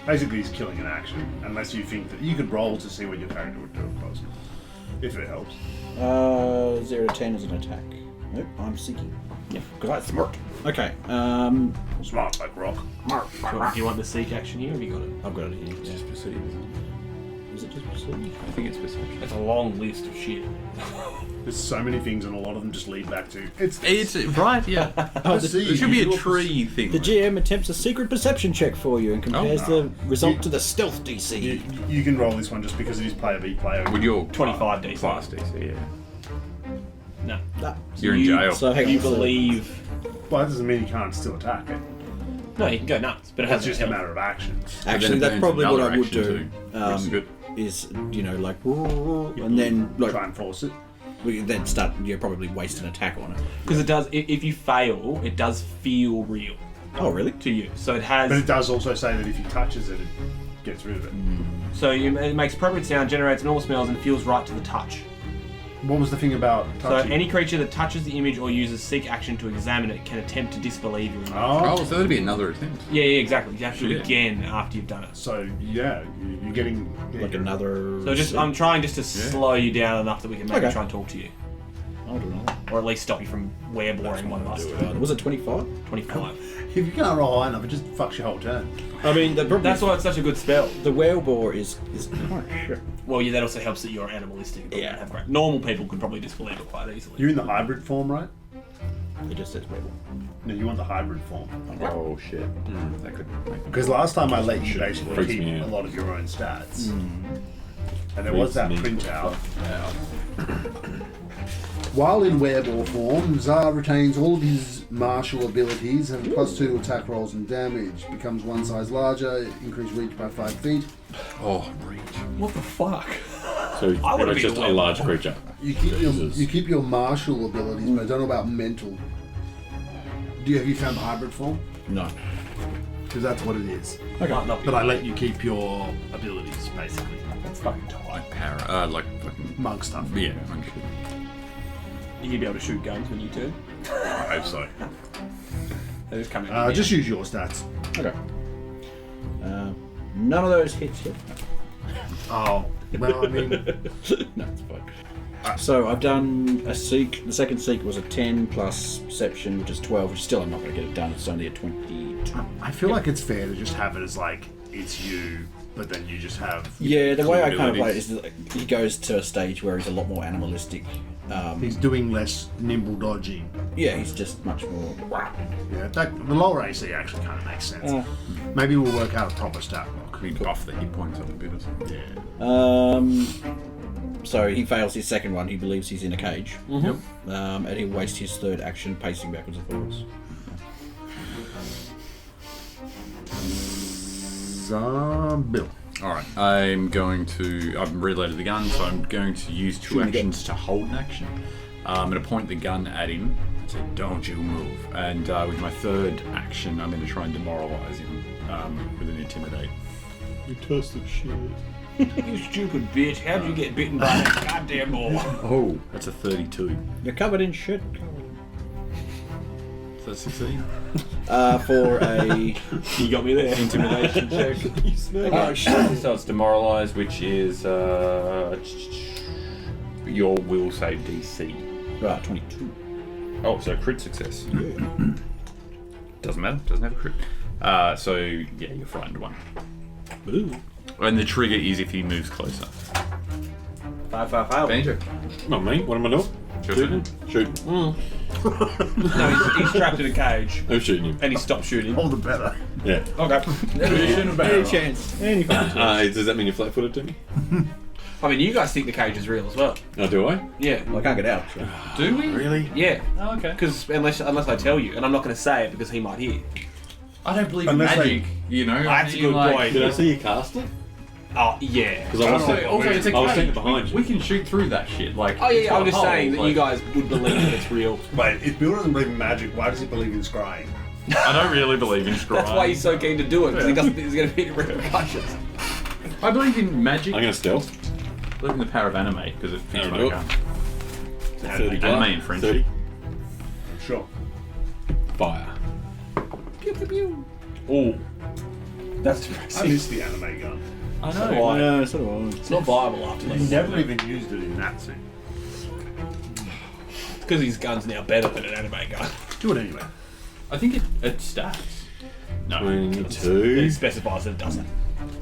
Basically, he's killing an action. Unless you think that you could roll to see what your character would do, of course. If it helps. 0 to 10 is an attack. Nope, I'm seeking. Yeah. Because I smart. Okay. Smart like rock. Do you want the seek action here? Or have you got it? I've got it here. It's just perceive, isn't Is it just perception? it? I think it's perception. It's a long list of shit. There's so many things, and a lot of them just lead back to It's right, yeah. There should be a tree thing. The GM attempts a secret perception check for you and compares the result to the stealth DC. You can roll this one just because it is player v player. With your 25 DC. class DC, yeah. No. Ah, You're in jail. So hang You on, so- believe... Well, that doesn't mean you can't still attack it. No, you can go nuts, but it It's has just a matter of actions. Actually, it that's burns probably what another I would action do. too, which is good. Is like, and then like Try and force it. we then start. You probably waste an attack on it. Because it does, if you fail, it does feel real Oh, really? to you. So it has... But it does also say that if he touches it, it gets rid of it. So it makes appropriate sound, generates normal smells, and feels right to the touch. What was the thing about touching? So any creature that touches the image or uses seek action to examine it can attempt to disbelieve your image. Oh, Oh, so that'd be another attempt. Yeah, exactly. You have to do it Shit. again after you've done it. so yeah, you're getting Like another. So just I'm trying just to slow you down enough that we can maybe Okay. try and talk to you. I'll do another. Or at least stop you from weirboring one of us. Was it 25? 25. If you can't roll high enough, it just fucks your whole turn. I mean, the problem That's why it's such a good spell. the whale bore is quite shit. Well, yeah, that also helps that you're animalistic. But Yeah. have great. Normal people could probably disbelieve it quite easily. You're in the hybrid form, right? It just says whale bore. No, you want the hybrid form. Oh shit. That could make Because last time I let you basically Freaks keep me out. a lot of your own stats. And there was that Freaks me printout. While in wereball form, Zar retains all of his martial abilities, have a +2 to attack rolls and damage, becomes one size larger, increase reach by 5 feet. Oh, reach. What the fuck? So it's I pretty would've much been just a a large creature. Jesus. You keep your martial abilities, but I don't know about mental. Have you found the hybrid form? No. Because that's what it is. Might not be. But I let you keep your abilities, basically. That's fucking tight. Like para, like fucking. Monk stuff. Yeah, monk shit. You'd be able to shoot guns when you turn. I hope so. They just come in. Just use your stats. Okay. None of those hits yet. Oh, well, I mean, No, it's fine. So I've done a seek. The second seek was a 10 plus perception, which is 12, which still I'm not going to get it done. It's only a 22. I feel like it's fair to just have it as like, it's you, but then you just have... Yeah, the Cool way I kind of play it abilities. is that he goes to a stage where he's a lot more animalistic. He's doing less nimble dodging. Yeah, he's just much more. Yeah, the lower AC actually kind of makes sense. Maybe we'll work out a proper stat block. We buff the hit points up a bit or something. Yeah. So he fails his second one. He believes he's in a cage. Yep. And he'll waste his third action pacing backwards and forwards. Bill. Alright, I'm reloaded the gun, so I'm going to use two Shoot again. actions to hold an action. I'm going to point the gun at him and say, don't you move. And with my third action, I'm going to try and demoralize him with an intimidate. You toasted shit. You stupid bitch. How'd you get bitten by that goddamn ball? Oh, that's a 32. You're covered in shit. Does that succeed? For a. You got me there. Intimidation check. Oh, shit. So it's demoralized, which is your will save DC. Right, 22. Oh, so crit success. Doesn't matter. Doesn't have a crit. So yeah, you're frightened one. Ooh. And the trigger is if he moves closer. 5. Banjo. Come on, mate. What am I doing? Shooting. Shooting. No, he's trapped in a cage I'm shooting him. and he stopped shooting. All the better. Yeah. Okay. Any chance. Any chance. Does that mean you're flat-footed to me? I mean, you guys think the cage is real as well. Oh, do I? Yeah. Well, I can't get out. So. Do we? Really? Yeah. Oh, okay. Because unless I tell you, and I'm not going to say it because he might hear. I don't believe Unless in magic. You know. That's a I mean, good like- point. Did I see you cast it? Oh yeah. Because I was Also, standing, it's a I was cage. standing behind you. We can shoot through that shit. Like. Oh it's yeah. got I'm a just hole, saying that like- you guys would believe that it's real. Wait, if Bill doesn't believe in magic, why does he believe in scrying? I don't really believe in scrying. That's why he's so keen to do it because he doesn't think there's going to be any repercussions. I believe in magic. I'm going to stealth. I believe in the power of anime because it fits Anime. my gun. 30 Anime in French. 30. Sure. Fire. Pew pew pew. Oh, that's I depressing. miss the anime gun. I So do know. I. No, so do I. It's not viable after You this. never even used it in that scene. because his gun's now better than an anime gun. Do it anyway. I think it stacks. No. 22. It specifies that it doesn't.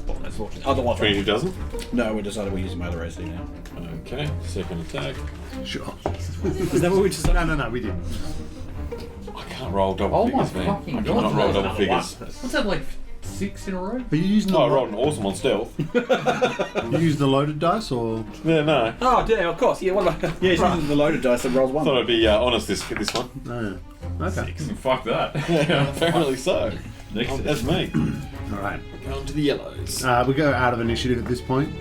Well, that's fortunate. Otherwise, 22 doesn't? No, we decided we're using my other AC now. Okay, second attack. Sure. Is that what we just... No, we did. I can't roll double Oh my figures, man. fucking I God. cannot roll double Another figures. What's that, like 6 in a row? Are you using Oh, I rolled an awesome on stealth. you use the loaded dice or? Yeah, no. Oh, damn, of course. Yeah, what about... Yeah, she's using the loaded dice that rolls I one. thought I'd be honest this one. No. Okay. Fuck that. Yeah, apparently so. Next That's me. All right. Going to the yellows. We go out of initiative at this point.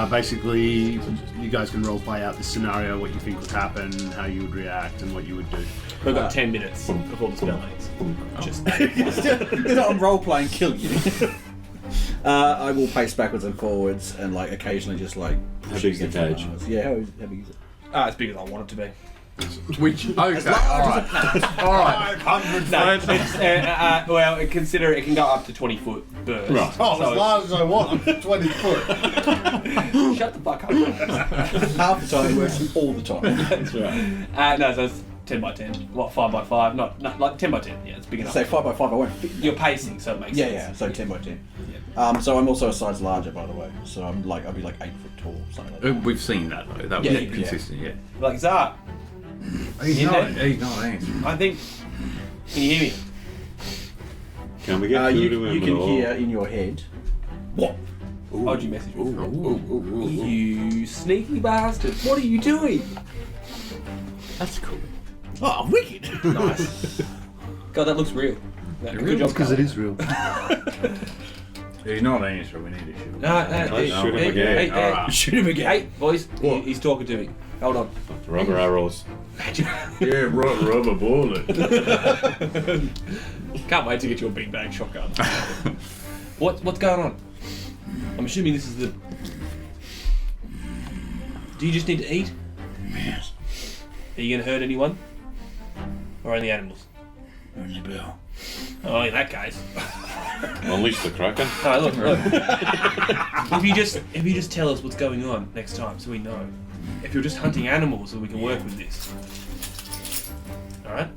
Basically, you guys can role play out this scenario, what you think would happen, how you would react, and what you would do. We've got 10 minutes before the spell ends. Just... I'm role playing kill you. I will pace backwards and forwards and like occasionally just like. How big's the cage? Yeah, how big is it? as big as I want it to be. Which, okay, alright. Alright. 100 No, it's, well, consider it can go up to 20 foot burst. Right. Oh, So as large as I want. 20 foot. shut the fuck up. Half the time it works all the time. That's right. No, so it's 10 by 10. What, 5 by 5? Not like 10 by 10. Yeah, it's big enough. Say 5 by 5, I won't fit. You're pacing, so it makes Yeah, sense. yeah, so 10 by 10. Yeah. So I'm also a size larger, by the way. So I'll be like 8 foot tall, something like that. We've seen that though. That was Yeah, yeah. consistent, yeah. Like, Zar, He's You not. know? He's not answering. I think. Can you hear me? Can we get You through to him can at all? hear in your head. What? How'd you message me? You sneaky bastard! What are you doing? That's cool. Oh, wicked! Nice. God, that looks real. Good job, Because it is real. He's not answering. We need to shoot. No, Let's shoot him again. Alright. Shoot him again. Hey, boys, he's talking to me. Hold on. Rubber arrows. Yeah, rubber bullet. Can't wait to get your big bag shotgun. What's going on? I'm assuming this is the. Do you just need to eat? Yes. Are you gonna hurt anyone? Or only animals? Only Bill. Oh, in that case. Unleash the Kraken. No, look. if you just tell us what's going on next time, so we know. If you're just hunting animals, so we can work with this. All right.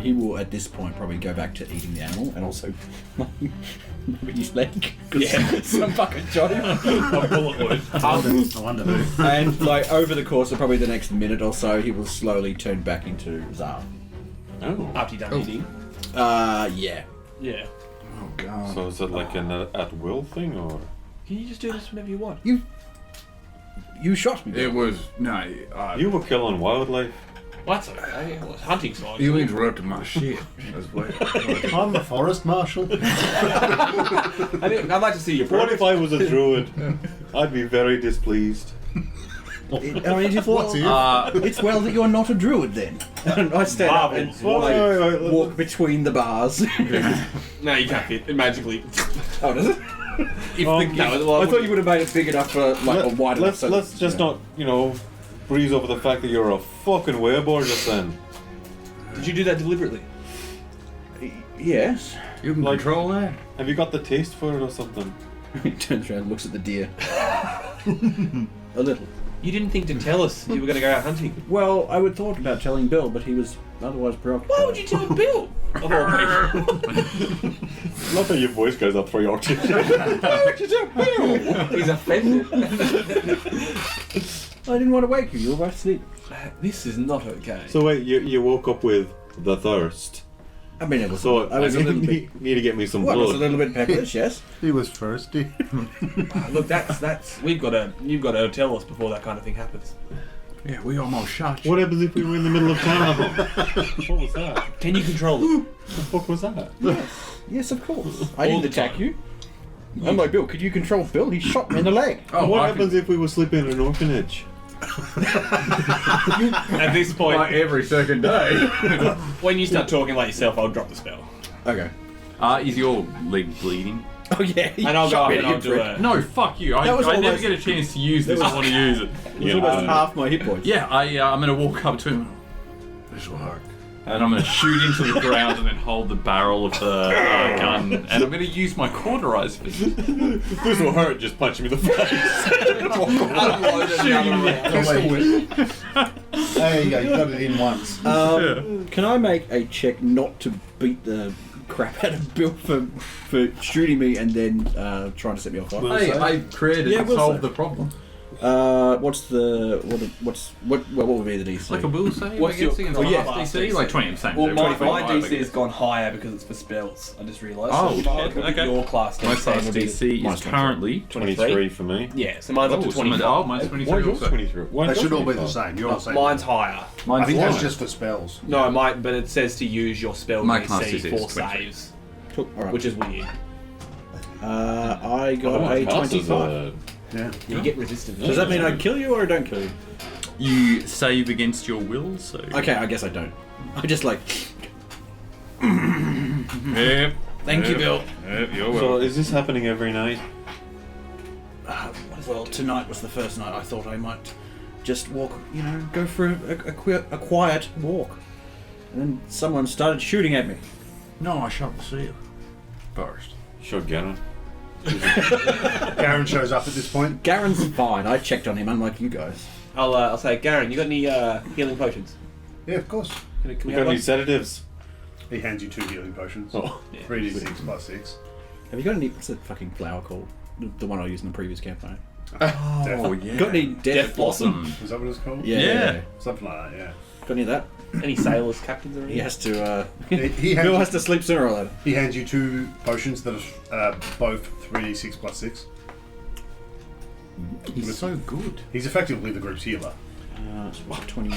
He will at this point probably go back to eating the animal and also maybe his leg. Yeah. Some fucking shot him. I'm bullet wound. I wonder who. And like over the course of probably the next minute or so, he will slowly turn back into Zar. Oh. After you're done eating. Yeah. Yeah. Oh god. So is it like an at-will thing, or? Can you just do this whenever you want? You shot me. It was no. You were killing wildlife. Well, that's okay. Well, it's hunting side. You interrupted my shit. That's weird. I'm the forest marshal. I'd like to see your What progress. if I was a druid? I'd be very displeased. I mean, it's What's here? it's well that you're not a druid then. And I stand up and Marvels. Wait. walk between the bars. No, you can't fit. It magically. Oh, does it? If Um, the, no, well, I thought you would have made it big enough for like a wide enough. Let's just not, breeze over the fact that you're a fucking wereborn just then. Did you do that deliberately? Yes. You can Like- control that. Have you got the taste for it or something? He turns around and looks at the deer. A little. You didn't think to tell us you were going to go out hunting. Well, I would thought about telling Bill, but he was otherwise preoccupied. Why would you tell Bill? Of all people. Love how your voice goes up 3 octaves. Why would you tell Bill? He's offended. I didn't want to wake you. You were both asleep. This is not okay. So wait, you woke up with the thirst. I mean, it was. So I was a little bit. need to get me some What? I was a blood. little bit pepperish, yes. He was thirsty. Look, that's you've got to tell us before that kind of thing happens. Yeah, we almost shot you. What happens if we were in the middle of town? What was that? Can you control it? What the fuck was that? Yes, of course. I All didn't the attack time. you. I'm like, Bill, could you control Bill? He shot me in the leg. Oh, What I happens if we were sleeping in an orphanage? At this point, like every second day. when you start talking like yourself, I'll drop the spell. Okay. Is your leg bleeding? Oh, yeah. And I'll go up and I'll do a... No, fuck you. I That was never almost- get a chance to use this. I want to use it. It was almost half my hit points. Yeah, I'm gonna walk up to him. This will hurt. And I'm gonna shoot into the ground and then hold the barrel of the gun. And I'm gonna use my cauterized fist. This will hurt. Just punch him in the face. Unload another round. There you go. You got it in once. Can I make a check not to beat the crap out of Bill for shooting me and then trying to set me off fire? Hey, I created and will solved say. the problem. What would be the DC? Like a will save, What's I guess, your against class DC? DC? Like 20, same. Well, my 25, I DC guess. has gone higher because it's for spells. I just realised. Oh, so if I shit, look at okay. Your class My DC class would be- DC Mine's is currently 23 for me. Yeah, so mine's up to 25. Oh, mine's 23 Why is yours also. 23? Why They is should yours all be the 25? same. You're all saying. Mine's higher. I think that's lower. just for spells. No, but it says to use your spell My class DC is for 23. saves, All right. which is weird. I got Oh, a my class is 25. Yeah. You get resistance. Does that mean I kill you or I don't kill you? You save against your will, so. Okay, I guess I don't. I just like. Yep. Thank you, Bill. Yep, you're So welcome. is this happening every night? Well, tonight was the first night I thought I might just walk, go for a quiet walk. And then someone started shooting at me. No, I shot the seal first. Sure, Garen. Garen shows up at this point. Garen's fine. I checked on him, unlike you guys. I'll say, Garen, you got any healing potions? Yeah, of course. Can we You have got any one? sedatives? He hands you 2 healing potions. Oh. 3d6 plus 6. Have you got any? What's that fucking flower called? The one I used in the previous campaign. Oh, yeah. Got any Death Blossom. Is that what it's called? Yeah. Something like that, yeah. Got any of that? Any sailors, captains, or anything? He has to. He Bill has hands, to sleep sooner or later. he hands you 2 potions that are both 3d6 plus 6. He's so good. He's effectively the group's healer. It's what, 20.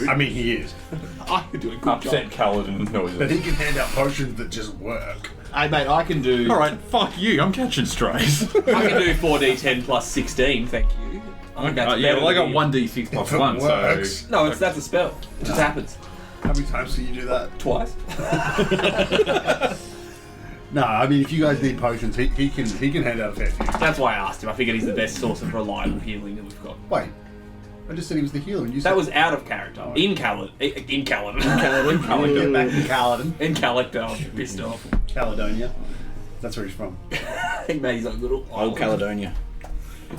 I mean, he is. I could do a good Upset Kaladin But noises. he can hand out potions that just work. Hey, mate, I can do. Alright, fuck you, I'm catching strays. I can do 4d10 plus 16. Thank you. I think that's Yeah, better well, I than got you. 1d6 plus If it 1, works. so. No, that's a spell. It just happens How many times can you do that? twice. No, I mean, if you guys need potions, he can hand out a fair few. That's why I asked him. I figured he's the best source of reliable healing that we've got. Wait, I just said he was the healer. And you said That was out of character. In Kaladin. In Kaladin. Get back to Kaladin. In character. I'm pissed off. Caledonia. That's where he's from. He made his own little Old Caledonia.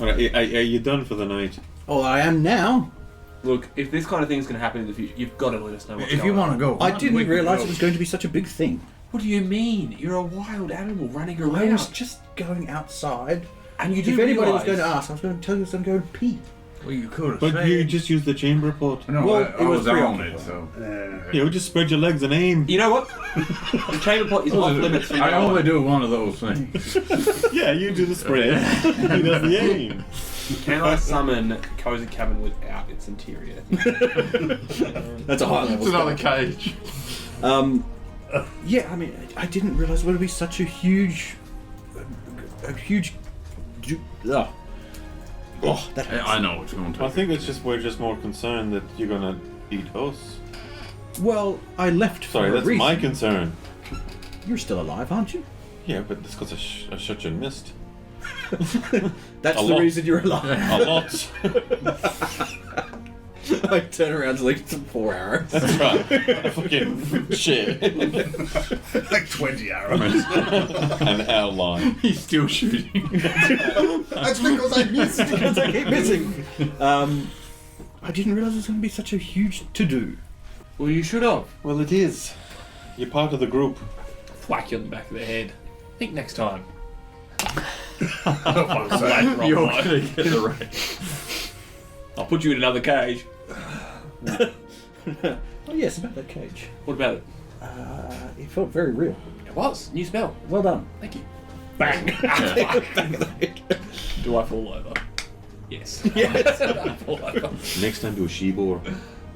Alright, are you done for the night? Oh, I am now. Look, if this kind of thing's going to happen in the future, you've got to let us know what's If you going want on. to go, I didn't realise it was going to be such a big thing. What do you mean? You're a wild animal running I around. was just going outside. And you do If anybody was realise- going to ask, I was going to tell you I was going to go and pee. Well, you could have. But you just used the chamber pot. No, Well, I it was was on preoccupied. it, so. You know, just spread your legs and aim. You know what? The chamber pot is off limits for I now. only do one of those things. Yeah, you do the spread. He does the aim. Can I summon Cozy Cabin without its interior? That's a high level. It's another cage. Yeah, I mean, I didn't realise it would be such a huge. Oh, that hurts. I know what's going to. I think it's just we're just more concerned that you're gonna eat us. Well, I left for Sorry, a that's reason. my concern. You're still alive, aren't you? Yeah, but it's because I shot you and missed. That's A the lot. reason you're alive. A lot. I turn around to like some 4 arrows. That's right. Fucking shit. Like 20 arrows. An outline. He's still shooting. That's because I missed. Because I keep missing. I didn't realise it was going to be such a huge to-do. Well, you should have. Well, it is. You're part of the group. Whack you on the back of the head. Think next time. You're gonna get the right. I'll put you in another cage. Oh yes, about that cage. What about it? It felt very real. It was. New spell. Well done. Thank you. Bang! Do I fall over? Yes. Yes. I fall over. Next time do a she-boar.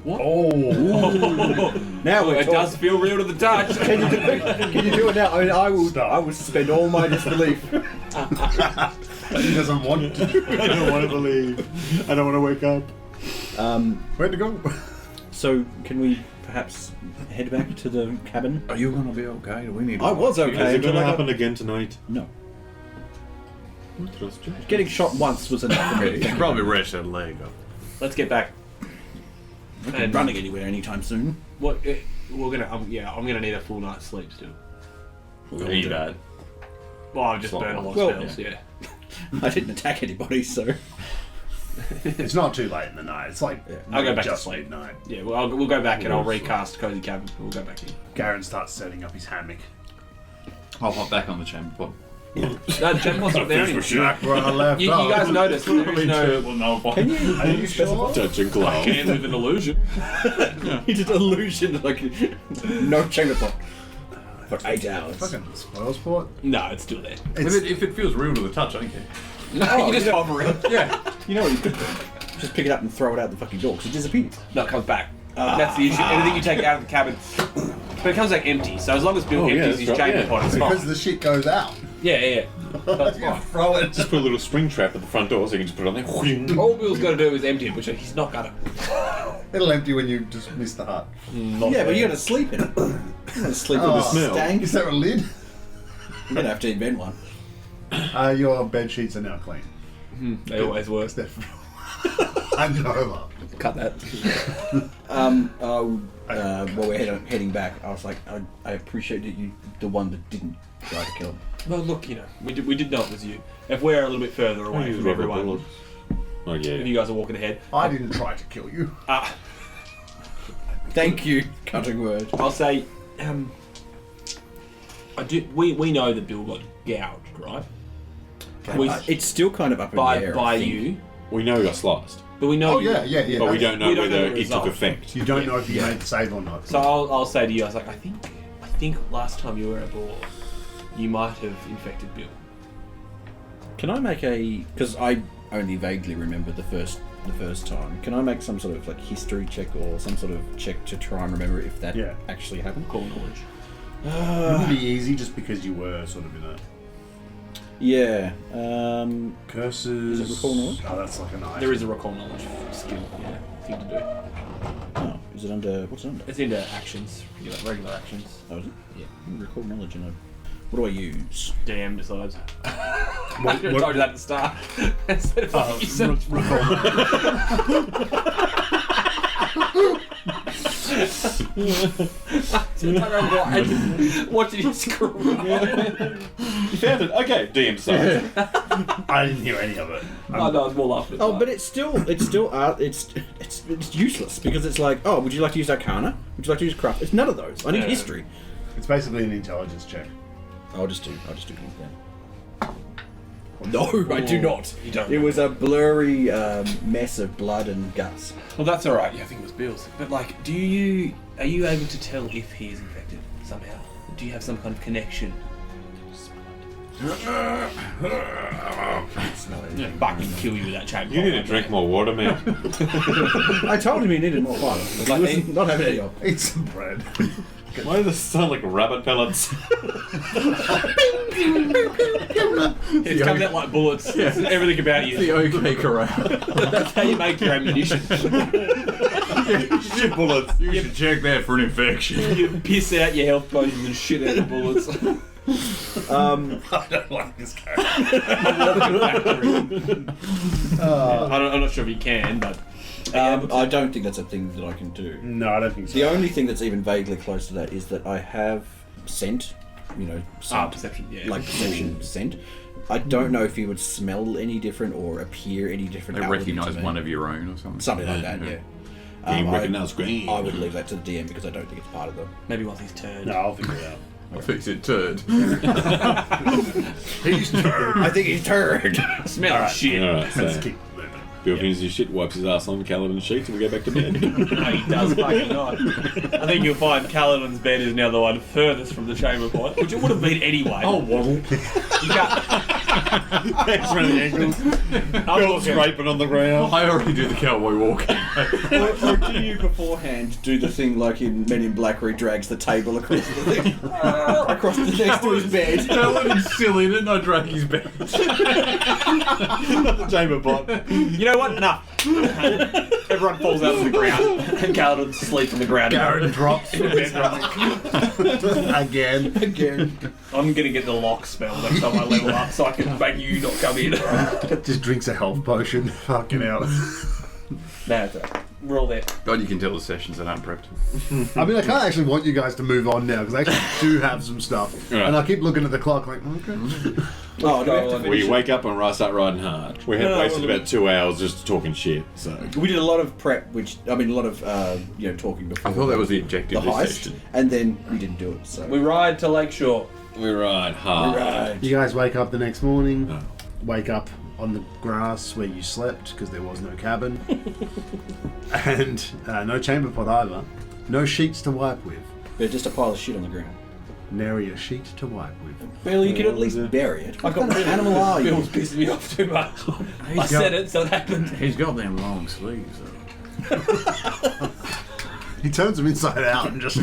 Oh. Now we're It talking. does feel real to the touch. Can you do it now? I mean, I will. Stop. I will suspend all my disbelief. He doesn't want to. I don't want to believe. I don't want to wake up. Where'd to go? So, can we perhaps head back to the cabin? Are you gonna be okay? We need. I was okay. Is it until going to I got- happen again tonight? No. Trust you. Getting shot once was enough for me. You should probably rest that leg up. Let's get back. I'm not running anywhere anytime soon. What? I'm gonna need a full night's sleep still. Ain't bad. Well, I've just Well, burned a lot of well, spells. Yeah. I didn't attack anybody, so It's not too late in the night. It's like I'll go back to just sleep. midnight. Yeah, well, we'll go back and I'll recast Cozy Cabin. We'll go back in. Garen starts setting up his hammock. I'll hop back on the chamber pot. No, the Chamberlain's not there anymore. Back where I left You guys off. noticed there is no... Well, no, Can you? Are you sure? Touch and glow. I can with an illusion. He did illusion like no chamber pot for 8 hours. Fucking spoil sport. No, it's still there. If it feels real to the touch, I don't care. No, you just hover it. Yeah. You know what you could do? Just pick it up and throw it out the fucking door because it disappears. No, it comes back. That's the issue. Anything you take out of the cabin... But it comes back empty, so as long as Bill empties his chamber pot, it's Because fine. the shit goes out. Yeah. That's You fine. throw it. Just put a little spring trap at the front door so you can just put it on there. All Bill's got to do is empty it, which he's not gonna. It'll empty when you just miss the hut. Yeah, but you gotta sleep in it. You gotta sleep with the smell. stank. Is there a lid? You're gonna have to invent one. Your bed sheets are now clean. They always work. Hand over. Cut that. While we're heading back, I was like, I appreciate that you, the one that didn't try to kill him. Well, look, we did know it was you. If we're a little bit further away from everyone, Oh yeah. if you guys are walking ahead, I didn't try to kill you. Thank you, cutting word. I'll say, we know that Bill got gouged, right? It's still kind of up in the air. By I think. you, We know you're sliced, but we know. Oh yeah. but we don't know We don't know whether the it took result. effect. You don't know if you made the save or not. So I'll say to you, I was like, I think last time you were aboard, you might have infected Bill. Can I make because I only vaguely remember the first time. Can I make some sort of like history check or some sort of check to try and remember if that actually happened? Call knowledge. It wouldn't be easy just because you were sort of in a Yeah. curses. Is it recall knowledge? Oh, that's like an item. There is a recall knowledge skill, thing to do. Oh, is it under? What's it under? It's into actions, regular actions. Oh, is it? Yeah. Recall knowledge and what do I use? DM decides. I should have told you that at the start. Instead of you said what did you screw up? You found it. Okay, DM decides. I didn't hear any of it. Oh no, it's more laughing. Oh, but it's useless because it's like, oh, would you like to use Arcana? Would you like to use Craft? It's none of those. I need history. It's basically an intelligence check. I'll just do things then. No, I do not. You don't. It was a blurry mess of blood and guts. Well, that's all right. Yeah, I think it was Bill's. But like, are you able to tell if he is infected somehow? Do you have some kind of connection? Buck can kill you with that chamber. You need to drink more water, man. I told him he needed more fun. But he was not having any of it. Eat some bread. Why does this sound like rabbit pellets? It comes out like bullets. It's everything about you. The OK corral. That's how you make your ammunition. Shit bullets. You should check that for an infection. You piss out your health potions and shit out the bullets. I don't like this character. I'm not sure if you can, but I don't think that's a thing that I can do. No, I don't think so. The only thing that's even vaguely close to that is that I have scent, scent, perception, yeah. like perception scent. I don't know if he would smell any different or appear any different. They outwardly to recognise me. one of your own or something. Something like that, yeah. Game I recognised green. would leave that to the DM because I don't think it's part of them. maybe once he's turned. No, I'll figure it out. I'll fix it, turd. He's turned. I think he's turned. Smell shit. Alright, Let's so keep moving. Bill finishes his shit, wipes his ass on Kaladin's sheets, and we go back to bed. No, he does fucking not. I think you'll find Kaladin's bed is now the one furthest from the chamber pot, which it would have been anyway. Oh, waddle. You can't. Thanks for the ankles. Bill scraping on the ground. I already do the cowboy walk. or do you beforehand do the thing like in Men in Black where he drags the table across the thing, across the next to his bed? Kaladin's still in it and I drag his bed. Not the chamber pot. You know what? Enough. Everyone falls out on the ground, and Kaladin's asleep on the ground. Garen drops in the bedrock. Again. I'm gonna get the lock spell next time I level up, so I can make you not come in. Just drinks a health potion. Fucking out. No, it's alright. We're all there. God, you can tell the sessions that aren't prepped. I mean, I kind of actually want you guys to move on now because I actually do have some stuff, Right. and I keep looking at the clock like, okay. Oh, do we have to We finish? wake up and start riding hard. We had wasted about 2 hours just talking shit. So We did a lot of prep, a lot of talking before. I thought that was the objective the of this heist, session. and then we didn't do it. So We ride to Lakeshore. we ride hard. You guys wake up the next morning, Oh. wake up on the grass where you slept because there was no cabin, and no chamber pot either, no sheets to wipe with, But just a pile of shit on the ground. nary a sheet to wipe with. Bill, you could at least. Bury it. I What got kind of animal are you? Bill's pissing me off too much. I said it, so it happened. He's got them long sleeves, though. He turns them inside out and just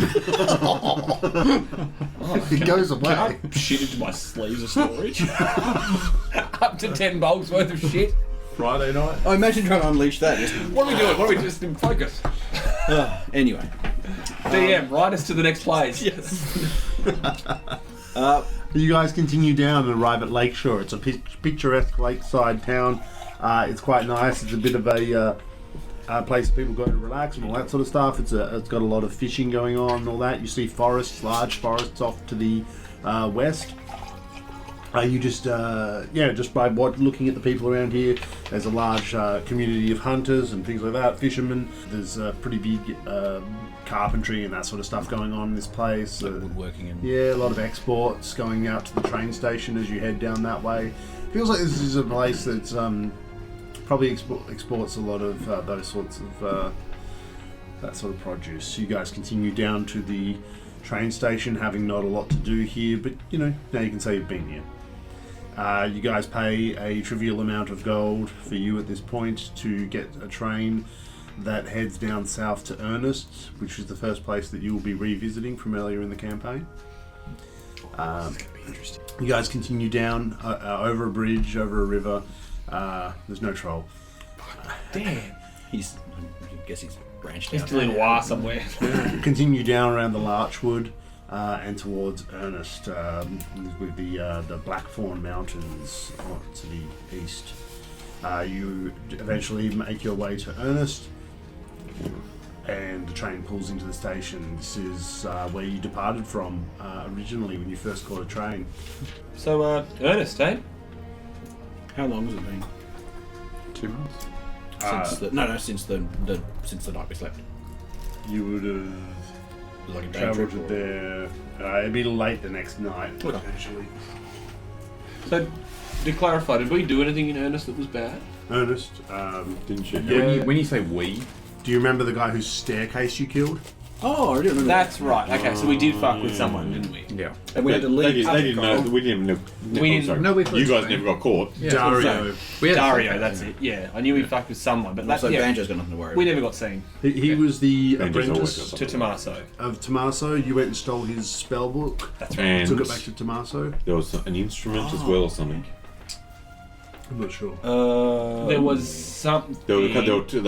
it goes away. Can I shit into my sleeves of storage? Up to 10 bulks worth of shit. Friday night. Oh, imagine trying to unleash that. Just, What are we doing? What are we just in focus? anyway. DM, ride us to the next place. You guys continue down and arrive at Lakeshore. It's a picturesque lakeside town. It's quite nice. It's a bit of a place people go to relax and all that sort of stuff. It's got a lot of fishing going on and all that. You see forests, large forests off to the west. You just by looking at the people around here, there's a large community of hunters and things like that, fishermen. There's pretty big carpentry and that sort of stuff going on in this place. Woodworking and... Yeah, a lot of exports going out to the train station as you head down that way. Feels like this is a place that's probably exports a lot of those sorts of that sort of produce. You guys continue down to the train station, having not a lot to do here, but now you can say you've been here. You guys pay a trivial amount of gold for you at this point to get a train that heads down south to Ernest, which is the first place that you will be revisiting from earlier in the campaign. You guys continue down over a bridge, over a river. There's no troll. Damn. I guess he's branched He's out. still in Loire somewhere. Continue down around the Larchwood and towards Ernest with the Blackthorn Mountains to the east. You eventually make your way to Ernest, and the train pulls into the station. This is where you departed from originally when you first caught a train. So, Ernest, eh? How long has it been? 2 months. Since the night we slept. You would have Like a day travelled trip. there. It'd be late the next night, actually. So, to clarify, did we do anything in Ernest that was bad? Ernest, didn't you? Yeah. When you say we, do you remember the guy whose staircase you killed? Oh, I do remember That's right. Okay, so we did fuck with someone, didn't we? yeah. that. And we had to leave. They didn't know. We didn't know. We didn't- sorry. no, we You guys never got caught. Yeah, Dario. We had Dario, that's it. Yeah, I knew we fucked with someone, but So yeah, Banjo's got nothing to worry we about. never got seen. He was the Banjo's always apprentice got To Tommaso. of Tommaso. You went and stole his spell book. That's right. And Took it back to Tommaso. there was an instrument as well or something. I'm not sure. There was something. There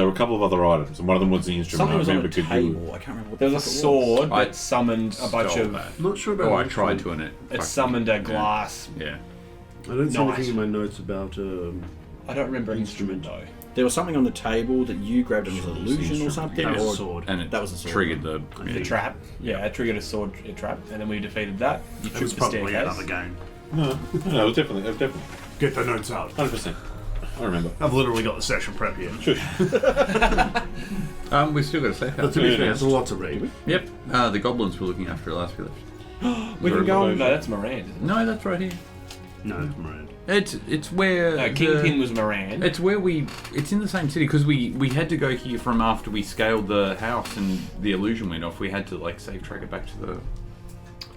were a couple of other items, and one of them was the instrument. Something was I on remember the because you. table. I can't remember what There the was a fuck it was. sword I that summoned a bunch stole of. that. I'm not sure about. Oh, I which tried one. to in it. It summoned a glass. Yeah. I don't see anything Nice. in my notes about. I don't remember an Instrument. instrument though. There was something on the table that you grabbed and was an illusion or Instrument. something. That was or a sword. And it That was a sword. triggered the. The trap. Yeah, it triggered a trap, and then we defeated that. You It tripped was the probably staircase. another game. No, it was definitely Get the notes out. 100%. I remember. I've literally got the session prep here. We've still got a safe But house. to be Yeah, fair, yeah. it's a lot to read. Yep. The goblins were looking after it last we left. We can Sorry, go. Banjo. No, that's Moran. Isn't it? No, that's right here. No, it's Miranda. It's where No, Kingpin was Moran. It's where it's in the same city because we had to go here from after we scaled the house and the illusion went off. We had to save track it back to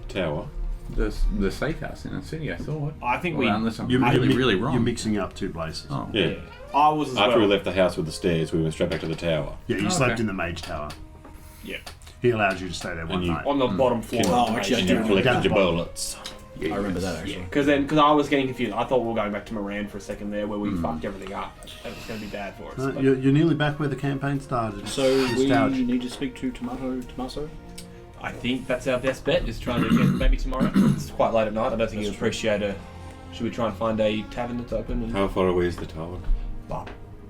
Tower. the safe house in the city. I thought. I think Well, we. unless I'm You're really wrong. You're mixing up two places. Oh. Yeah. I was as After well. we left the house with the stairs, we went straight back to the tower. Yeah, you Oh, slept okay. in the mage tower. Yeah. He allowed you to stay there one you- night. On the bottom floor. Can- of the Oh, actually, I mansion. do You remember collected that. your bullets. I remember that actually. Because I was getting confused. I thought we were going back to Moran for a second there, where we fucked everything up. It was going to be bad for us. No, but you're nearly back where the campaign started. So It's we Stouch. need to speak to Tommaso. I think that's our best bet. Is trying to get maybe tomorrow. It's quite late at night. I don't think you'd appreciate a. Should we try and find a tavern that's open? And How far away is the tower? well,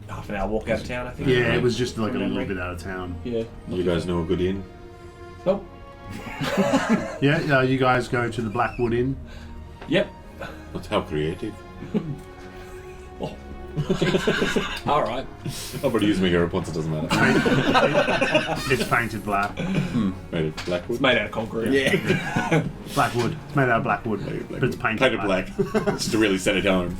half an hour walk out of town, I think. Yeah, it was just like a From little memory. bit out of town. Yeah. You guys know a good inn? Nope. Yeah, you guys go to the Blackwood Inn. Yep. That's how creative. All right. I've already used my hero points, it doesn't matter. It's painted black. Made it Blackwood. It's made out of concrete. Yeah. Blackwood. It's made out of blackwood, but it's painted black. Just to really set it down.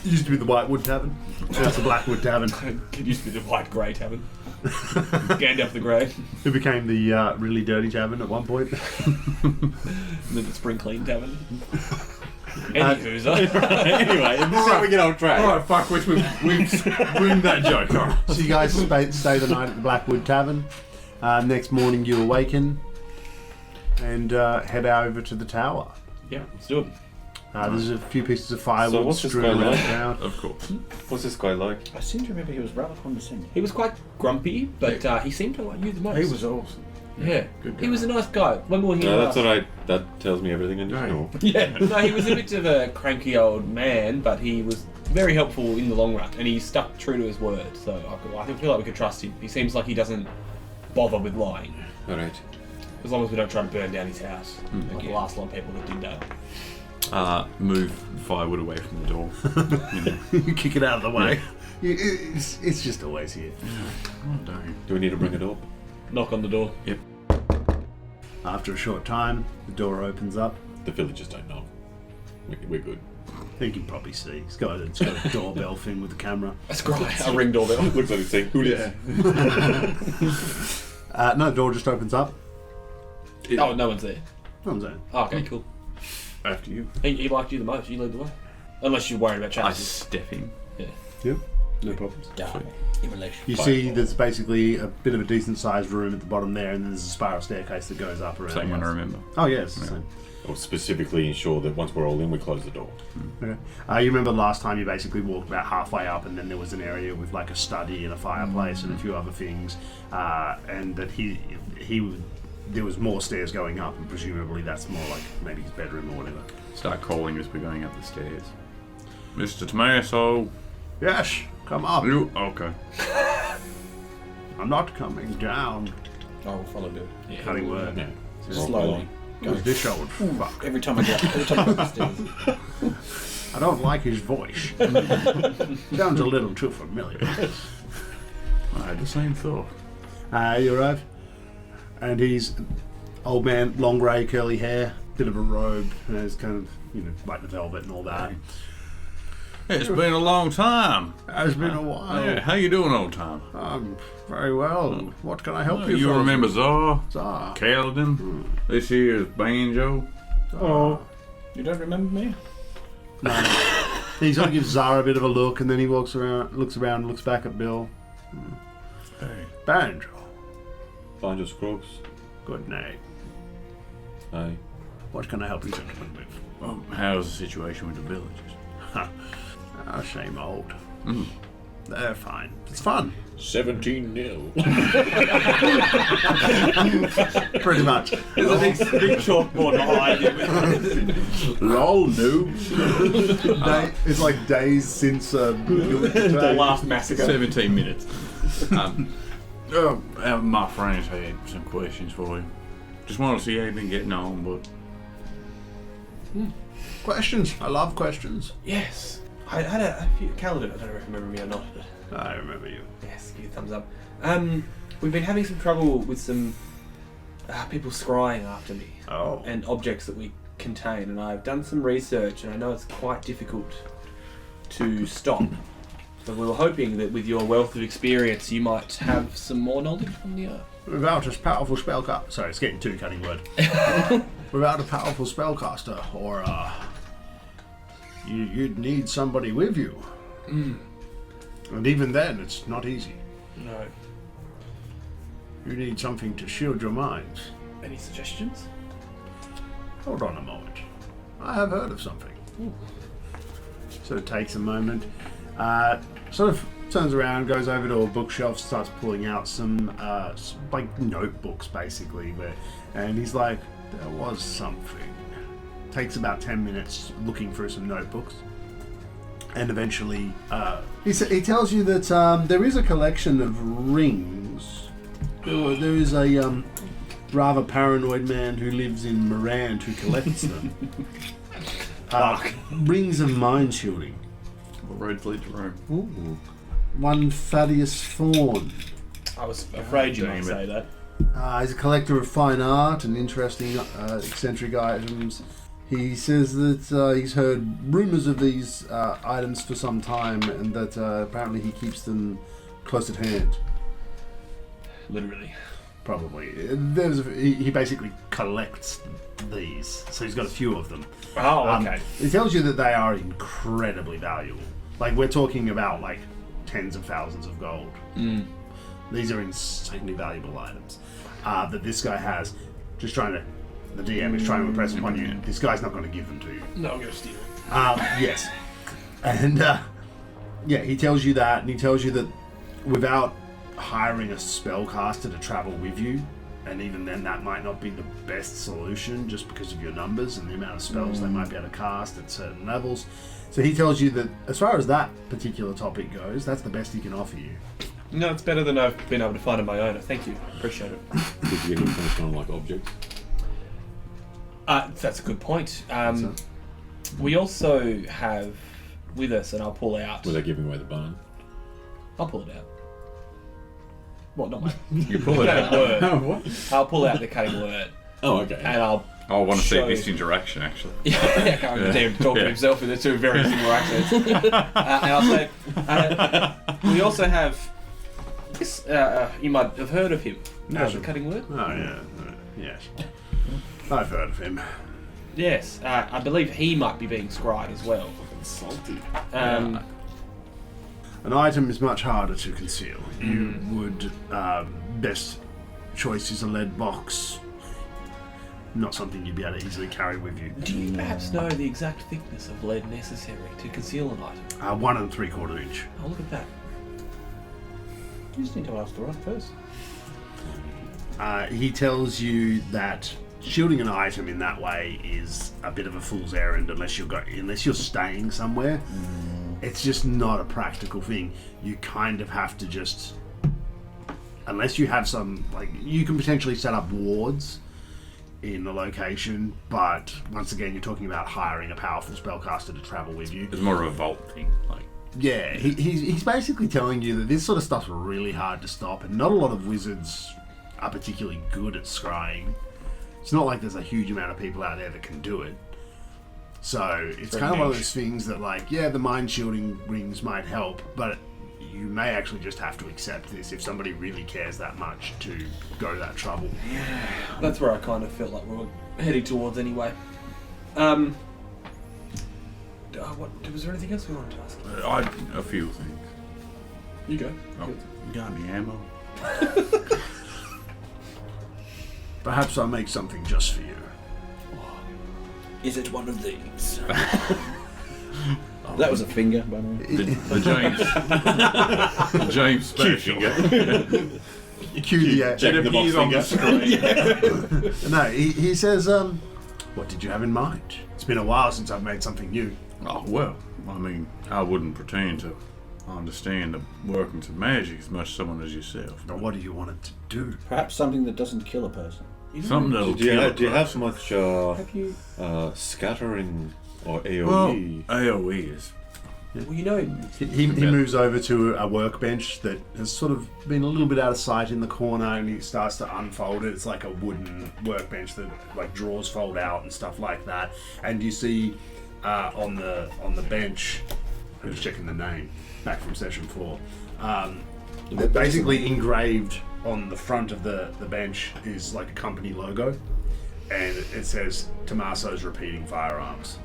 It used to be the Whitewood Tavern. That's the Blackwood Tavern. It used to be the white grey tavern. Gandalf the Grey. It became the really dirty tavern at one point. And then the spring clean tavern. Any hooser. Anyway, this is how we get on track. Alright, fuck, we've ruined that joke. Alright. So you guys stay the night at the Blackwood Tavern. Next morning you awaken and head over to the tower. Yeah, let's do it. There's a few pieces of firewood what's this strewn guy around like? town. Of course. What's this guy like? I seem to remember he was rather condescending. He was quite grumpy, but he seemed to like you the most. He was awesome. Yeah. Good guy. He was a nice guy. When we were here No, that's last- what that tells me everything I need to know. Yeah. No, he was a bit of a cranky old man, but he was very helpful in the long run, and he stuck true to his word. So I feel like we could trust him. He seems like he doesn't bother with lying, Alright. as long as we don't try to burn down his house, like the last lot of people that did that. Move firewood away from the door. You kick it out of the way. It's just always here. Do we need to bring it up? Knock on the door. Yep. After a short time, the door opens up. The villagers don't know. We're good. I think you can probably see. It's got a doorbell thing with the camera. A scry, a ring doorbell. Looks like it's saying, who is? No, the door just opens up. Oh, no one's there. No one's there. Oh, okay, cool. After you. He liked you the most. You lead the way. Unless you're worried about I chances. step in. Yeah. Yep, no problems. Die. In relation. You see there's basically a bit of a decent sized room at the bottom there, and then there's a spiral staircase that goes up around. Same the one I house. remember. Oh, yeah, it's the same. Or specifically ensure that once we're all in, we close the door. Okay. You remember last time you basically walked about halfway up, and then there was an area with like a study and a fireplace and a few other things, and that there was more stairs going up, and presumably that's more like maybe his bedroom or whatever. Start calling as we're going up the stairs. Mr. Tommaso. Yes, come up. You okay? I'm not coming down. I will follow Bill. Yeah. Cutting word. Yeah. Slowly. Who's this old fuck? Every time I get up the stairs. I don't like his voice. Sounds a little too familiar. I had the same thought. You arrive, and he's old man, long grey curly hair, bit of a robe, and it's kind of like the velvet and all that. It's been a long time. It's been a while. Yeah, how you doing, old time? Very well. What can I help you? You for? remember Czar? Czar. Kaladin? This here is Banjo. Oh. You don't remember me? He sort of gives Zara a bit of a look, and then he looks around, looks back at Bill. Hey. Banjo. Banjo's Croaks. Good night. Aye. What can I help you gentlemen with? Well, how's the situation with the villagers? Same old. They're fine. It's fun. 17-0. Pretty much. There's a big chalkboard behind you. Lol, noob. It's like days since The last massacre. 17 minutes. My friends had some questions for you. Just wanted to see how you've been getting on, but questions. I love questions. Yes. I had a few. Kaladin, I don't know if you remember me or not, but I remember you. yes, give you a thumbs up. We've been having some trouble with some people scrying after me Oh. and objects that we contain, and I've done some research, and I know it's quite difficult to stop. So we were hoping that with your wealth of experience, you might have some more knowledge on the earth. Without a powerful spellcaster. Sorry, it's getting too cutting word. Without a powerful spellcaster, or you'd need somebody with you. And even then, it's not easy. No. You need something to shield your minds. Any suggestions? Hold on a moment. I have heard of something. So it takes a moment. Sort of turns around, goes over to a bookshelf, starts pulling out some like notebooks basically. And he's like, there was something. Takes about 10 minutes looking through some notebooks. And eventually, he tells you that there is a collection of rings. There is a rather paranoid man who lives in Morant who collects them. Rings of mind shielding. What roads lead to Rome? Ooh. One Thaddeus Thorn. I was afraid you might say that. He's a collector of fine art and interesting, eccentric items. He says that he's heard rumours of these items for some time, and that apparently he keeps them close at hand. Literally. Probably. He basically collects these, so he's got a few of them. Oh, okay. It tells you that they are incredibly valuable. Like, we're talking about, like, tens of thousands of gold. Mm. These are insanely valuable items that this guy has. Just trying to... The DM is trying to impress upon you. This guy's not going to give them to you. No, I'm going to steal it. Yes. And, yeah, he tells you that, and he tells you that without hiring a spellcaster to travel with you, and even then that might not be the best solution just because of your numbers and the amount of spells they might be able to cast at certain levels. So he tells you that as far as that particular topic goes, that's the best he can offer you. No, it's better than I've been able to find on my own. Thank you. Appreciate it. Did you get information on like objects? That's a good point. We also have with us, and I'll pull out... Were they giving away the barn? I'll pull it out. What, not my... You pull it out. Word. What? I'll pull out the cutting word. Oh, okay. And I'll... I want to see show- this interaction, actually. Yeah, Garen talking to himself with the two very similar accents. And I'll say, we also have this. You might have heard of him. The cutting word. Oh yeah, yes. I've heard of him. Yes, I believe he might be being scryed as well. Salty. Um, An item is much harder to conceal. You would best choice is a lead box. Not something you'd be able to easily carry with you. do you perhaps know the exact thickness of lead necessary to conceal an item? 1 3/4 inch. Oh, look at that. You just need to ask the right person. He tells you that shielding an item in that way is a bit of a fool's errand unless you're staying somewhere. It's just not a practical thing. You kind of have to just, unless you have some, like, you can potentially set up wards in the location, but once again you're talking about hiring a powerful spellcaster to travel with you. It's more of a vault thing, like. Yeah, he's basically telling you that this sort of stuff's really hard to stop, and not a lot of wizards are particularly good at scrying. It's not like there's a huge amount of people out there that can do it. So it's kind of one of those things that, like, yeah, the mind shielding rings might help, but you may actually just have to accept this if somebody really cares that much to go to that trouble. That's where I kind of felt like we were heading towards anyway. Was there anything else we wanted to ask? A few things. You go. Oh, you got any ammo? Perhaps I'll make something just for you. Is it one of these? That was a finger, by the way. The James special. Cue the It appears on the screen. No, he says, what did you have in mind? It's been a while since I've made something new. Oh, well, I mean, I wouldn't pretend to understand the workings of magic as much as someone as yourself. But what do you want it to do? Perhaps something that doesn't kill a person. Something that'll Do you kill a have person. much Have you? scattering or AoE? Well, AoE is... Well, you know, He moves over to a workbench that has sort of been a little bit out of sight in the corner, and he starts to unfold it. It's like a wooden workbench that, like, drawers fold out and stuff like that. And you see on the bench, I'm just checking the name back from session 4. Basically engraved on the front of the bench is like a company logo, and it says Tommaso's Repeating Firearms.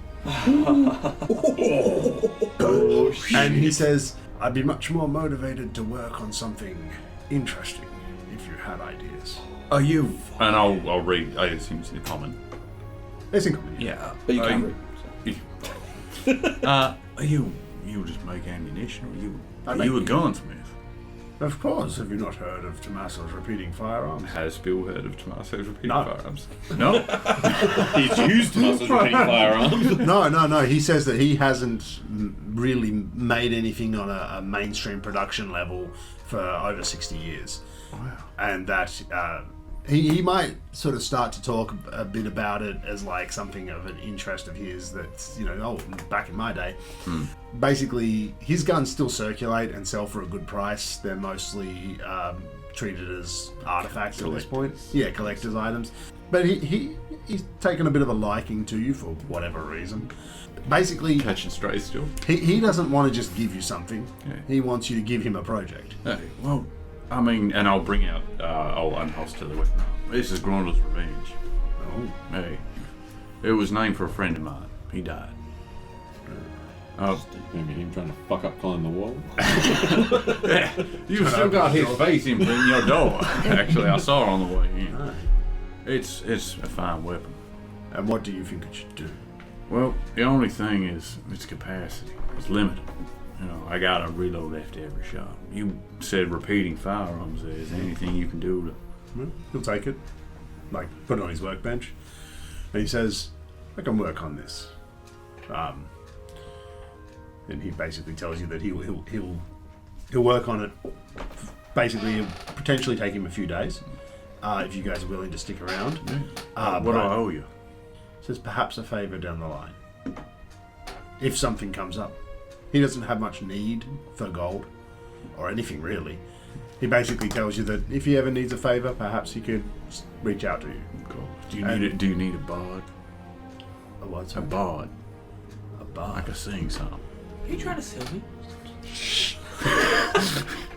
And he says, I'd be much more motivated to work on something interesting if you had ideas. Are you... And I'll read, I assume it's in common. It's in common. Yeah. But you Are can't you- read. Are you just make ammunition, or are you a make- gunsmith? Of course, have you not heard of Tommaso's repeating firearms? Has Bill heard of Tommaso's repeating No. firearms? No? He's used Tommaso's repeating firearms. No. He says that he hasn't really made anything on a mainstream production level for over 60 years. Wow. And that he might sort of start to talk a bit about it as like something of an interest of his that's, back in my day. Basically, his guns still circulate and sell for a good price. They're mostly treated as artifacts at this point. Yeah, collector's items. But he's taken a bit of a liking to you for whatever reason. Basically, Catching strays still. he doesn't want to just give you something. Yeah. He wants you to give him a project. Hey, well, I mean, and I'll bring out, I'll unholster the weapon. This is Grondel's revenge. Oh. Hey, it was named for a friend of mine. He died. Maybe him trying to fuck up climbing the wall. You've still got his face imprint in your door. Actually, I saw it on the way in. Right. It's a fine weapon. And what do you think it should do? Well, the only thing is its capacity. It's limited. I got a reload after every shot. You said repeating firearms. Is there anything you can do to... Well, he'll take it, like put it on his workbench, and he says, "I can work on this." And he basically tells you that he'll work on it. Basically, it'll potentially take him a few days if you guys are willing to stick around. what do I owe you? Says perhaps a favor down the line if something comes up. He doesn't have much need for gold or anything really. He basically tells you that if he ever needs a favor, perhaps he could reach out to you. Do you need a bard? A what? A sorry? bard. A I bard. could sing something. Are you trying to sell me?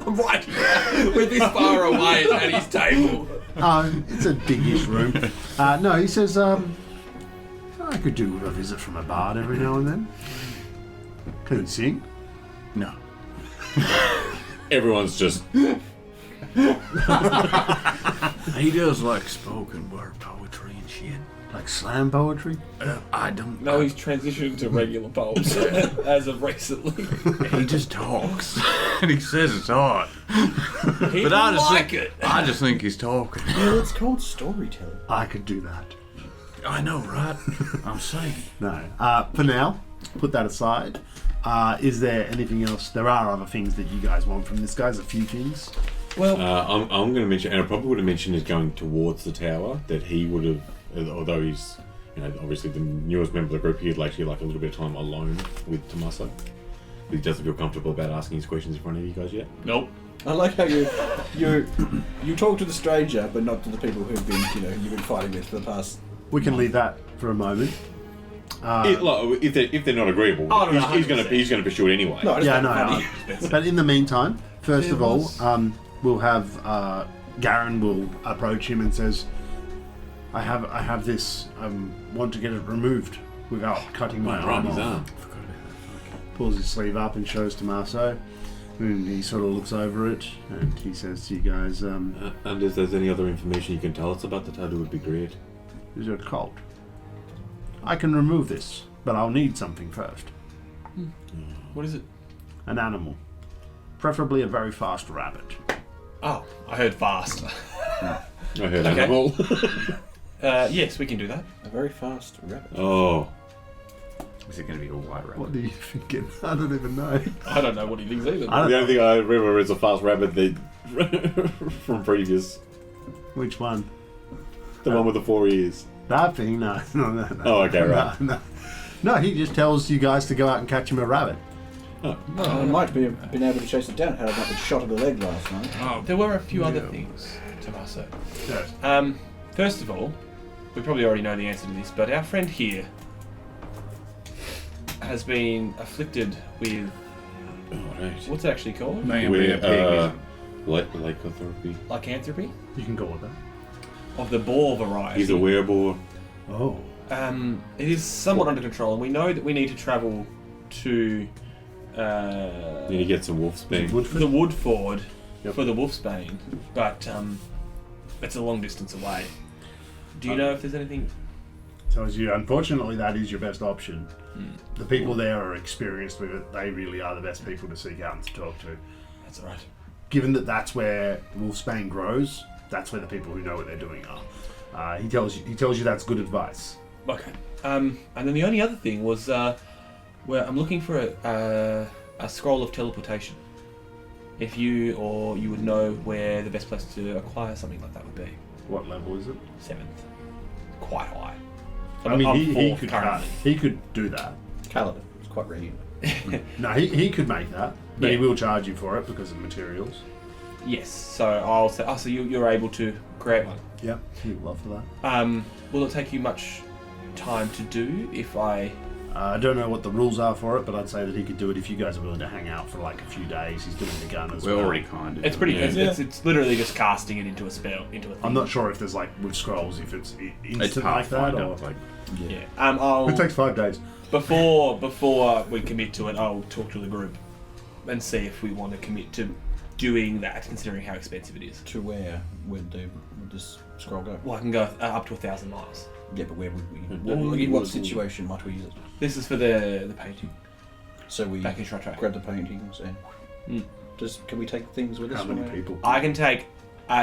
I'm right here with this far away at his table. It's a biggish room. No, he says, I could do a visit from a bard every now and then. Can he sing? No. Everyone's just. He does like spoken word poetry and shit. Like slam poetry? I don't No, he's transitioned to regular poems as of recently. He just talks. And he says it's hard. People I just like think, it. I just think he's talking. Well, it's called storytelling. I could do that. I know, right? I'm saying. No. For now, put that aside. Is there anything else? There are other things that you guys want from this guy. There's a few things. Well, I'm going to mention, and I probably would have mentioned is going towards the tower, that he would have, although he's, obviously the newest member of the group, he'd actually like a little bit of time alone with Tommaso. But he doesn't feel comfortable about asking his questions in front of you guys yet. Nope. I like how you talk to the stranger, but not to the people who've been you've been fighting with for the past. We can leave that for a moment. If they're not agreeable, Oh, no, he's going to pursue it anyway. No, I just Yeah, find it no. funny. But in the meantime, first There of all, was- we'll have Garen will approach him and says, "I have this. I want to get it removed without cutting my arm his off." arm. Pulls his sleeve up and shows Tommaso, and he sort of looks over it and he says to you guys, And if there's any other information you can tell us about the tattoo, would be great. "Is it cult? I can remove this, but I'll need something first. What is it? An animal, preferably a very fast rabbit." Oh, I heard fast. I heard Okay. animal. Yes, we can do that. A very fast rabbit. Oh. Is it going to be a white rabbit? What are you thinking? I don't even know. I don't know what he thinks either. I don't The know. only thing I remember is a fast rabbit from previous. Which one? The one with the 4 ears. That thing? No. Oh, okay, right. No, he just tells you guys to go out and catch him a rabbit. I might be been able to chase it down had I not been shot in the leg last night. Oh, there were a few other things, Tommaso. Yes. First of all, we probably already know the answer to this, but our friend here has been afflicted with Oh, right. what's it actually called? Man, We're, we're a pig. Lycanthropy. Lycanthropy You can call it that. of the boar variety. He's a wereboar. Oh. It is somewhat under control, and we know that we need to travel to Then you get some wolfsbane. the Woodford Yep. for the wolfsbane, but it's a long distance away. Do you know if there's anything? Tells you, unfortunately, that is your best option. The people there are experienced with it. They really are the best people to seek out and to talk to. That's all right. given that that's where Wolfsbane grows, that's where the people who know what they're doing are. He tells you that's good advice. Okay. And then the only other thing was where I'm looking for a scroll of teleportation. If you would know where the best place to acquire something like that would be. What level is it? 7th. Quite high. I mean, I'm he 4th could currently. he could do that. Kaladin, it's quite rare. No, he could make that, but he Yeah. will charge you for it because of materials. Yes. So I'll say. So you're able to create one. Yep, he would love for that. Will it take you much time to do if I? I don't know what the rules are for it, but I'd say that he could do it if you guys are willing to hang out for like a few days. He's doing the gun as We're well. already kind of. It's pretty. Yeah. It's literally just casting it into a spell, into a thing. I'm not sure if there's like with scrolls if it's It's instant like that Pathfinder. or. Like, Yeah. I'll It takes 5 days. before we commit to it. I'll talk to the group and see if we want to commit to doing that, considering how expensive it is. To where would this scroll go? Well, I can go up to 1,000 miles. Yeah, but where would we? Well, In what situation might we use it? This is for the painting So we back in Chartray. grab the paintings and can we take things with us? How many when we- people? I can take.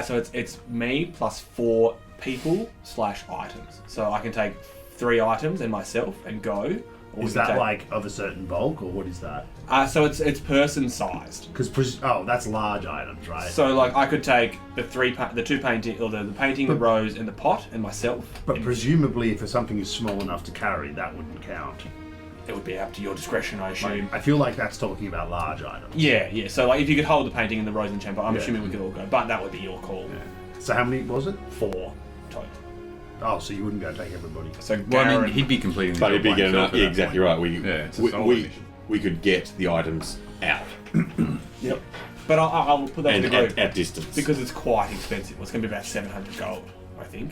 So it's me plus 4 people / items. So I can take 3 items and myself and go. Or we Is can that take- like of a certain bulk or what is that? So it's person sized. Because that's large items, right? So like I could take the 2 painting or the painting, the rose, and the pot, and myself. But and presumably, if something is small enough to carry, that wouldn't count. it would be up to your discretion, I assume. Like, I feel like that's talking about large items. Yeah. So like if you could hold the painting and the rose and chamber, I'm Yeah. assuming we could all go. But that would be your call. So how many was it? 4 total. Oh, so you wouldn't go take everybody. So well, I Garen, mean, he'd be completing the But job it'd be by getting himself at that exactly point. right. It's a solo mission. We could get the items out Yep. but I'll put that and in the group at distance. because it's quite expensive. It's going to be about 700 gold, I think.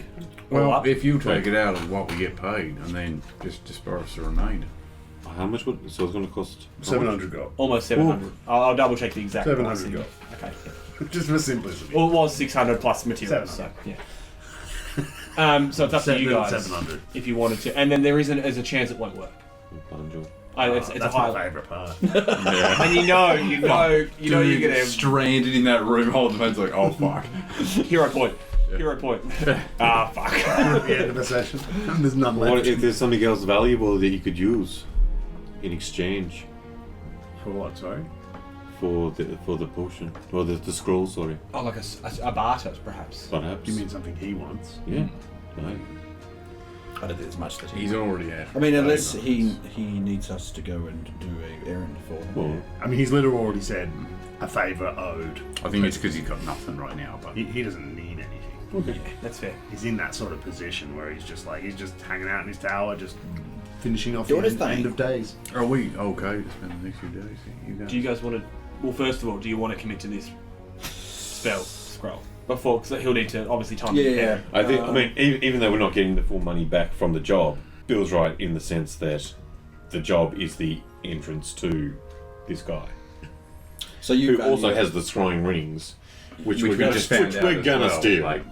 Well, All up. if you take it out of what we get paid and then just disperse the remainder. How much would so it's going to cost? 700 gold. Almost 700. I'll double check the exact 700 pricing. gold. Okay. Just for simplicity. Well, it was 600 plus materials. So 700. yeah. So it's up to you guys 700. if you wanted to, and then there's a chance it won't work. Banjo. It's a That's high. my favourite part. Yeah. And you know you're Dude, gonna stranded in that room, holding the phone's like, oh fuck. hero point. Hero point. Fuck. At the end of the session. There's none What left. if there's something else valuable that you could use in exchange For what, sorry? for the potion or the scroll? Sorry, Oh, like a barter, perhaps. perhaps. You mean something he wants? Yeah. Right. I don't think there's much that he. He's already out. I mean, unless he needs us to go and do a errand for him. Well, I mean, he's literally already said a favour owed. I think it's because he's got nothing right now, but He doesn't need anything. Yeah, that's fair. He's in that sort of position where he's just hanging out in his tower, just finishing off Doing the his end thing. of days. Are we okay to spend the next few days? You guys? Do you guys want to? Well, first of all, do you want to commit to this spell scroll before? Because he'll need to obviously time. Yeah. prepare. I think. I mean, even though we're not getting the full money back from the job, Bill's right in the sense that the job is the entrance to this guy, So you who also has the scrying rings, which we're we gonna just found out as well. steal. Like,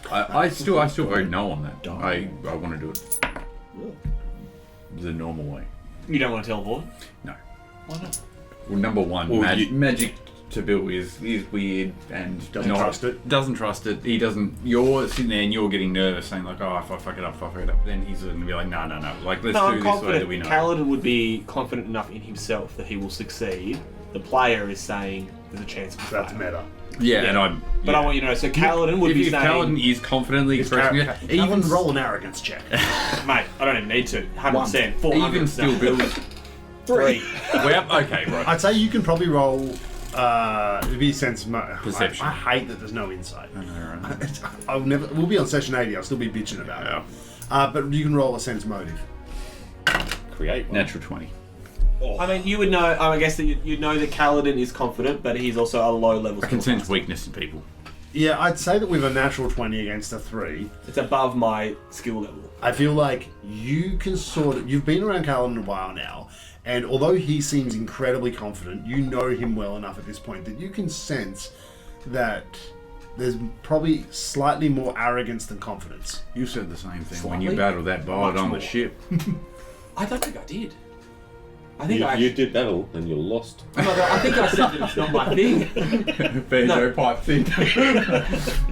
I still vote no on that. I want to do it the normal way. You don't want to teleport? No. Why not? Well, number one, Well, you- magic to Bill is weird and Doesn't trust it. Doesn't trust it. He doesn't. You're sitting there and you're getting nervous, saying like, "Oh, if I fuck it up, Then he's going to be like, "No. Like, let's No, do I'm this way that we confident. know." Kaladin would be confident enough in himself that he will succeed. The player is saying there's a chance of That's failure. meta. Yeah, Yeah. and I'm. But I want you to know, so Kaladin would be if saying, Kaladin is confidently expressing it, Even even roll an arrogance check. mate, I don't even need to. 100%, 400%. even still, Bill's. 3. Well, okay, right. I'd say you can probably roll. It'd be sense Perception. I hate that there's no insight. I know, right? I'll never. We'll be on session 80. I'll still be bitching about it. But you can roll a sense motive. Create one. Natural 20. I mean, you would know, I guess that you'd know that Kaladin is confident, but he's also a low level I can sense spellcaster. weakness in people. Yeah, I'd say that with a natural 20 against a 3, It's above my skill level. I feel like you can sort of. You've been around Kaladin a while now, and although he seems incredibly confident, you know him well enough at this point that you can sense that there's probably slightly more arrogance than confidence. You said the same thing when Slightly. you battled that bard Much on more. the ship. I don't think I did. I think You did battle and you lost. I think I said that it's not my thing. Banjo pipes in.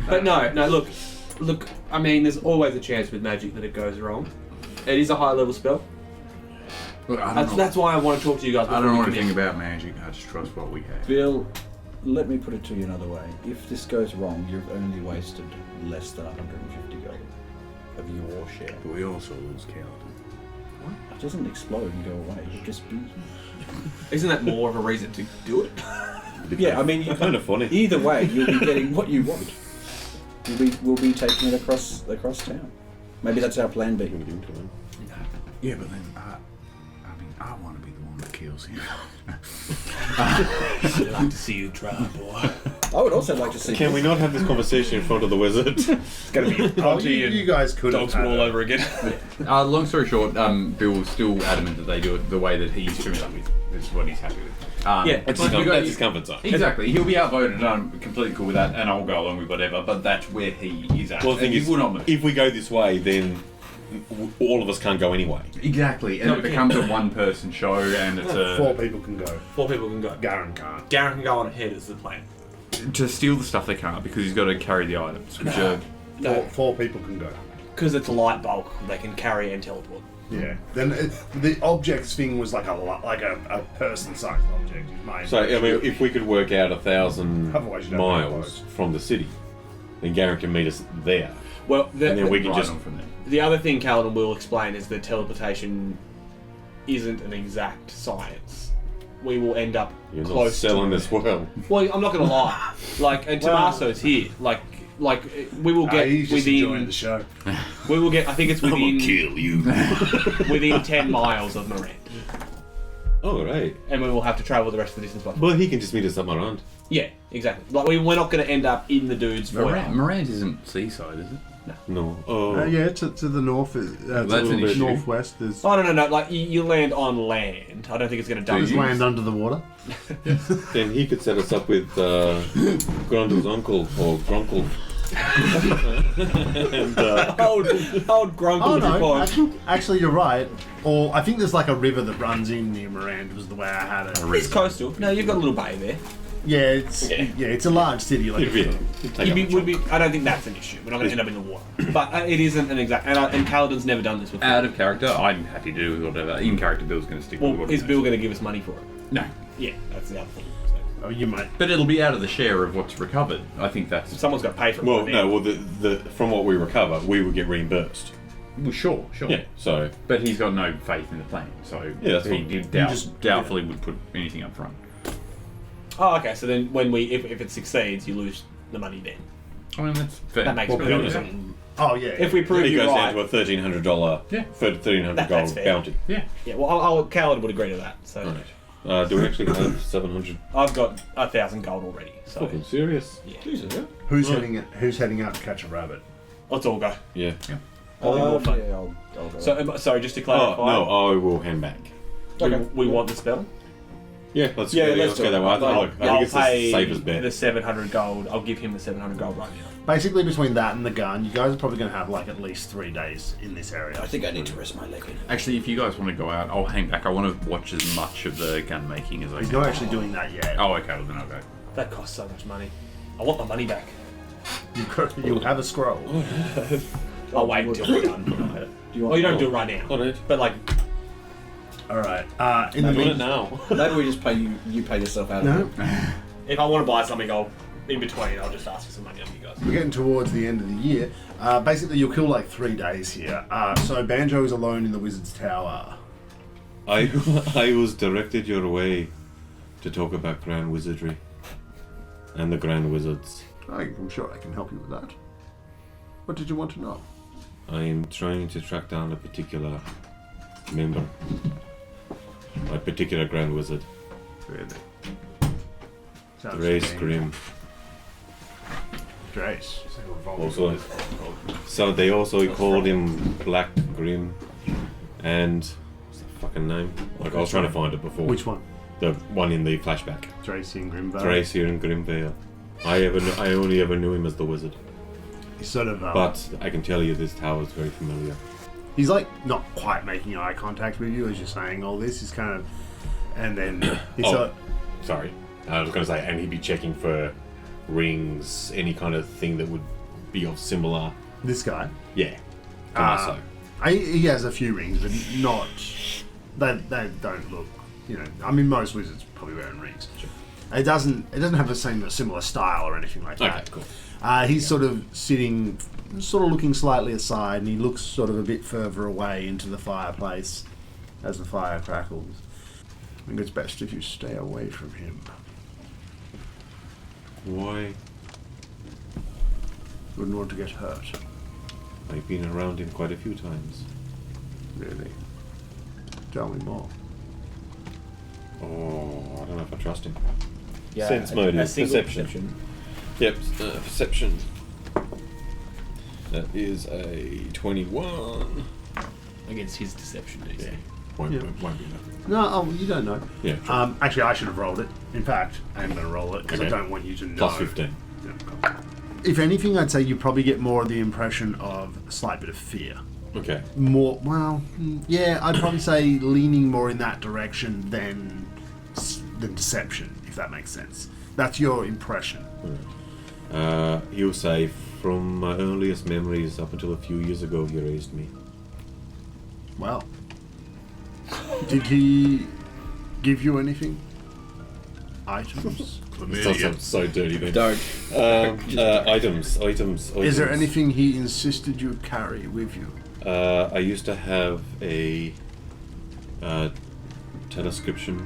But no. Look. I mean, there's always a chance with magic that it goes wrong. It is a high level spell. Look, I don't know. That's why I want to talk to you guys. I don't know before we anything commit. about magic. I just trust what we have. Bill, let me put it to you another way. If this goes wrong, you've only wasted less than 150 gold of your share. But we also lose Kaladin. It doesn't explode and go away. It just be. Isn't that more of a reason to do it? Yeah, I mean, you Kind of funny. either way, you'll be getting what you want. We'll be taking it across town. Maybe that's our plan B. Yeah, but then I want to be the one that kills him. I'd like to see you try, boy. I would also like to see. Can we not have this conversation in front of the wizard? It's gonna be you guys could have had all it. over again. Long story short, Bill's still adamant that they do it the way that he's familiar with. This is what he's happy with. That's his comfort zone. Exactly. He'll be outvoted, and I'm completely cool with that, and I'll go along with whatever, but that's where he is at. Well, the thing he is, will not move. if we go this way, then all of us can't go anyway. Exactly, and No, it we becomes a one-person show, and it's a... 4 people can go. 4 people can go. Garen can't. Garen can go on ahead is the plan. To steal the stuff they can't, because he's got to carry the items, which are... No, 4 people can go. because it's a light bulk, they can carry and teleport. Yeah. Then the objects thing was like a person-sized object. Is my So, I mean, impression. if we could work out 1,000 Otherwise you'd have no miles clothes. from the city, then Garen can meet us there. Well, And then we can Right just... on from there. the other thing Kaladin will explain is that teleportation isn't an exact science. We will end up You're not close selling to this well. Well, I'm not going to lie. And Tommaso's here. Like we will get he's just enjoying within. the show. We will get. I think it's within you. within 10 miles of Miranda, Oh, right. and we will have to travel the rest of the distance by foot. Well, he can just meet us up around. Yeah, exactly. Like we're not going to end up in the dude's foyer. Miranda isn't seaside, is it? No. Oh. Yeah, to the north, that's an issue. northwest is Oh no! Like you land on land. I don't think it's going to dump there's you. land under the water. Then he could set us up with Grundle's uncle or Grunkle. and, Old Grunkle. Oh with your no, pod. actually you're right. Or I think there's like a river that runs in near Miranda was the way I had it. It's coastal. No, you've got a little bay there. Yeah, it's a large city. Like I don't think that's an issue. We're not going to end up in the water. But it isn't an exact. And Kaladin's never done this before. Out of character, I'm happy to do whatever. In character, Bill's going to stick with Well, what is he Bill knows. going to give us money for it? No. Yeah, that's the other thing. Oh, you might. But it'll be out of the share of what's recovered. I think So that's... someone's got to pay for it. well, right now. no. Well, the from what we recover, we would get reimbursed. Well, sure. Yeah. So But he's got no faith in the plan, so Yeah, that's he fine. did just- doubtfully would put anything up front. Oh, okay. So then, when if it succeeds, you lose the money. Then I mean, that's fair. that makes Well, perfect yeah. sense. Oh yeah. If we prove it you goes right, down to a $1,300 Yeah. $1,300 That's gold fair. bounty. Yeah. yeah. Well, Kaladin would agree to that. So Right. Do we actually have 700? I've got 1,000 gold already. So Fucking serious? yeah, Who's heading out to catch a rabbit? let's all go. Yeah. That'll be more fun. Yeah, I'll go. So, sorry, just to Oh clarify, no, I will hand back. we want the spell. Yeah, let's Yeah, go. let's Let's do go it. that way. I think I'll it's the pay safest bet. the 700 gold. I'll give him the 700 gold right now. Basically, between that and the gun, you guys are probably going to have like at least 3 days in this area. I think I need to rest my leg. Actually, if you guys want to go out, I'll hang back. I want to watch as much of the gun making as I He's can. not actually doing that yet. Oh, okay, well then I'll go. That costs so much money. I want my money back. You'll have a scroll. I'll wait until we're done. Do you Well, you don't do it right now. Got it. But like, All right. In the Doing it mean- now. Maybe we just pay you pay yourself out No, of it. if I want to buy something, in between, I'll just ask for some money off you guys. we're getting towards the end of the year. Basically, you'll kill like 3 days here. So Banjo is alone in the wizard's tower. I was directed your way to talk about Grand Wizardry and the Grand Wizards. I'm sure I can help you with that. What did you want to know? I am trying to track down a particular member, a particular Grand Wizard, Sounds Drace like Grim. Drace. It's like a revolving Also, door. so they also called him Black Grim, and what's the fucking name? Like I was trying to find it before. Which one? The one in the flashback. Drace in Grimvale. Drace here in Grimvale. I only ever knew him as the Wizard, He's sort of. but I can tell you this tower is very familiar. He's like not quite making eye contact with you as you're saying all this. He's kind of And then he Sorry. I was going to say, and he'd be checking for rings, any kind of thing that would be of similar. this guy. Yeah. Tommaso. He has a few rings, but not. They don't look. You know, I mean, most wizards probably wearing rings. Sure. It doesn't have a similar style or anything like that. Okay, cool. He's sort of sitting, sort of looking slightly aside, and he looks sort of a bit further away into the fireplace as the fire crackles. I think it's best if you stay away from him. Why? Wouldn't want to get hurt. I've been around him quite a few times. Really? Tell me more. Oh, I don't know if I trust him. Yeah, Sense a motive. single Perception. Yep, perception. That is a 21. against his deception DC. Yeah. Won't be nothing. No, you don't know. Yeah, sure. Actually, I should have rolled it. In fact, I am going to roll it because I Okay. don't want you to know. Plus 15. Yeah, cool. If anything, I'd say you probably get more of the impression of a slight bit of fear. Okay. More, yeah, I'd probably say leaning more in that direction than deception, if that makes sense. That's your impression. He'll say, from my earliest memories up until a few years ago, he raised me. Well, did he give you anything? Items? That sounds so dirty, then. Don't. Items. Is there anything he insisted you carry with you? I used to have a telescription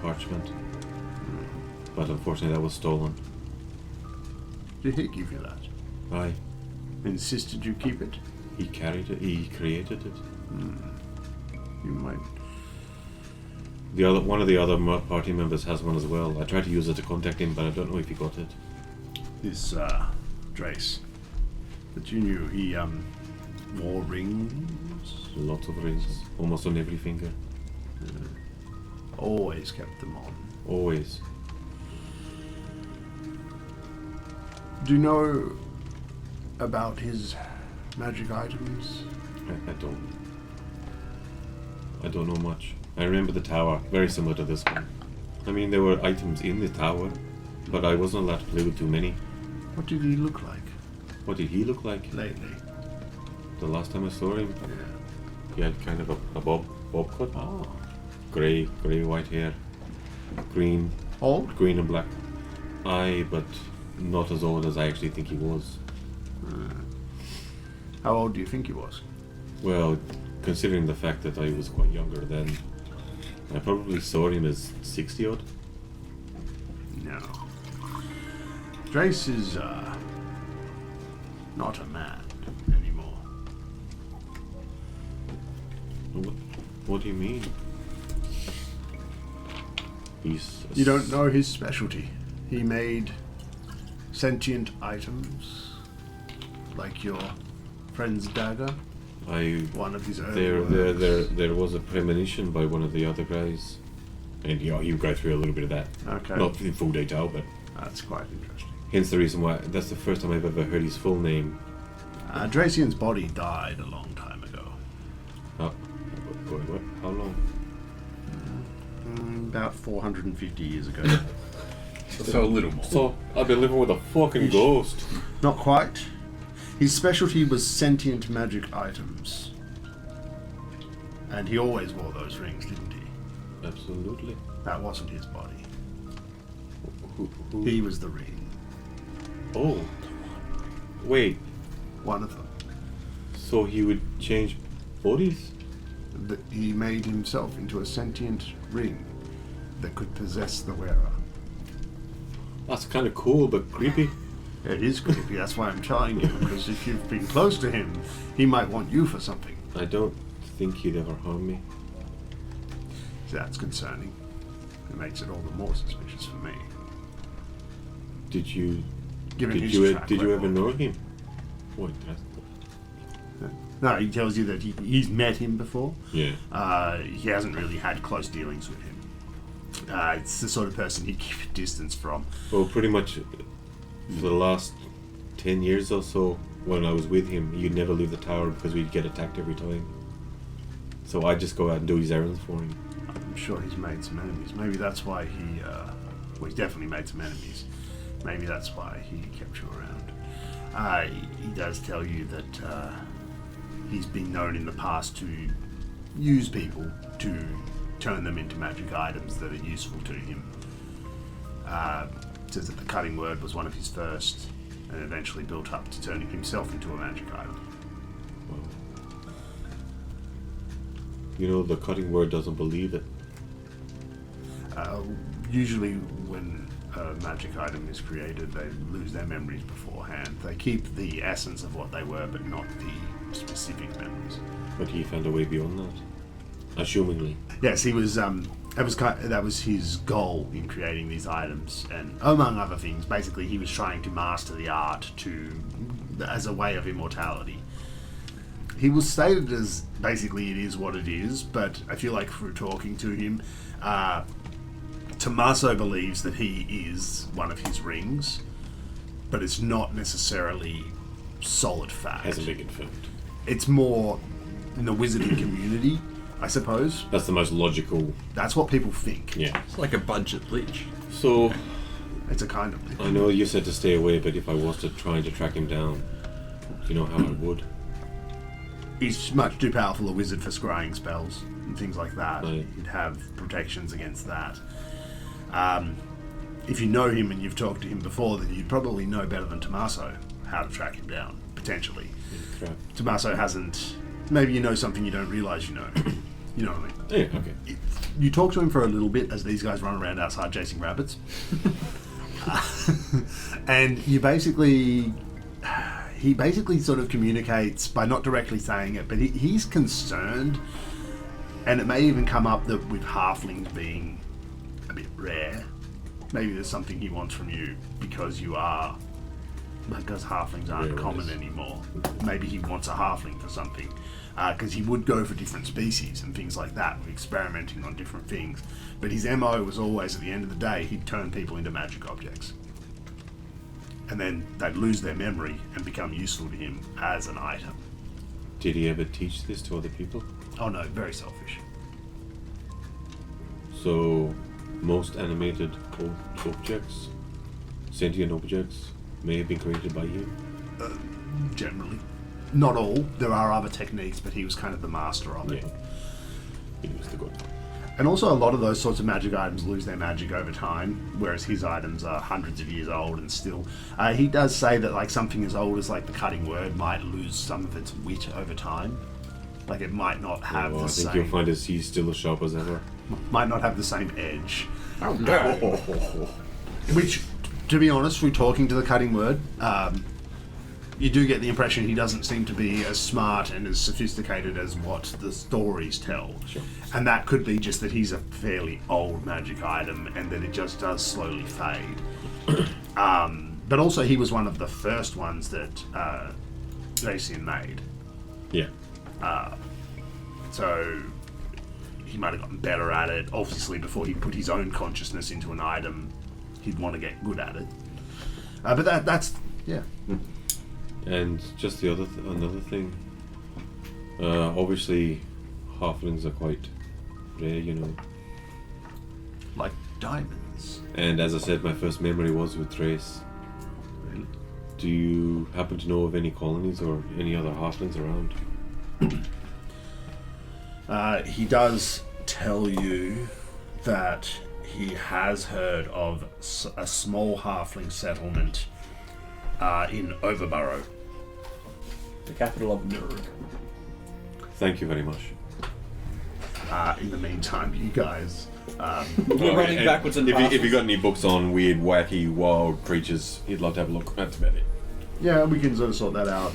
parchment, but unfortunately that was stolen. Did he give you that? Aye. Insisted you keep it? He carried it. He created it. You might. One of the other party members has one as well. I tried to use it to contact him, but I don't know if he got it. This Drace that you knew, he wore rings. Lots of rings, almost on every finger. Always kept them on. Always. Do you know about his magic items? I don't know much. I remember the tower, very similar to this one. I mean, there were items in the tower, but I wasn't allowed to play with too many. What did he look like What did he look like? lately? The last time I saw him, Yeah. he had kind of a bob cut. Oh. Grey white hair. Green Old? and black. Aye, but not as old as I actually think he was. How old do you think he was? Well, considering the fact that I was quite younger then, I probably saw him as 60 odd. No. Drace is not a man anymore. What do you mean? You don't know his specialty. He made sentient items like your friend's dagger. One of his early works. There was a premonition by one of the other guys, and he'll go through a little bit of that. Okay. Not in full detail, but That's quite interesting. hence the reason why that's the first time I've ever heard his full name. Dracian's body died a long time ago. Oh, what? How long? About 450 years ago. So a little more. So I've been living with a fucking ghost. Not quite. His specialty was sentient magic items. And he always wore those rings, didn't he? Absolutely. That wasn't his body. Who? He was the ring. Oh. Wait. One of them. So he would change bodies? He made himself into a sentient ring that could possess the wearer. That's kind of cool, but creepy. It is creepy, that's why I'm telling you, because if you've been close to him, he might want you for something. I don't think he'd ever harm me. So that's concerning. It makes it all the more suspicious for me. Did you Given his track did you ever record. know him? What? No, he tells you that he's met him before. Yeah. He hasn't really had close dealings with him. It's the sort of person he'd keep a distance from. Well, pretty much for the last 10 years or so, when I was with him, he'd never leave the tower because we'd get attacked every time. So I'd just go out and do his errands for him. I'm sure he's made some enemies. Maybe that's why he. Well, he's definitely made some enemies. Maybe that's why he kept you around. He does tell you that he's been known in the past to use people to turn them into magic items that are useful to him. Says that the cutting word was one of his first, and eventually built up to turning himself into a magic item. You know, the cutting word doesn't believe it. Usually when a magic item is created, they lose their memories beforehand. They keep the essence of what they were, but not the specific memories. But he found a way beyond that. Assumingly. Yes, he was. That was his goal in creating these items, and among other things, basically he was trying to master the art as a way of immortality. He was stated as basically it is what it is, but I feel like through talking to him, Tommaso believes that he is one of his rings, but it's not necessarily solid fact. Hasn't been confirmed. It's more in the wizarding community, I suppose. That's the most logical. That's what people think. Yeah. It's like a budget leech. So, It's a kind of... I know you said to stay away, but if I was to try to track him down, do you know how I would? He's much too powerful a wizard for scrying spells and things like that. Right. You'd have protections against that. If you know him and you've talked to him before, then you'd probably know better than Tommaso how to track him down, potentially. Crap. Tommaso hasn't... Maybe you know something you don't realise you know. You know what I mean? Yeah, okay. You talk to him for a little bit as these guys run around outside chasing rabbits. And you basically... He basically sort of communicates by not directly saying it, but he's concerned, and it may even come up that with halflings being a bit rare, maybe there's something he wants from you because halflings aren't common anymore. Maybe he wants a halfling for something, because he would go for different species and things like that, experimenting on different things. But his MO was always, at the end of the day, he'd turn people into magic objects. And then they'd lose their memory and become useful to him as an item. Did he ever teach this to other people? Oh no, very selfish. So, most animated objects, sentient objects, may have been created by him? Generally. Not all. There are other techniques, but he was kind of the master of it. Yeah. He was the good. And also a lot of those sorts of magic items lose their magic over time, whereas his items are hundreds of years old and still... he does say that like something as old as like the cutting word might lose some of its wit over time. Like it might not have the same... I think you'll find he's still as sharp as ever. Might not have the same edge. Oh, no. Which, to be honest, through talking to the cutting word, you do get the impression he doesn't seem to be as smart and as sophisticated as what the stories tell. Sure. And that could be just that he's a fairly old magic item and that it just does slowly fade. But also he was one of the first ones that Drace made. Yeah. So he might have gotten better at it. Obviously, before he put his own consciousness into an item, he'd want to get good at it. But that's... yeah. And just another thing. Obviously, halflings are quite rare, you know. Like diamonds. And as I said, my first memory was with Drace. Really? Do you happen to know of any colonies or any other halflings around? He does tell you that he has heard of a small halfling settlement in Overborough. The capital of Nurg. Thank you very much. In the meantime, you guys... We're running and backwards and if backwards. you got any books on weird, wacky, wild creatures, he'd love to have a look. That's about it. yeah, we can sort of sort that out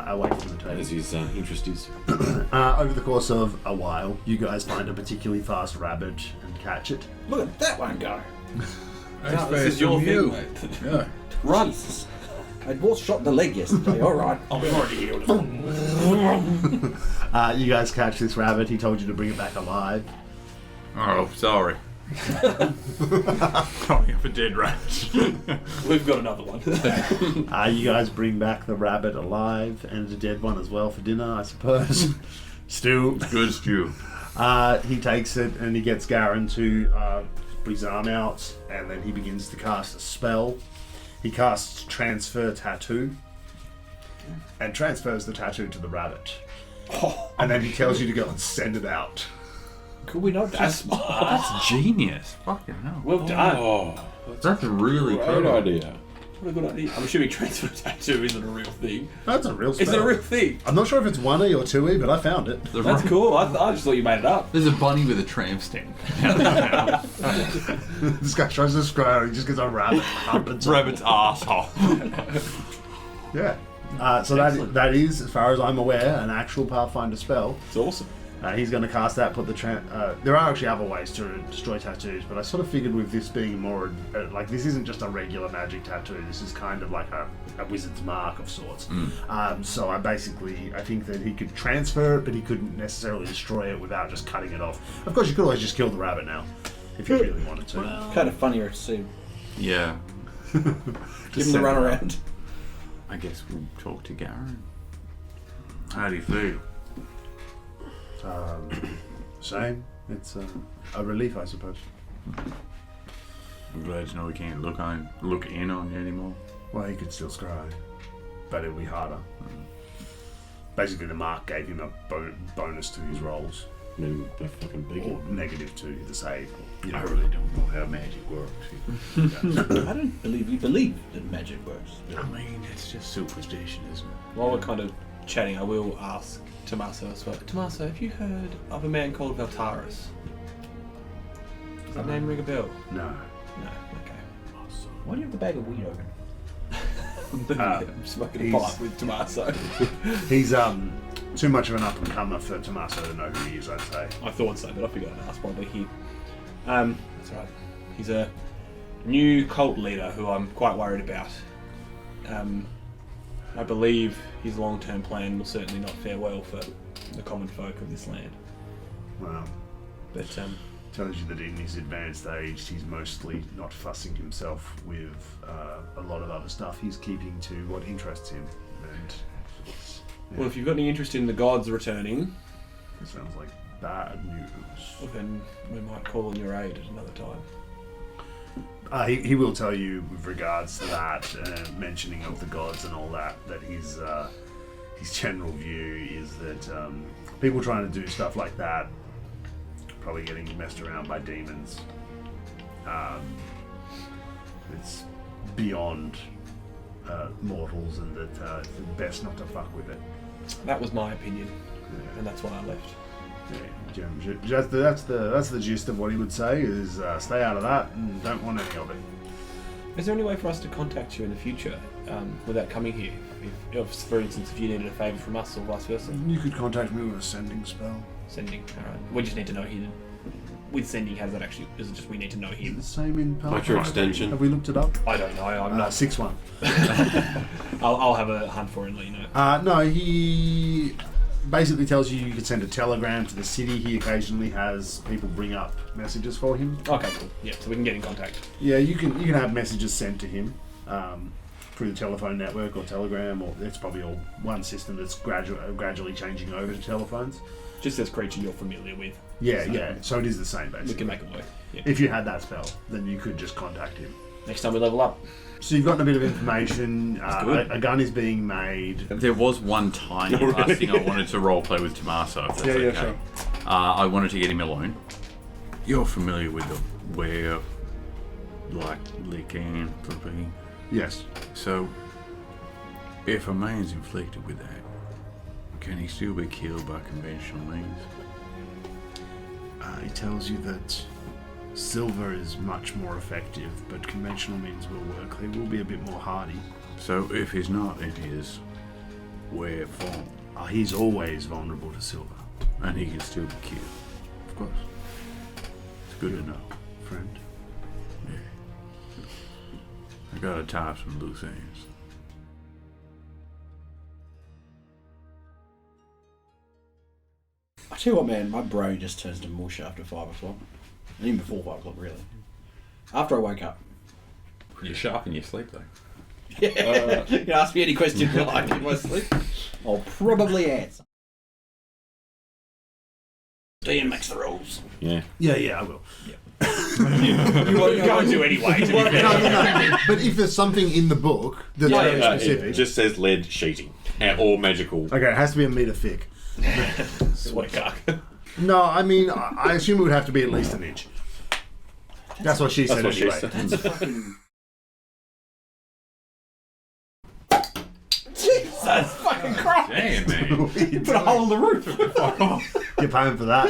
away from the table. As his interest is. Over the course of a while, you guys find a particularly fast rabbit and catch it. Look at that one go. That's this is your thing, mate. Yeah. Run. I was shot in the leg yesterday, alright. I've already healed it. You guys catch this rabbit. He told you to bring it back alive. Oh, sorry. Calling up a dead rat. We've got another one. You guys bring back the rabbit alive and a dead one as well for dinner, I suppose. Stew. Good stew. He takes it and he gets Garen to put his arm out, and then he begins to cast a spell. He casts Transfer Tattoo and transfers the tattoo to the rabbit. And then he tells you to go and send it out. Could we not just... That's genius. Fucking hell. Well done. Oh, That's really great cool. idea. What a good idea. I'm assuming transfer tattoo isn't a real thing. That's a real spell. Is it a real thing? I'm not sure if it's 1E or 2E, but I found it. That's cool. I just thought you made it up. There's a bunny with a tramp stamp. This guy tries to scry, he just gets a rabbit up and Rabbit's asshole. Yeah. So that is, as far as I'm aware, an actual Pathfinder spell. It's awesome. He's going to cast that, put the... there are actually other ways to destroy tattoos, but I sort of figured with this being more... like, this isn't just a regular magic tattoo. This is kind of like a wizard's mark of sorts. So I think that he could transfer it, but he couldn't necessarily destroy it without just cutting it off. Of course, you could always just kill the rabbit now, if you really wanted to. Kind of funnier to see. Yeah. Give him the run around. I guess we'll talk to Garen. How do you feel? Same. It's a relief, I suppose. I'm glad to know we can't look in on you anymore. Well, he could still scry, but it'll be harder. Basically, the mark gave him a bonus to his rolls, No, they're fucking big. or negative to the save. You know, I really don't know how magic works. I don't believe you believe that magic works. I mean, it's just superstition, isn't it? While we're kind of chatting, I will ask Tommaso as well. Tommaso, have you heard of a man called Valtaris? Does that name ring a bell? No. No. Okay. Why do you have the bag of weed open? I'm smoking a he's- pipe with Tommaso. He's too much of an up and comer for Tommaso to know who he is, I'd say. I thought so, but I figured I'd ask while we're here. That's right. He's a new cult leader who I'm quite worried about. I believe his long-term plan will certainly not fare well for the common folk of this land. Well, But tells you that in his advanced age, he's mostly not fussing himself with a lot of other stuff. He's keeping to what interests him. And well, if you've got any interest in the gods returning, it sounds like bad news. well, then we might call on your aid at another time. He will tell you with regards to that, mentioning of the gods and all that, that his general view is that people trying to do stuff like that probably getting messed around by demons. It's beyond mortals, and that it's best not to fuck with it. That was my opinion, and that's why I left. Yeah, that's the gist of what he would say is stay out of that and don't want any of it. Is there any way for us to contact you in the future without coming here? If, for instance, if you needed a favour from us or vice versa? You could contact me with a sending spell. Sending, alright. We just need to know him. With sending, how does that actually... Is it just we need to know Is it him? the same in Pathfinder? Like your extension. Have we looked it up? I don't know, I'm not... 6-1. I'll have a hunt for it and let you know. No, he basically tells you can send a telegram to the city. He occasionally has people bring up messages for him. Okay, cool. Yeah, so we can get in contact. Yeah, you can have messages sent to him through the telephone network or telegram, or it's probably all one system that's gradually changing over to telephones. Just as creature you're familiar with. Yeah, So yeah. So it is the same basically. We can make it work. Yeah. If you had that spell, then you could just contact him. Next time we level up. So you've gotten a bit of information. good. A gun is being made. There was one tiny last thing I wanted to roleplay with Tommaso, if that's okay. sure. I wanted to get him alone. You're familiar with the lycanthropy. Yes. So, if a man's inflicted with that, can he still be killed by conventional means? He tells you that silver is much more effective, but conventional means will work. They will be a bit more hardy. So, if he's not in his way of form, He's always vulnerable to silver. and he can still be killed, Of course. it's good to know. Friend. I gotta tie some loose ends. I tell you what, man, my brain just turns to mush after 5 o'clock. And even before 5 o'clock, really. After I wake up. You're sharp in your sleep, though. You can ask me any question you like in my sleep. I'll probably answer. Dean makes the rules. Yeah. Yeah, I will. You won't go to anyway. To be fair. No. But if there's something in the book that's very specific, It just says lead sheeting or magical. okay, it has to be a meter thick. Sweat cock. No, I mean, I assume it would have to be at least an inch. That's what she said That's what she anyway. said. Jesus fucking Christ! Damn, man. You put a hole in the roof. Fuck off. You're paying for that.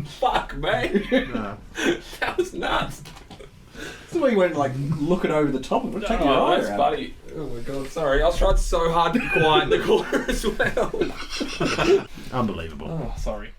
Fuck, man. No. That was nuts. That's the way you went like looking over the top of it. Take your Oh, eye that's out. funny. Oh my god, sorry. I was trying so hard to be quiet in the corner as well. Unbelievable. Oh, sorry.